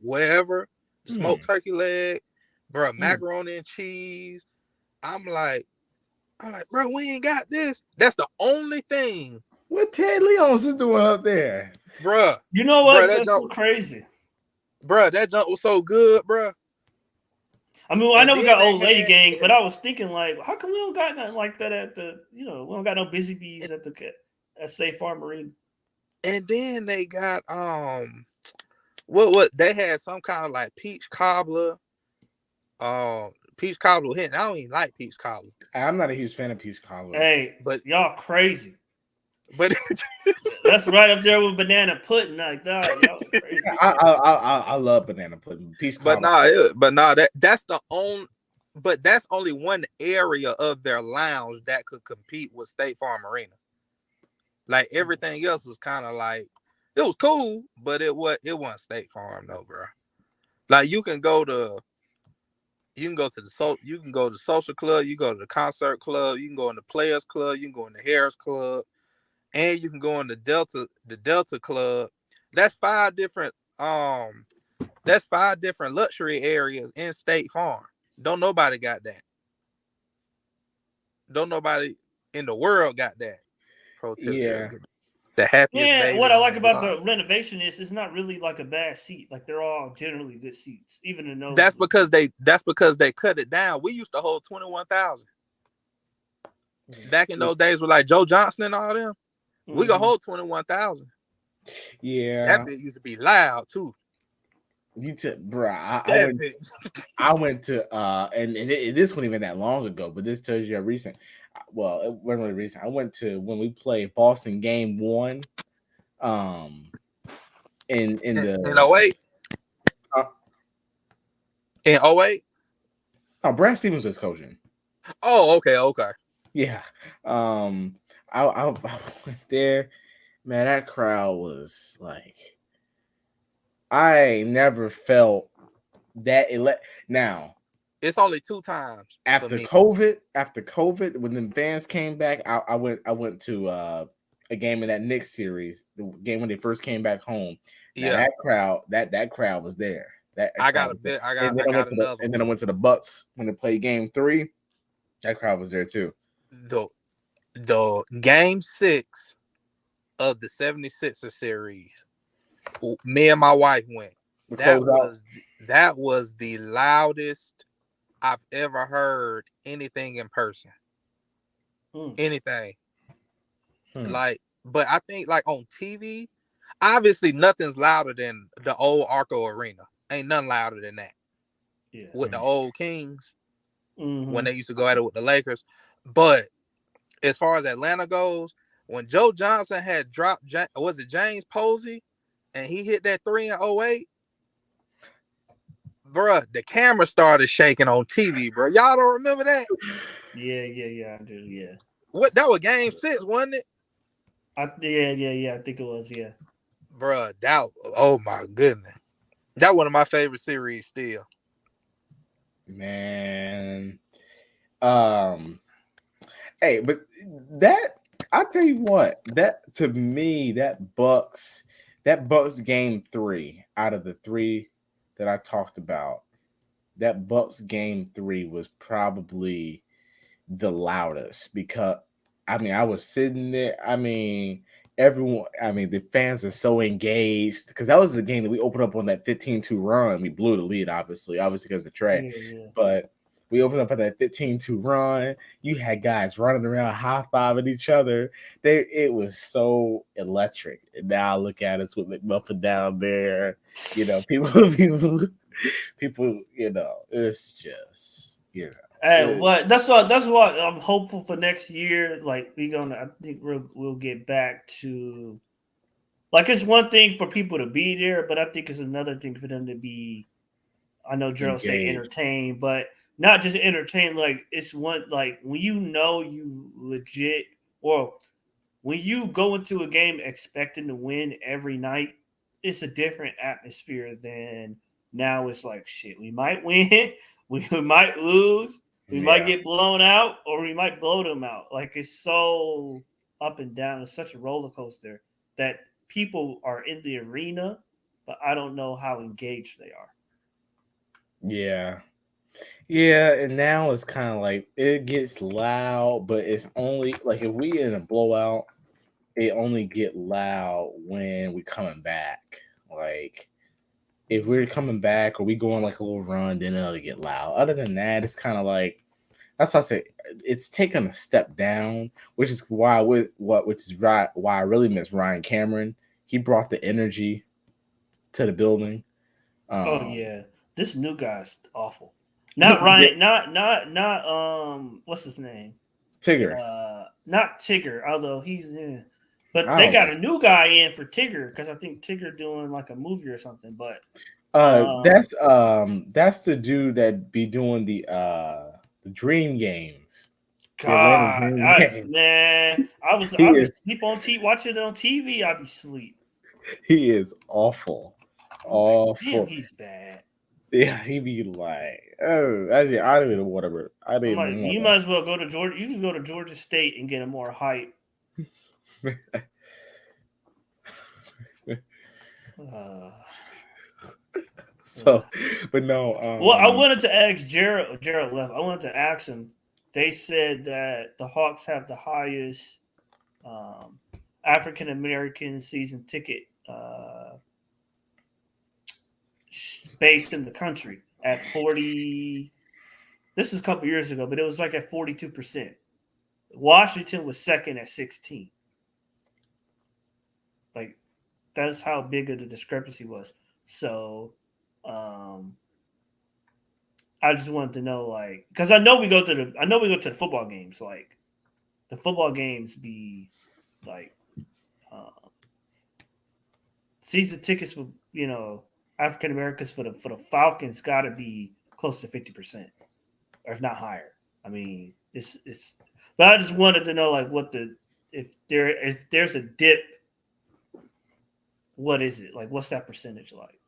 [SPEAKER 8] wherever. The smoked turkey leg, bro. Macaroni and cheese. I'm like, bro, we ain't got this. That's the only thing.
[SPEAKER 3] What Ted Leon's is doing up there,
[SPEAKER 8] bro?
[SPEAKER 5] You know what? That's so crazy,
[SPEAKER 8] bro. That junk was so good, bro.
[SPEAKER 5] I mean, I know we got Old Lady Gang, but I was thinking, like, how come we don't got nothing like that at the, we don't got no Busy Bees at State Farm Marine.
[SPEAKER 8] And then they got what they had some kind of like peach cobbler, peach cobbler hit. I don't even like peach cobbler.
[SPEAKER 3] I'm not a huge fan of peach cobbler.
[SPEAKER 5] Hey,
[SPEAKER 8] but
[SPEAKER 5] y'all crazy.
[SPEAKER 8] But
[SPEAKER 5] that's right up there with banana pudding, like that. Y'all crazy.
[SPEAKER 3] I love banana pudding. Peach cobbler.
[SPEAKER 8] That's only one area of their lounge that could compete with State Farm Arena. Like everything else was kind of like, it was cool, but it wasn't State Farm though, bro. Like you can go to the social club, you go to the concert club, you can go in the Players Club, you can go in the Harris Club, and you can go in the Delta Club. That's 5 different luxury areas in State Farm. Don't nobody got that. Don't nobody in the world got that.
[SPEAKER 3] Yeah.
[SPEAKER 8] The happiest
[SPEAKER 5] Yeah,
[SPEAKER 8] baby
[SPEAKER 5] what I
[SPEAKER 8] on
[SPEAKER 5] like
[SPEAKER 8] the
[SPEAKER 5] about
[SPEAKER 8] block.
[SPEAKER 5] the renovation is it's not really like a bad seat. Like they're all generally good seats, even in those.
[SPEAKER 8] That's because they cut it down. We used to hold 21,000. Back in those days with like Joe Johnson and all them, we could hold 21,000.
[SPEAKER 3] Yeah,
[SPEAKER 8] That bit used to be loud too.
[SPEAKER 3] bro.
[SPEAKER 8] That bit.
[SPEAKER 3] I went to this wasn't even that long ago, but this tells you a recent. Well, it wasn't really recent. I went to when we played Boston game 1, in the
[SPEAKER 8] In 08?
[SPEAKER 3] uh,
[SPEAKER 8] In 08?
[SPEAKER 3] oh, Brad Stevens was coaching.
[SPEAKER 8] Oh, okay.
[SPEAKER 3] Yeah, I went there, man. That crowd was like, I never felt that. Now,
[SPEAKER 8] It's only 2 times for
[SPEAKER 3] after
[SPEAKER 8] me.
[SPEAKER 3] COVID, when the fans came back, I went to a game in that Knicks series, the game when they first came back home. Now
[SPEAKER 8] Yeah,
[SPEAKER 3] that crowd was there.
[SPEAKER 8] I got a bit. I got another
[SPEAKER 3] and then I went to the Bucks when they played game 3. That crowd was there too.
[SPEAKER 8] The game 6 of the 76er series, me and my wife went. That was the loudest I've ever heard anything in person. Anything. Like, but I think like on TV, obviously nothing's louder than the old Arco Arena. Ain't nothing louder than that.
[SPEAKER 5] Yeah.
[SPEAKER 8] With the old Kings, when they used to go at it with the Lakers. But as far as Atlanta goes, when Joe Johnson had dropped, was it James Posey, and he hit that 3 in 08, bruh, the camera started shaking on TV, bro. Y'all don't remember that?
[SPEAKER 5] Yeah, I do, yeah.
[SPEAKER 8] What, that was game 6, wasn't it?
[SPEAKER 5] Yeah, I think it was, yeah.
[SPEAKER 8] Bruh, oh my goodness. That one of my favorite series still.
[SPEAKER 3] Man. Hey, but that, I'll tell you what, that to me, that Bucks game 3 out of the 3 that I talked about, that Bucks game 3 was probably the loudest, because I mean, I was sitting there. I mean, everyone, I mean, the fans are so engaged, because that was the game that we opened up on that 15-2 run. We blew the lead, obviously because of Trey.
[SPEAKER 5] Yeah.
[SPEAKER 3] But we opened up at that 15-2 run. You had guys running around high-fiving each other. It was so electric. And now I look at us with McMuffin down there. You know, people, you know, it's just, you know.
[SPEAKER 5] Hey, what? That's what I'm hopeful for next year. Like I think we'll get back to, like, it's one thing for people to be there, but I think it's another thing for them to be. I know Gerald say entertained, but not just entertained. Like, it's one, like when you legit, or when you go into a game expecting to win every night, it's a different atmosphere than now. It's like, shit, we might win, we might lose. We might get blown out, or we might blow them out. Like, it's so up and down. It's such a roller coaster that people are in the arena, but I don't know how engaged they are.
[SPEAKER 3] Yeah. Yeah, and now it's kind of like it gets loud, but it's only like if we in a blowout, it only get loud when we coming back. Like, if we're coming back or we go on like a little run, then it'll get loud. Other than that, it's kind of like, that's why I say it's taken a step down, which is why why I really miss Ryan Cameron. He brought the energy to the building.
[SPEAKER 5] Oh yeah, this new guy's awful. Not Ryan, not what's his name?
[SPEAKER 3] Tigger.
[SPEAKER 5] Not Tigger, although he's in. But they got a new guy in for Tigger, because I think Tigger doing like a movie or something. But
[SPEAKER 3] that's the dude that be doing the Dream Games.
[SPEAKER 5] God, man, I was sleep on watching it on TV. I'd be asleep.
[SPEAKER 3] He is awful. Awful.
[SPEAKER 5] Damn, he's bad.
[SPEAKER 3] Yeah, he be like, oh, I don't even know whatever.
[SPEAKER 5] You might as well go to Georgia. You can go to Georgia State and get a more hype.
[SPEAKER 3] So, but no.
[SPEAKER 5] Well, I wanted to ask Gerald. Gerald left. I wanted to ask him. They said that the Hawks have the highest. African American season ticket based in the country at 40. This is a couple years ago, but it was like at 42%. Washington was second at 16. Like that's how big of the discrepancy was. So I just wanted to know, like, because I know we go to the football games. Like the football games be like season tickets for African Americans for the Falcons got to be close to 50%, or if not higher. I mean, it's. But I just wanted to know, like, if there's a dip, what is it like? What's that percentage like?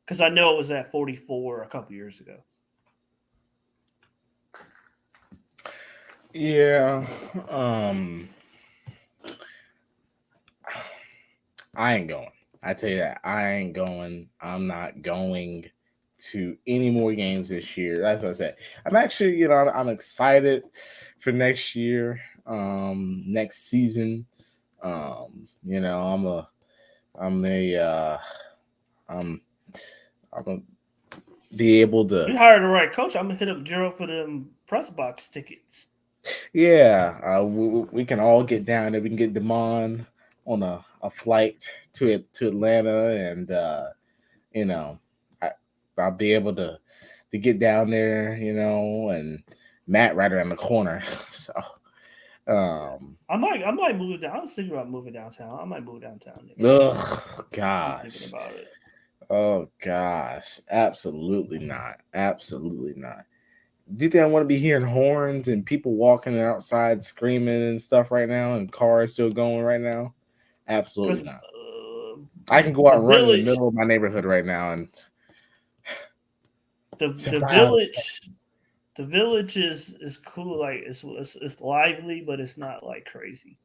[SPEAKER 5] Because I know it was at 44 a couple years ago.
[SPEAKER 3] Yeah. I ain't going. I tell you that. I ain't going. I'm not going to any more games this year. That's what I said. I'm actually, I'm excited for next year, next season. I'm gonna be able to.
[SPEAKER 5] You hired the right coach. I'm gonna hit up Gerald for them press box tickets.
[SPEAKER 3] Yeah, we can all get down there. We can get Damon on a flight to Atlanta, and I'll be able to get down there, and Matt right around the corner. So
[SPEAKER 5] I might move down. I was thinking about moving downtown. I might move downtown.
[SPEAKER 3] Ugh, gosh.
[SPEAKER 5] I'm thinking about it.
[SPEAKER 3] Oh gosh, absolutely not. Absolutely not. Do you think I want to be hearing horns and people walking outside screaming and stuff right now, and cars still going right now? Absolutely not. I can go out and run in the middle of my neighborhood right now, and
[SPEAKER 5] the village is cool. Like it's lively, but it's not like crazy.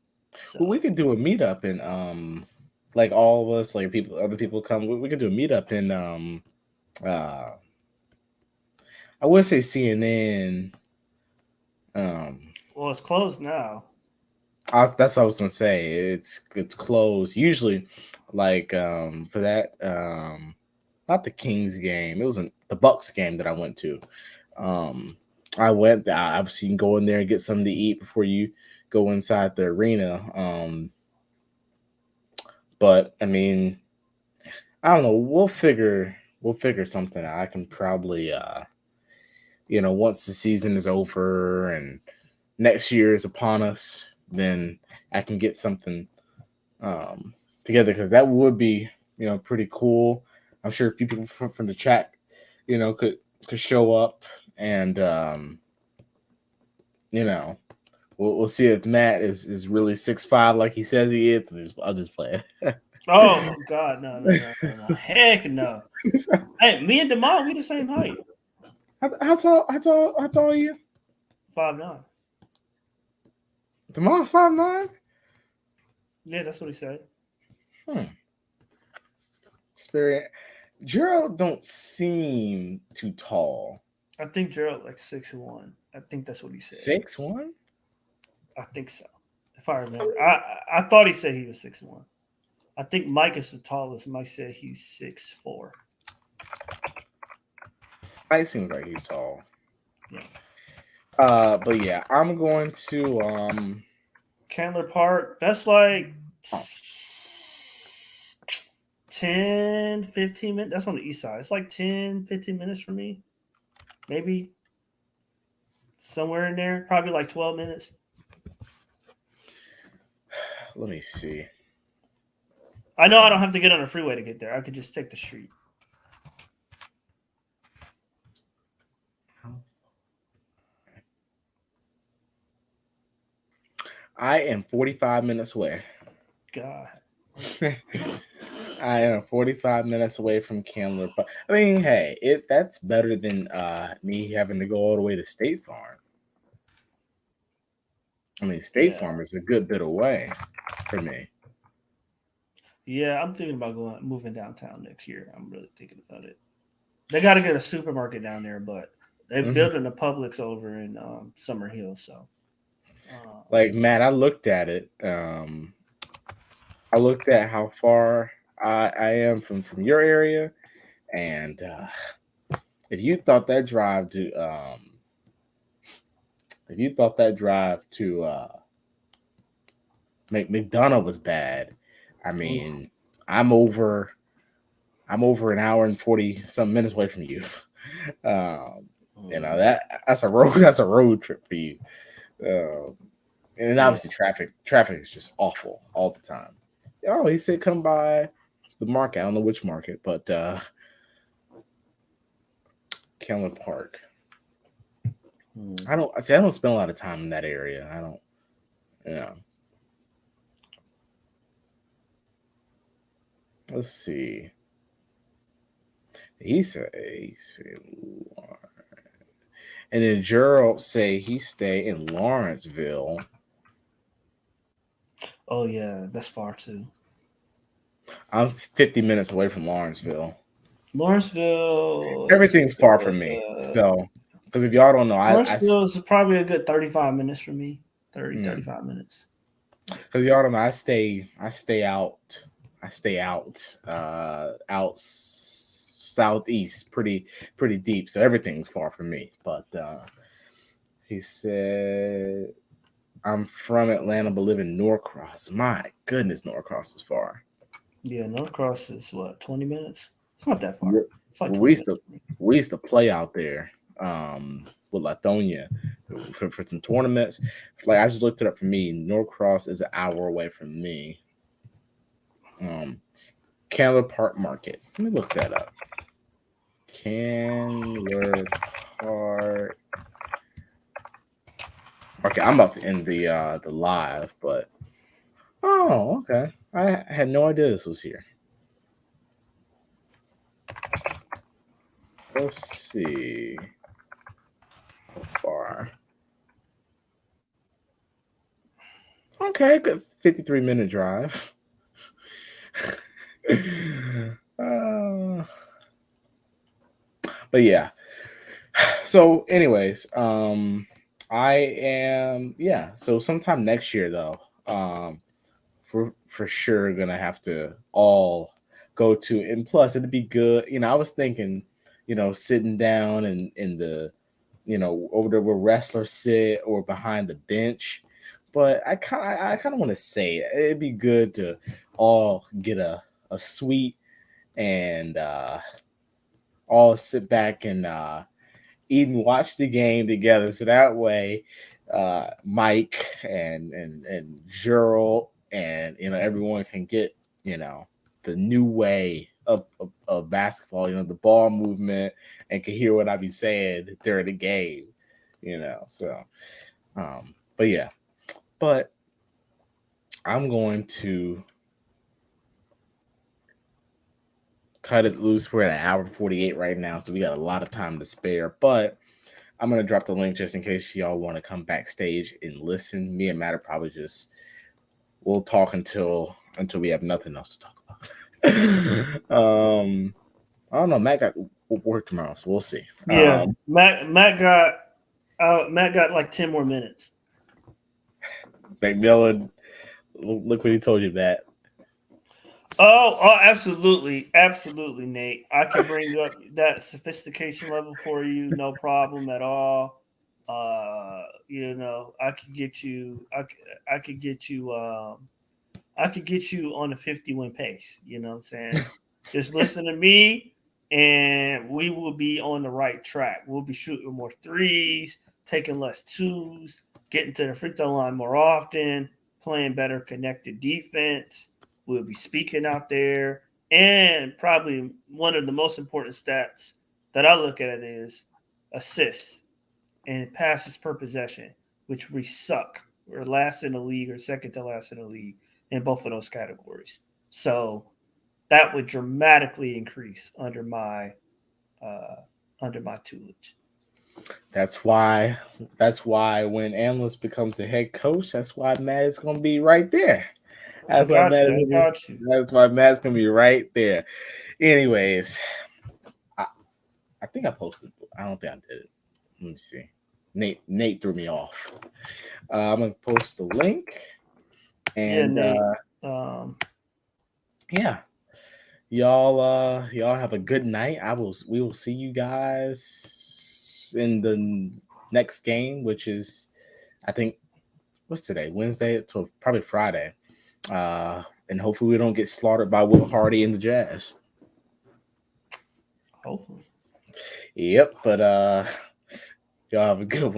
[SPEAKER 5] So.
[SPEAKER 3] Well, we could do a meetup in like all of us, like other people come. We could do a meetup in I would say CNN.
[SPEAKER 5] Well, it's closed now.
[SPEAKER 3] That's what I was gonna say. It's closed. Usually, like for that, not the Kings game. It wasn't the Bucks game that I went to. I went. Obviously, you can go in there and get something to eat before you go inside the arena. But I mean, I don't know. We'll figure something out. I can probably, once the season is over and next year is upon us, then I can get something together, because that would be, pretty cool. I'm sure a few people from the chat, could show up, and we'll see if Matt is really 6'5" like he says he is. I'll just play it.
[SPEAKER 5] Oh God, no, heck no. Hey, me and Damon, we the same height.
[SPEAKER 3] How tall are you?
[SPEAKER 5] 5'9".
[SPEAKER 3] Damon's 5'9".
[SPEAKER 5] Yeah, that's what he said.
[SPEAKER 3] Spirit. Gerald don't seem too tall.
[SPEAKER 5] I think Gerald like 6'1". I think that's what he said.
[SPEAKER 3] 6'1"?
[SPEAKER 5] I think so. If I remember, I thought he said he was 6'1". I think Mike is the tallest. Mike said he's 6'4".
[SPEAKER 3] Mike seems like he's tall.
[SPEAKER 5] Yeah.
[SPEAKER 3] But yeah, I'm going to
[SPEAKER 5] Candler Park. That's like 10, 15 minutes. That's on the east side. It's like 10, 15 minutes for me. Maybe somewhere in there. Probably like 12 minutes.
[SPEAKER 3] Let me see.
[SPEAKER 5] I know I don't have to get on a freeway to get there. I could just take the street.
[SPEAKER 3] I am 45 minutes away.
[SPEAKER 5] God.
[SPEAKER 3] I am 45 minutes away from Candler. But I mean, hey, that's better than me having to go all the way to State Farm. I mean, State Farm is a good bit away for me.
[SPEAKER 5] Yeah, I'm thinking about moving downtown next year. I'm really thinking about it. They got to get a supermarket down there, but they're building a Publix over in Summer Hill. So,
[SPEAKER 3] like, Matt, I looked at it. I looked at how far I am from your area, and if you thought that drive to McDonough was bad, I mean, I'm over an hour and 40 some minutes away from you. That's a road trip for you. And obviously traffic is just awful all the time. Oh, he said come by the market. I don't know which market, but Kenwood Park. I don't spend a lot of time in that area. I don't. Yeah. Let's see. He said and then Gerald say he stay in Lawrenceville.
[SPEAKER 5] Oh yeah, that's far too.
[SPEAKER 3] I'm 50 minutes away from Lawrenceville.
[SPEAKER 5] Lawrenceville.
[SPEAKER 3] Everything's far from me. So, because if y'all don't know,
[SPEAKER 5] Lawrenceville is probably a good 35 minutes for me. 35 minutes.
[SPEAKER 3] Because y'all don't know, I stay out southeast, pretty deep. So everything's far from me. But he said I'm from Atlanta, but live in Norcross. My goodness, Norcross is far.
[SPEAKER 5] Yeah, Norcross is what, 20 minutes? It's not that far. It's like
[SPEAKER 3] we used to play out there with Lithonia for some tournaments. Like I just looked it up for me. Norcross is an hour away from me. Candler Park Market. Let me look that up. Candler Park. Okay, I'm about to end the live, but okay. I had no idea this was here. Let's see how far. Okay, good 53-minute drive. But yeah. So, anyways, I am So sometime next year, though, for sure gonna have to all go to. And plus, it'd be good. I was thinking, sitting down in the, over there where wrestlers sit or behind the bench. But I kind of want to say it'd be good to all get a suite and all sit back and eat and watch the game together. So that way, Mike and Gerald and everyone can get the new way of basketball. The ball movement, and can hear what I be saying during the game. So, but yeah. But I'm going to cut it loose. We're at an hour 48 right now, so we got a lot of time to spare. But I'm going to drop the link just in case y'all want to come backstage and listen. Me and Matt are probably we'll talk until we have nothing else to talk about. I don't know. Matt got work tomorrow, so we'll see.
[SPEAKER 5] Yeah, Matt got like 10 more minutes.
[SPEAKER 3] McMillan, look what he told you, Matt.
[SPEAKER 5] Oh, absolutely, Nate. I can bring up that sophistication level for you, no problem at all. I could get you. I could get you. I could get you on a 50-win pace. You know what I'm saying? Just listen to me, and we will be on the right track. We'll be shooting more threes, taking less twos, getting to the free throw line more often, playing better connected defense. We'll be speaking out there. And probably one of the most important stats that I look at is assists and passes per possession, which we suck. We're last in the league or second to last in the league in both of those categories. So that would dramatically increase under my tutelage.
[SPEAKER 3] That's why when analyst becomes the head coach, that's why Matt is going to be right there. That's why Matt's going to be right there. Anyways, I think I posted. I don't think I did it. Let me see. Nate threw me off. I'm going to post the link. And
[SPEAKER 5] Nate,
[SPEAKER 3] yeah, y'all have a good night. We will see you guys in the next game, which is, I think, what's today? Wednesday to probably Friday. And hopefully we don't get slaughtered by Will Hardy and the Jazz.
[SPEAKER 5] Hopefully.
[SPEAKER 3] Yep, but y'all have a good one.